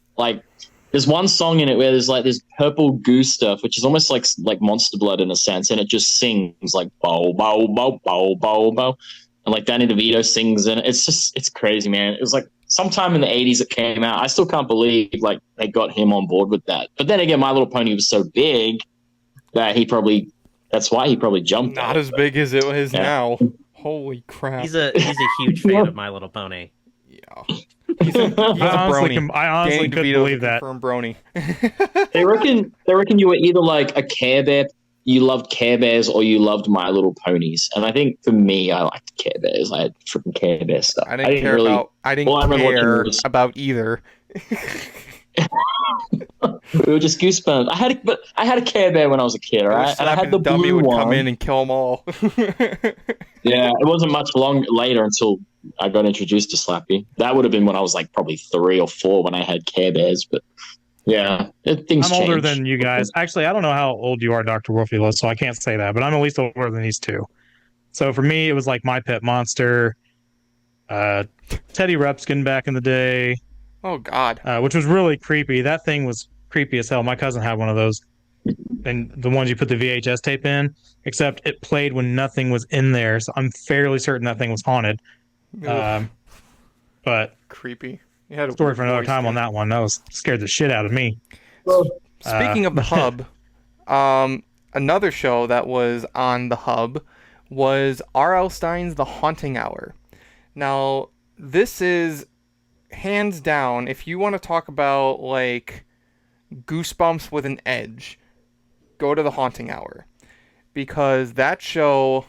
[SPEAKER 8] There's one song in it where there's this purple goo stuff, which is almost like Monster Blood in a sense, and it just sings like bow bow bow bow bow bow, and Danny DeVito sings, and it's crazy, man. It was sometime in the 80s it came out. I still can't believe they got him on board with that. But then again, My Little Pony was so big that that's why he probably jumped.
[SPEAKER 1] Not as big as it is now. Holy crap!
[SPEAKER 6] He's a huge fan of My Little Pony.
[SPEAKER 1] Yeah. He's a brony.
[SPEAKER 7] I honestly couldn't believe that.
[SPEAKER 1] Brony.
[SPEAKER 8] They reckon you were either a Care Bear, you loved Care Bears, or you loved My Little Ponies. And I think for me, I liked Care Bears. I had freaking Care Bear stuff.
[SPEAKER 1] I didn't care about either.
[SPEAKER 8] We were just Goosebumps. I had a Care Bear when I was a kid, all right? And I had the
[SPEAKER 1] dummy
[SPEAKER 8] blue
[SPEAKER 1] would
[SPEAKER 8] one.
[SPEAKER 1] come in and kill them all.
[SPEAKER 8] Yeah, it wasn't much later until I got introduced to Slappy. That would have been when I was probably 3 or 4 when I had Care Bears. But yeah, things
[SPEAKER 7] I'm older
[SPEAKER 8] change.
[SPEAKER 7] than you guys. Actually, I don't know how old you are, Dr. Wolfula, so I can't say that. But I'm at least older than these two. So for me, it was My Pet Monster, Teddy Ruxpin back in the day.
[SPEAKER 1] Oh, God.
[SPEAKER 7] Which was really creepy. That thing was creepy as hell. My cousin had one of those. And the ones you put the VHS tape in, except it played when nothing was in there. So I'm fairly certain that thing was haunted. But
[SPEAKER 1] creepy. You had a
[SPEAKER 7] story for another time on that one. That was scared the shit out of me.
[SPEAKER 1] Speaking of the Hub, another show that was on the Hub was R.L. Stine's The Haunting Hour. Now, this is hands down, if you want to talk about Goosebumps with an edge, go to The Haunting Hour, because that show,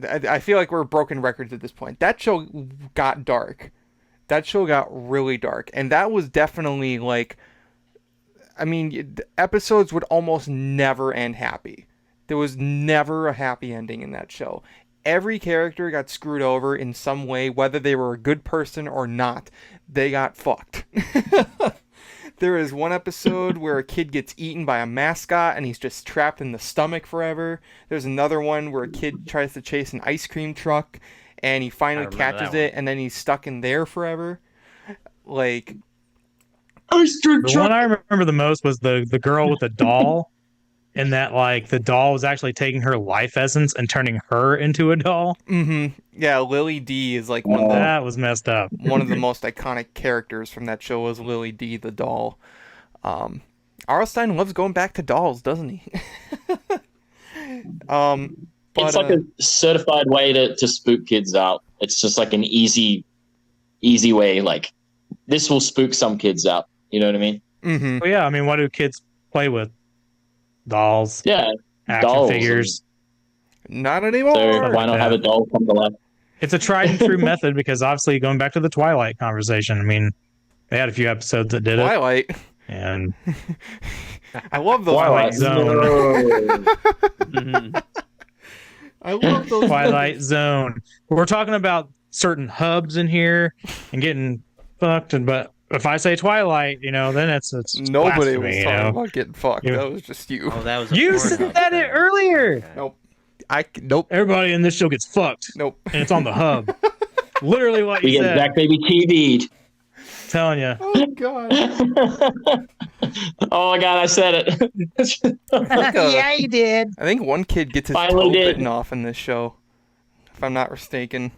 [SPEAKER 1] I feel like we're broken records at this point. That show got dark. That show got really dark, and that was definitely the episodes would almost never end happy. There was never a happy ending in that show. Every character got screwed over in some way, whether they were a good person or not. They got fucked. There is one episode where a kid gets eaten by a mascot and he's just trapped in the stomach forever. There's another one where a kid tries to chase an ice cream truck and he finally catches it and then he's stuck in there forever. Like,
[SPEAKER 7] The one I remember the most was the girl with the doll, and that like the doll was actually taking her life essence and turning her into a doll.
[SPEAKER 1] yeah, Lily D is like
[SPEAKER 7] That was messed up.
[SPEAKER 1] one of the most iconic characters from that show was Lily D the doll. R.L. Stine loves going back to dolls, doesn't he? But,
[SPEAKER 8] it's like a certified way to spook kids out. It's just like an easy way. Like, this will spook some kids out. You know what I mean?
[SPEAKER 1] Mm-hmm.
[SPEAKER 7] Well, yeah, I mean, what do kids play with? Dolls.
[SPEAKER 8] Yeah,
[SPEAKER 7] action
[SPEAKER 8] dolls
[SPEAKER 7] figures.
[SPEAKER 1] Not anymore.
[SPEAKER 8] So why not have a doll come to life?
[SPEAKER 7] It's a tried and true method because obviously going back to the Twilight conversation, I mean, they had a few episodes that did
[SPEAKER 1] Twilight.
[SPEAKER 7] it. And
[SPEAKER 1] I love those.
[SPEAKER 7] Twilight Zone.
[SPEAKER 1] I love those.
[SPEAKER 7] Twilight Zone. We're talking about certain hubs in here and getting fucked, but if I say Twilight, then it's
[SPEAKER 1] Nobody was
[SPEAKER 7] blasphemy,
[SPEAKER 1] talking about getting fucked.
[SPEAKER 7] Yeah.
[SPEAKER 1] That was just you.
[SPEAKER 6] Oh, that was
[SPEAKER 7] You said it earlier.
[SPEAKER 1] Nope. Nope.
[SPEAKER 7] Everybody in this show gets fucked.
[SPEAKER 1] Nope.
[SPEAKER 7] And it's on the hub. Literally what
[SPEAKER 8] We
[SPEAKER 7] you
[SPEAKER 8] get
[SPEAKER 7] said.
[SPEAKER 8] Zach Baby TV'd.
[SPEAKER 7] Telling you.
[SPEAKER 1] Oh god.
[SPEAKER 8] Oh my god, I said it.
[SPEAKER 7] Yeah, you did.
[SPEAKER 1] I think one kid gets his
[SPEAKER 8] Finally
[SPEAKER 1] toe
[SPEAKER 8] did.
[SPEAKER 1] bitten off in this show, if I'm not mistaken.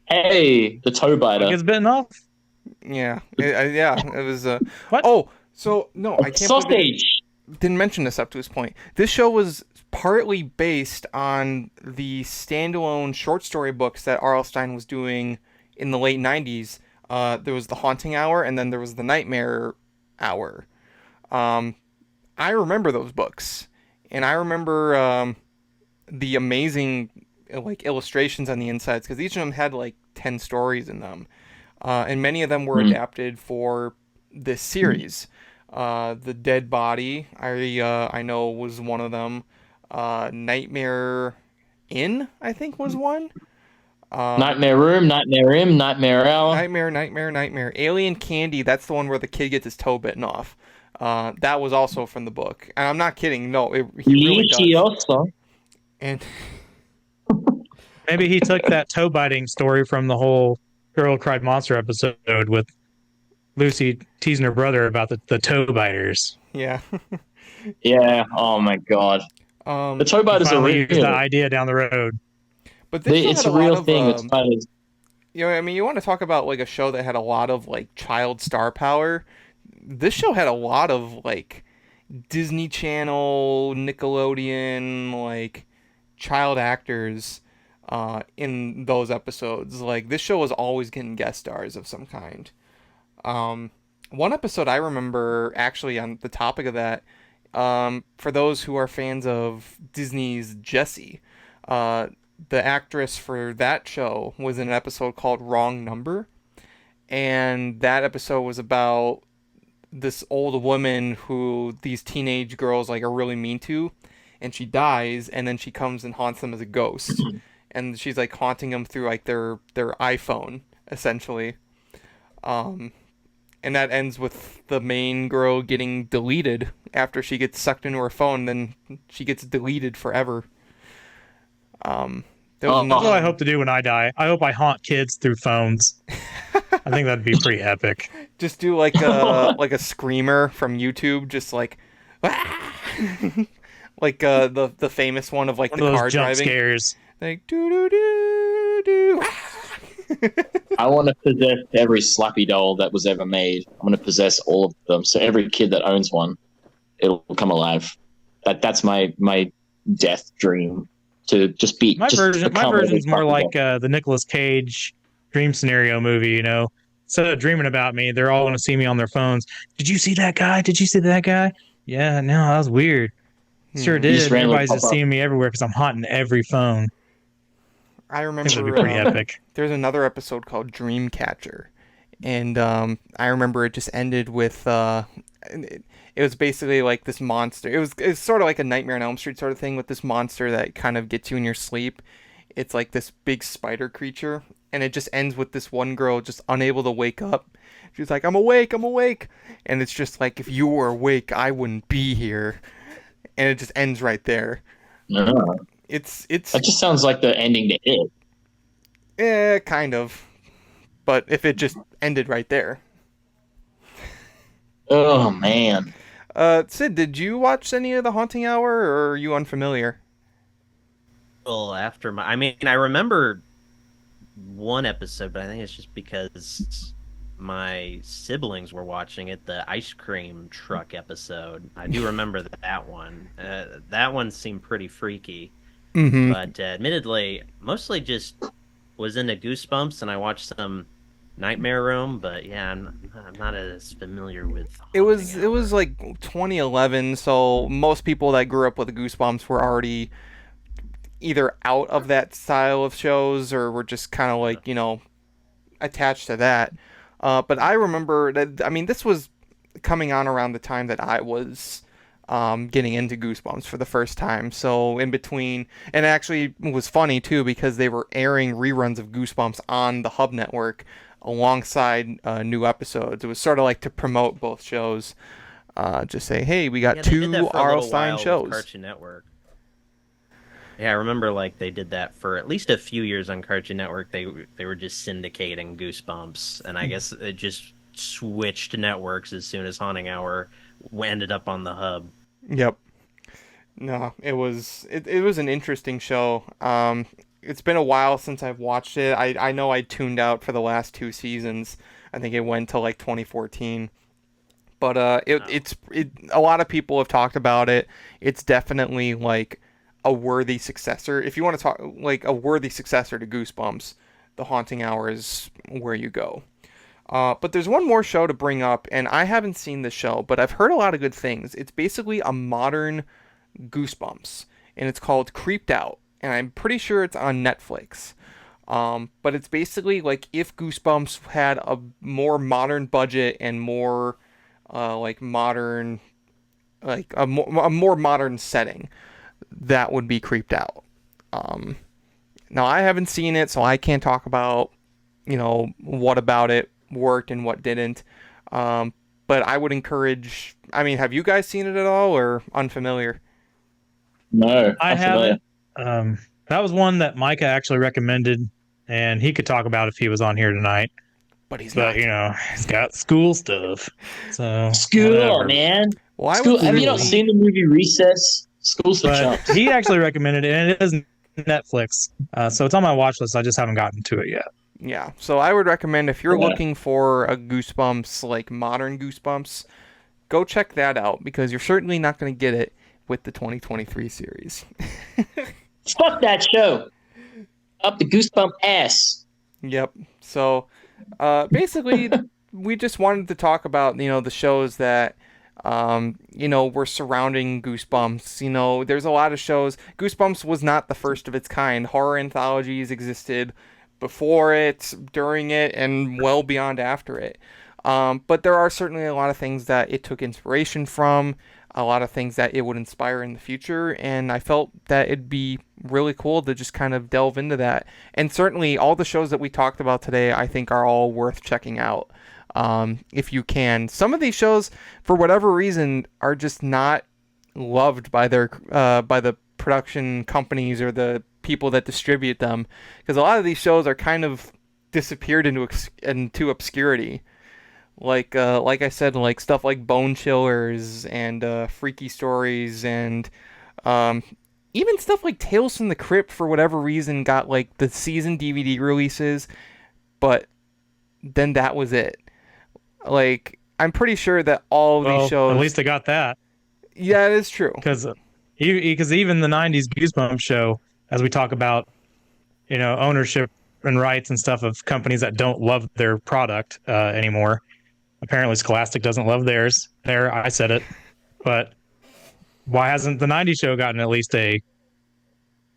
[SPEAKER 8] Hey, the toe biter.
[SPEAKER 7] Gets bitten off.
[SPEAKER 1] Yeah. It was.
[SPEAKER 7] What?
[SPEAKER 1] Oh, so no, I can't believe
[SPEAKER 8] Sausage.
[SPEAKER 1] it didn't mention this up to this point. This show was partly based on the standalone short story books that R.L. Stine was doing in the late 90s. There was the Haunting Hour, and then there was the Nightmare Hour. I remember those books, and I remember the amazing illustrations on the insides, because each of them had 10 stories in them, and many of them were adapted for this series. The Dead Body, I know, was one of them. Nightmare Inn, I think, was one.
[SPEAKER 8] Nightmare Room, Nightmare Inn, Nightmare Hour.
[SPEAKER 1] Nightmare. Alien Candy, that's the one where the kid gets his toe bitten off. That was also from the book. And I'm not kidding. No, he really does. And
[SPEAKER 7] Maybe he took that toe biting story from the whole Girl Cried Monster episode with Lucy teasing her brother about the toe biters.
[SPEAKER 1] yeah.
[SPEAKER 8] Yeah, oh my god. The toe biters are
[SPEAKER 7] Finally
[SPEAKER 8] real.
[SPEAKER 7] used the idea down the road.
[SPEAKER 1] But this show
[SPEAKER 8] It's
[SPEAKER 1] had
[SPEAKER 8] a real
[SPEAKER 1] lot
[SPEAKER 8] thing.
[SPEAKER 1] of,
[SPEAKER 8] It's spiders.
[SPEAKER 1] you want to talk about a show that had a lot of child star power. This show had a lot of Disney Channel, Nickelodeon, child actors in those episodes. This show was always getting guest stars of some kind. One episode I remember, actually, on the topic of that, for those who are fans of Disney's Jessie, the actress for that show was in an episode called Wrong Number. And that episode was about this old woman who these teenage girls are really mean to. And she dies, and then she comes and haunts them as a ghost. And she's haunting them through their iPhone, essentially. And that ends with the main girl getting deleted after she gets sucked into her phone. Then she gets deleted forever.
[SPEAKER 7] That's what I hope to do when I die. I hope I haunt kids through phones. I think that'd be pretty epic.
[SPEAKER 1] Just do a screamer from YouTube, just the famous one of
[SPEAKER 7] One
[SPEAKER 1] the
[SPEAKER 7] of those
[SPEAKER 1] car
[SPEAKER 7] jump
[SPEAKER 1] driving.
[SPEAKER 7] scares.
[SPEAKER 1] Do do do do.
[SPEAKER 8] I want to possess every Slappy doll that was ever made. I'm going to possess all of them. So every kid that owns one, it'll come alive. That's my death dream. To just be
[SPEAKER 7] My version's more
[SPEAKER 8] every
[SPEAKER 7] like the Nicolas Cage dream scenario movie. Instead of dreaming about me, they're all going to see me on their phones. Did you see that guy? Did you see that guy? Yeah, no, that was weird. Sure did. Everybody's just seeing me everywhere because I'm haunting every phone.
[SPEAKER 1] I remember
[SPEAKER 7] It would be pretty epic.
[SPEAKER 1] There's another episode called Dreamcatcher, and I remember it just ended with it was basically this monster. It's sort of like a Nightmare on Elm Street sort of thing, with this monster that kind of gets you in your sleep. It's this big spider creature, and it just ends with this one girl just unable to wake up. She's like, I'm awake, and it's just if you were awake, I wouldn't be here, and it just ends right there. It's
[SPEAKER 8] That just sounds like the ending to it.
[SPEAKER 1] kind of, but if it just ended right there.
[SPEAKER 8] Oh man.
[SPEAKER 1] Sid, did you watch any of the Haunting Hour, or are you unfamiliar?
[SPEAKER 6] Well, I mean, I remember one episode, but I think it's just because my siblings were watching it, the ice cream truck episode. I do remember that one. That one seemed pretty freaky,
[SPEAKER 1] Mm-hmm.
[SPEAKER 6] but admittedly, mostly just was into Goosebumps, and I watched some Nightmare Room, but yeah, I'm not as familiar with
[SPEAKER 1] It was like 2011, so most people that grew up with Goosebumps were already either out of that style of shows or were just kind of like, attached to that. But I remember that, I mean, this was coming on around the time that I was getting into Goosebumps for the first time. So in between, and actually it was funny too because they were airing reruns of Goosebumps on the Hub Network alongside new episodes. It was sort of like to promote both shows. Just say, hey, we got
[SPEAKER 6] Yeah, they did that
[SPEAKER 1] two
[SPEAKER 6] for a
[SPEAKER 1] R.L.
[SPEAKER 6] little
[SPEAKER 1] Stine
[SPEAKER 6] while with
[SPEAKER 1] shows.
[SPEAKER 6] Cartoon Network. Yeah, I remember like they did that for at least a few years on Cartoon Network. They were just syndicating Goosebumps, and I guess it just switched networks as soon as Haunting Hour ended up on the Hub.
[SPEAKER 1] Yep. No, it was an interesting show. It's been a while since I've watched it. I know I tuned out for the last two seasons. I think it went till like 2014. But it's a lot of people have talked about it. It's definitely like a worthy successor. If you want to talk like a worthy successor to Goosebumps, The Haunting Hour is where you go. But there's one more show to bring up, and I haven't seen the show, but I've heard a lot of good things. It's basically a modern Goosebumps, and it's called Creeped Out, and I'm pretty sure it's on Netflix. But it's basically like if Goosebumps had a more modern budget and more like modern, like a more modern setting, that would be Creeped Out. Now I haven't seen it, so I can't talk about what about it worked and what didn't. But I would encourage. I mean, have you guys seen it at all or unfamiliar?
[SPEAKER 8] No,
[SPEAKER 7] I
[SPEAKER 8] I'm familiar.
[SPEAKER 7] haven't. That was one that Micah actually recommended, and he could talk about if he was on here tonight.
[SPEAKER 1] But he's
[SPEAKER 7] But
[SPEAKER 1] not.
[SPEAKER 7] he's got school stuff, so
[SPEAKER 8] School,
[SPEAKER 7] whatever.
[SPEAKER 8] man.
[SPEAKER 1] Well, I
[SPEAKER 8] School.
[SPEAKER 1] would
[SPEAKER 8] Have you not
[SPEAKER 1] really-
[SPEAKER 8] seen the movie Recess? School's for
[SPEAKER 7] But
[SPEAKER 8] chumps.
[SPEAKER 7] he actually recommended it, and it is Netflix, so it's on my watch list. I just haven't gotten to it yet.
[SPEAKER 1] Yeah, so I would recommend if you're
[SPEAKER 8] Yeah.
[SPEAKER 1] looking for a Goosebumps, like modern Goosebumps, go check that out because you're certainly not going to get it with the 2023 series.
[SPEAKER 8] Fuck that show. Up the goosebump ass.
[SPEAKER 1] Yep. So, basically, we just wanted to talk about, the shows that, were surrounding Goosebumps. There's a lot of shows. Goosebumps was not the first of its kind. Horror anthologies existed before it, during it, and well beyond after it. But there are certainly a lot of things that it took inspiration from, a lot of things that it would inspire in the future, and I felt that it'd be really cool to just kind of delve into that. And certainly all the shows that we talked about today, I think are all worth checking out. If you can. Some of these shows, for whatever reason, are just not loved by by the production companies or the people that distribute them, because a lot of these shows are kind of disappeared into obscurity. Like I said, like stuff like Bone Chillers and Freaky Stories and even stuff like Tales from the Crypt, for whatever reason, got like the season DVD releases, but then that was it. Like, I'm pretty sure that all of these shows.
[SPEAKER 7] At least they got that.
[SPEAKER 1] Yeah, it is true.
[SPEAKER 7] Because even the '90s Goosebumps show, as we talk about, ownership and rights and stuff of companies that don't love their product anymore. Apparently, Scholastic doesn't love theirs. There, I said it. But why hasn't the '90s show gotten at least a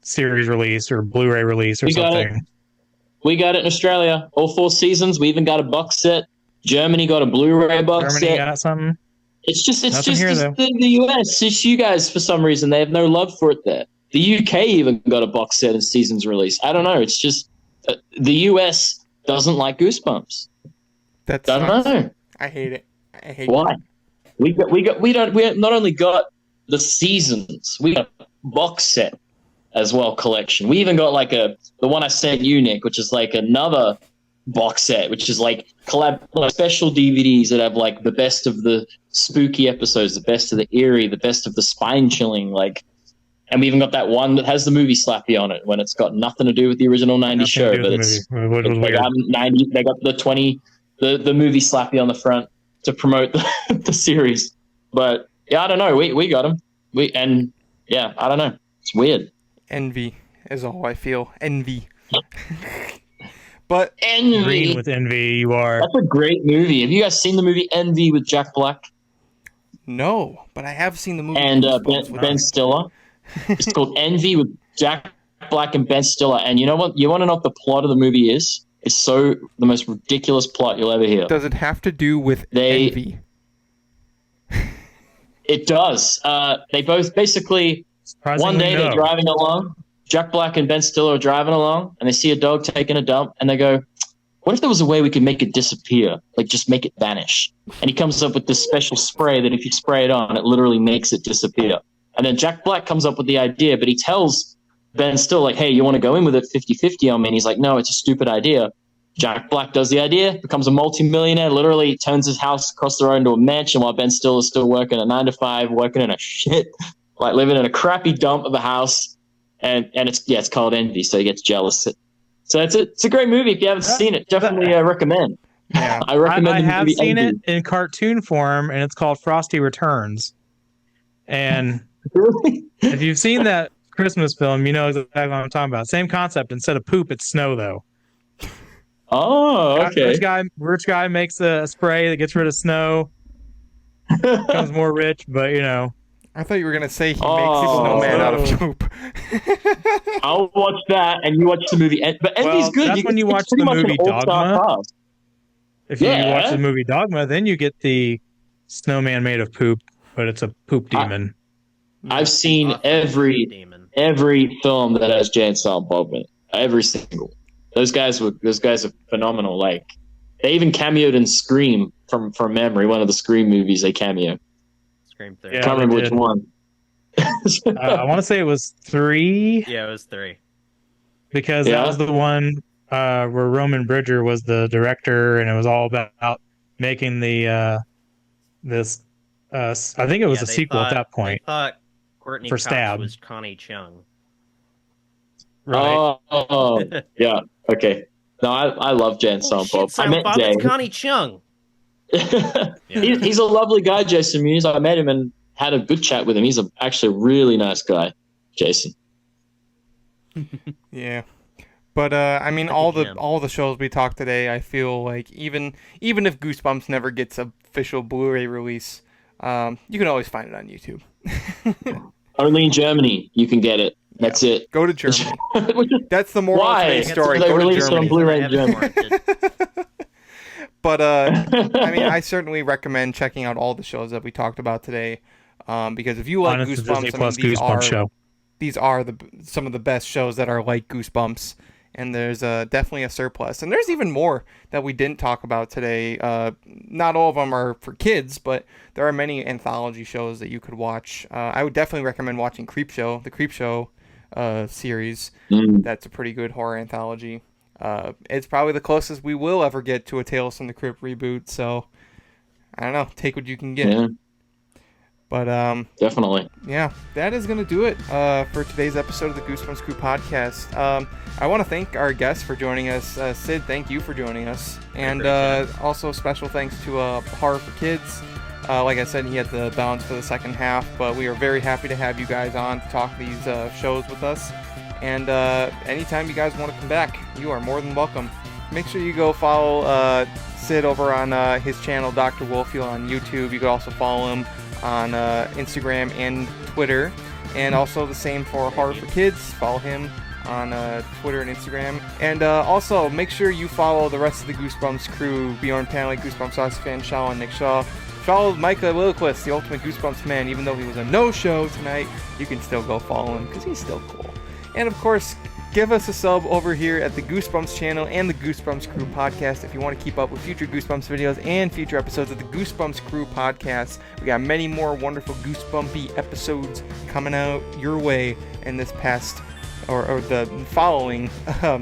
[SPEAKER 7] series release or Blu-ray release or something?
[SPEAKER 8] We got it in Australia. All 4 seasons. We even got a box set. Germany got a Blu-ray box
[SPEAKER 7] Germany
[SPEAKER 8] set.
[SPEAKER 7] got something.
[SPEAKER 8] It's just
[SPEAKER 7] here, though.
[SPEAKER 8] the US. It's you guys, for some reason, they have no love for it there. The UK even got a box set and seasons release. I don't know. It's just the US doesn't like Goosebumps. I don't know.
[SPEAKER 1] I hate it. I hate
[SPEAKER 8] Why?
[SPEAKER 1] it.
[SPEAKER 8] We not only got the seasons, we got a box set as well collection. We even got like the one I sent you, Nick, which is like another box set, which is like special DVDs that have like the best of the spooky episodes, the best of the eerie, the best of the spine chilling, like. And we even got that one that has the movie Slappy on it when it's got nothing to do with the original 90s show, but they got the movie Slappy on the front to promote the series. But yeah, I don't know. We got them. I don't know. It's weird.
[SPEAKER 1] Envy is all I feel. Envy. But
[SPEAKER 8] Envy.
[SPEAKER 7] Green with envy, you are.
[SPEAKER 8] That's a great movie. Have you guys seen the movie Envy with Jack Black?
[SPEAKER 1] No, but I have seen the movie.
[SPEAKER 8] And Ben Stiller. It's called Envy with Jack Black and Ben Stiller. And you know what? You want to know what the plot of the movie is? It's the most ridiculous plot you'll ever hear.
[SPEAKER 1] Does it have to do with envy?
[SPEAKER 8] It does. They both basically, one day they're driving along. Jack Black and Ben Stiller are driving along, and they see a dog taking a dump, and they go, what if there was a way we could make it disappear? Like, just make it vanish. And he comes up with this special spray that if you spray it on, it literally makes it disappear. And then Jack Black comes up with the idea, but he tells Ben Stiller, like, hey, you want to go in with it 50-50 on me? And he's like, no, it's a stupid idea. Jack Black does the idea, becomes a multimillionaire, literally turns his house across the road into a mansion while Ben Stiller's still working at 9 to 5, working in a living in a crappy dump of a house. And it's called Envy, so he gets jealous. So it's a great movie. If you haven't seen it, definitely recommend.
[SPEAKER 1] Yeah,
[SPEAKER 8] I recommend.
[SPEAKER 7] I have seen
[SPEAKER 8] Envy.
[SPEAKER 7] it in cartoon form, and it's called Frosty Returns. And if you've seen that Christmas film, you know exactly what I'm talking about. Same concept. Instead of poop, it's snow, though.
[SPEAKER 8] Oh, okay.
[SPEAKER 7] Rich guy makes a spray that gets rid of snow. Becomes more rich, but you know.
[SPEAKER 1] I thought you were gonna say he makes a snowman out of poop.
[SPEAKER 8] I'll watch that, and you watch the movie. But Envy's good.
[SPEAKER 7] That's when you watch the movie Dogma. If you watch the movie Dogma, then you get the snowman made of poop, but it's a poop demon.
[SPEAKER 8] I've seen every film that has Jay and Silent Bob in it. Every single. Those guys are phenomenal. Like, they even cameoed in Scream from memory. One of the Scream movies they cameo.
[SPEAKER 6] Scream 3.
[SPEAKER 8] I can't remember which one.
[SPEAKER 7] I want to say it was 3.
[SPEAKER 6] Yeah, it was 3.
[SPEAKER 7] Because that was the one where Roman Bridger was the director, and it was all about making the this. I think it was a sequel at that point.
[SPEAKER 6] They thought Courtney
[SPEAKER 7] for
[SPEAKER 6] Cox
[SPEAKER 7] Stab.
[SPEAKER 6] was Connie Chung.
[SPEAKER 7] Right.
[SPEAKER 8] Oh, yeah. Okay. No, I love Jay and Silent Bob. I met Jay.
[SPEAKER 6] It's Connie Chung.
[SPEAKER 8] He's a lovely guy, Jason Mewes. I met him and had a good chat with him. He's actually a really nice guy, Jason.
[SPEAKER 1] Yeah, but I mean, all the shows we talked today, I feel like even if Goosebumps never gets an official Blu-ray release, you can always find it on YouTube.
[SPEAKER 8] Only in Germany you can get it. That's it.
[SPEAKER 1] Go to Germany. That's the moral of today's story.
[SPEAKER 8] They
[SPEAKER 1] Go to
[SPEAKER 8] release it on
[SPEAKER 1] Germany.
[SPEAKER 8] Blu-ray in Germany.
[SPEAKER 1] But I mean, I certainly recommend checking out all the shows that we talked about today, because if you like Goosebumps, I mean, these are some of the best shows that are like Goosebumps, and there's definitely a surplus. And there's even more that we didn't talk about today. Not all of them are for kids, but there are many anthology shows that you could watch. I would definitely recommend watching the Creep Show series. That's a pretty good horror anthology. It's probably the closest we will ever get to a Tales from the Crypt reboot, so I don't know, take what you can get.
[SPEAKER 8] Yeah.
[SPEAKER 1] But
[SPEAKER 8] definitely.
[SPEAKER 1] Yeah, that is going to do it for today's episode of the Goosebumps Crew Podcast. I want to thank our guests for joining us. Sid, thank you for joining us. And also special thanks to Horror4Kids. Like I said, he had the balance for the second half, but we are very happy to have you guys on to talk these shows with us. And anytime you guys want to come back, you are more than welcome. Make sure you go follow Sid over on his channel, Dr. Wolfula, on YouTube. You can also follow him on Instagram and Twitter. And also the same for Horror4Kids. Follow him on Twitter and Instagram. And also, make sure you follow the rest of the Goosebumps crew, Bjorn Panley, Goosebumps Fan, Shaw, and Nick Shaw. Follow Micah Lilliquist, the ultimate Goosebumps man. Even though he was a no-show tonight, you can still go follow him because he's still cool. And of course, give us a sub over here at the Goosebumps channel and the Goosebumps Crew Podcast if you want to keep up with future Goosebumps videos and future episodes of the Goosebumps Crew Podcast. We got many more wonderful Goosebumpy episodes coming out your way in this past or the following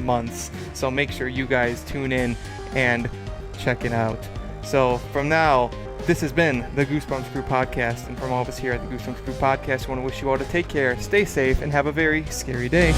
[SPEAKER 1] months. So make sure you guys tune in and check it out. So from now, this has been the Goosebumps Crew Podcast, and from all of us here at the Goosebumps Crew Podcast, we want to wish you all to take care, stay safe, and have a very scary day.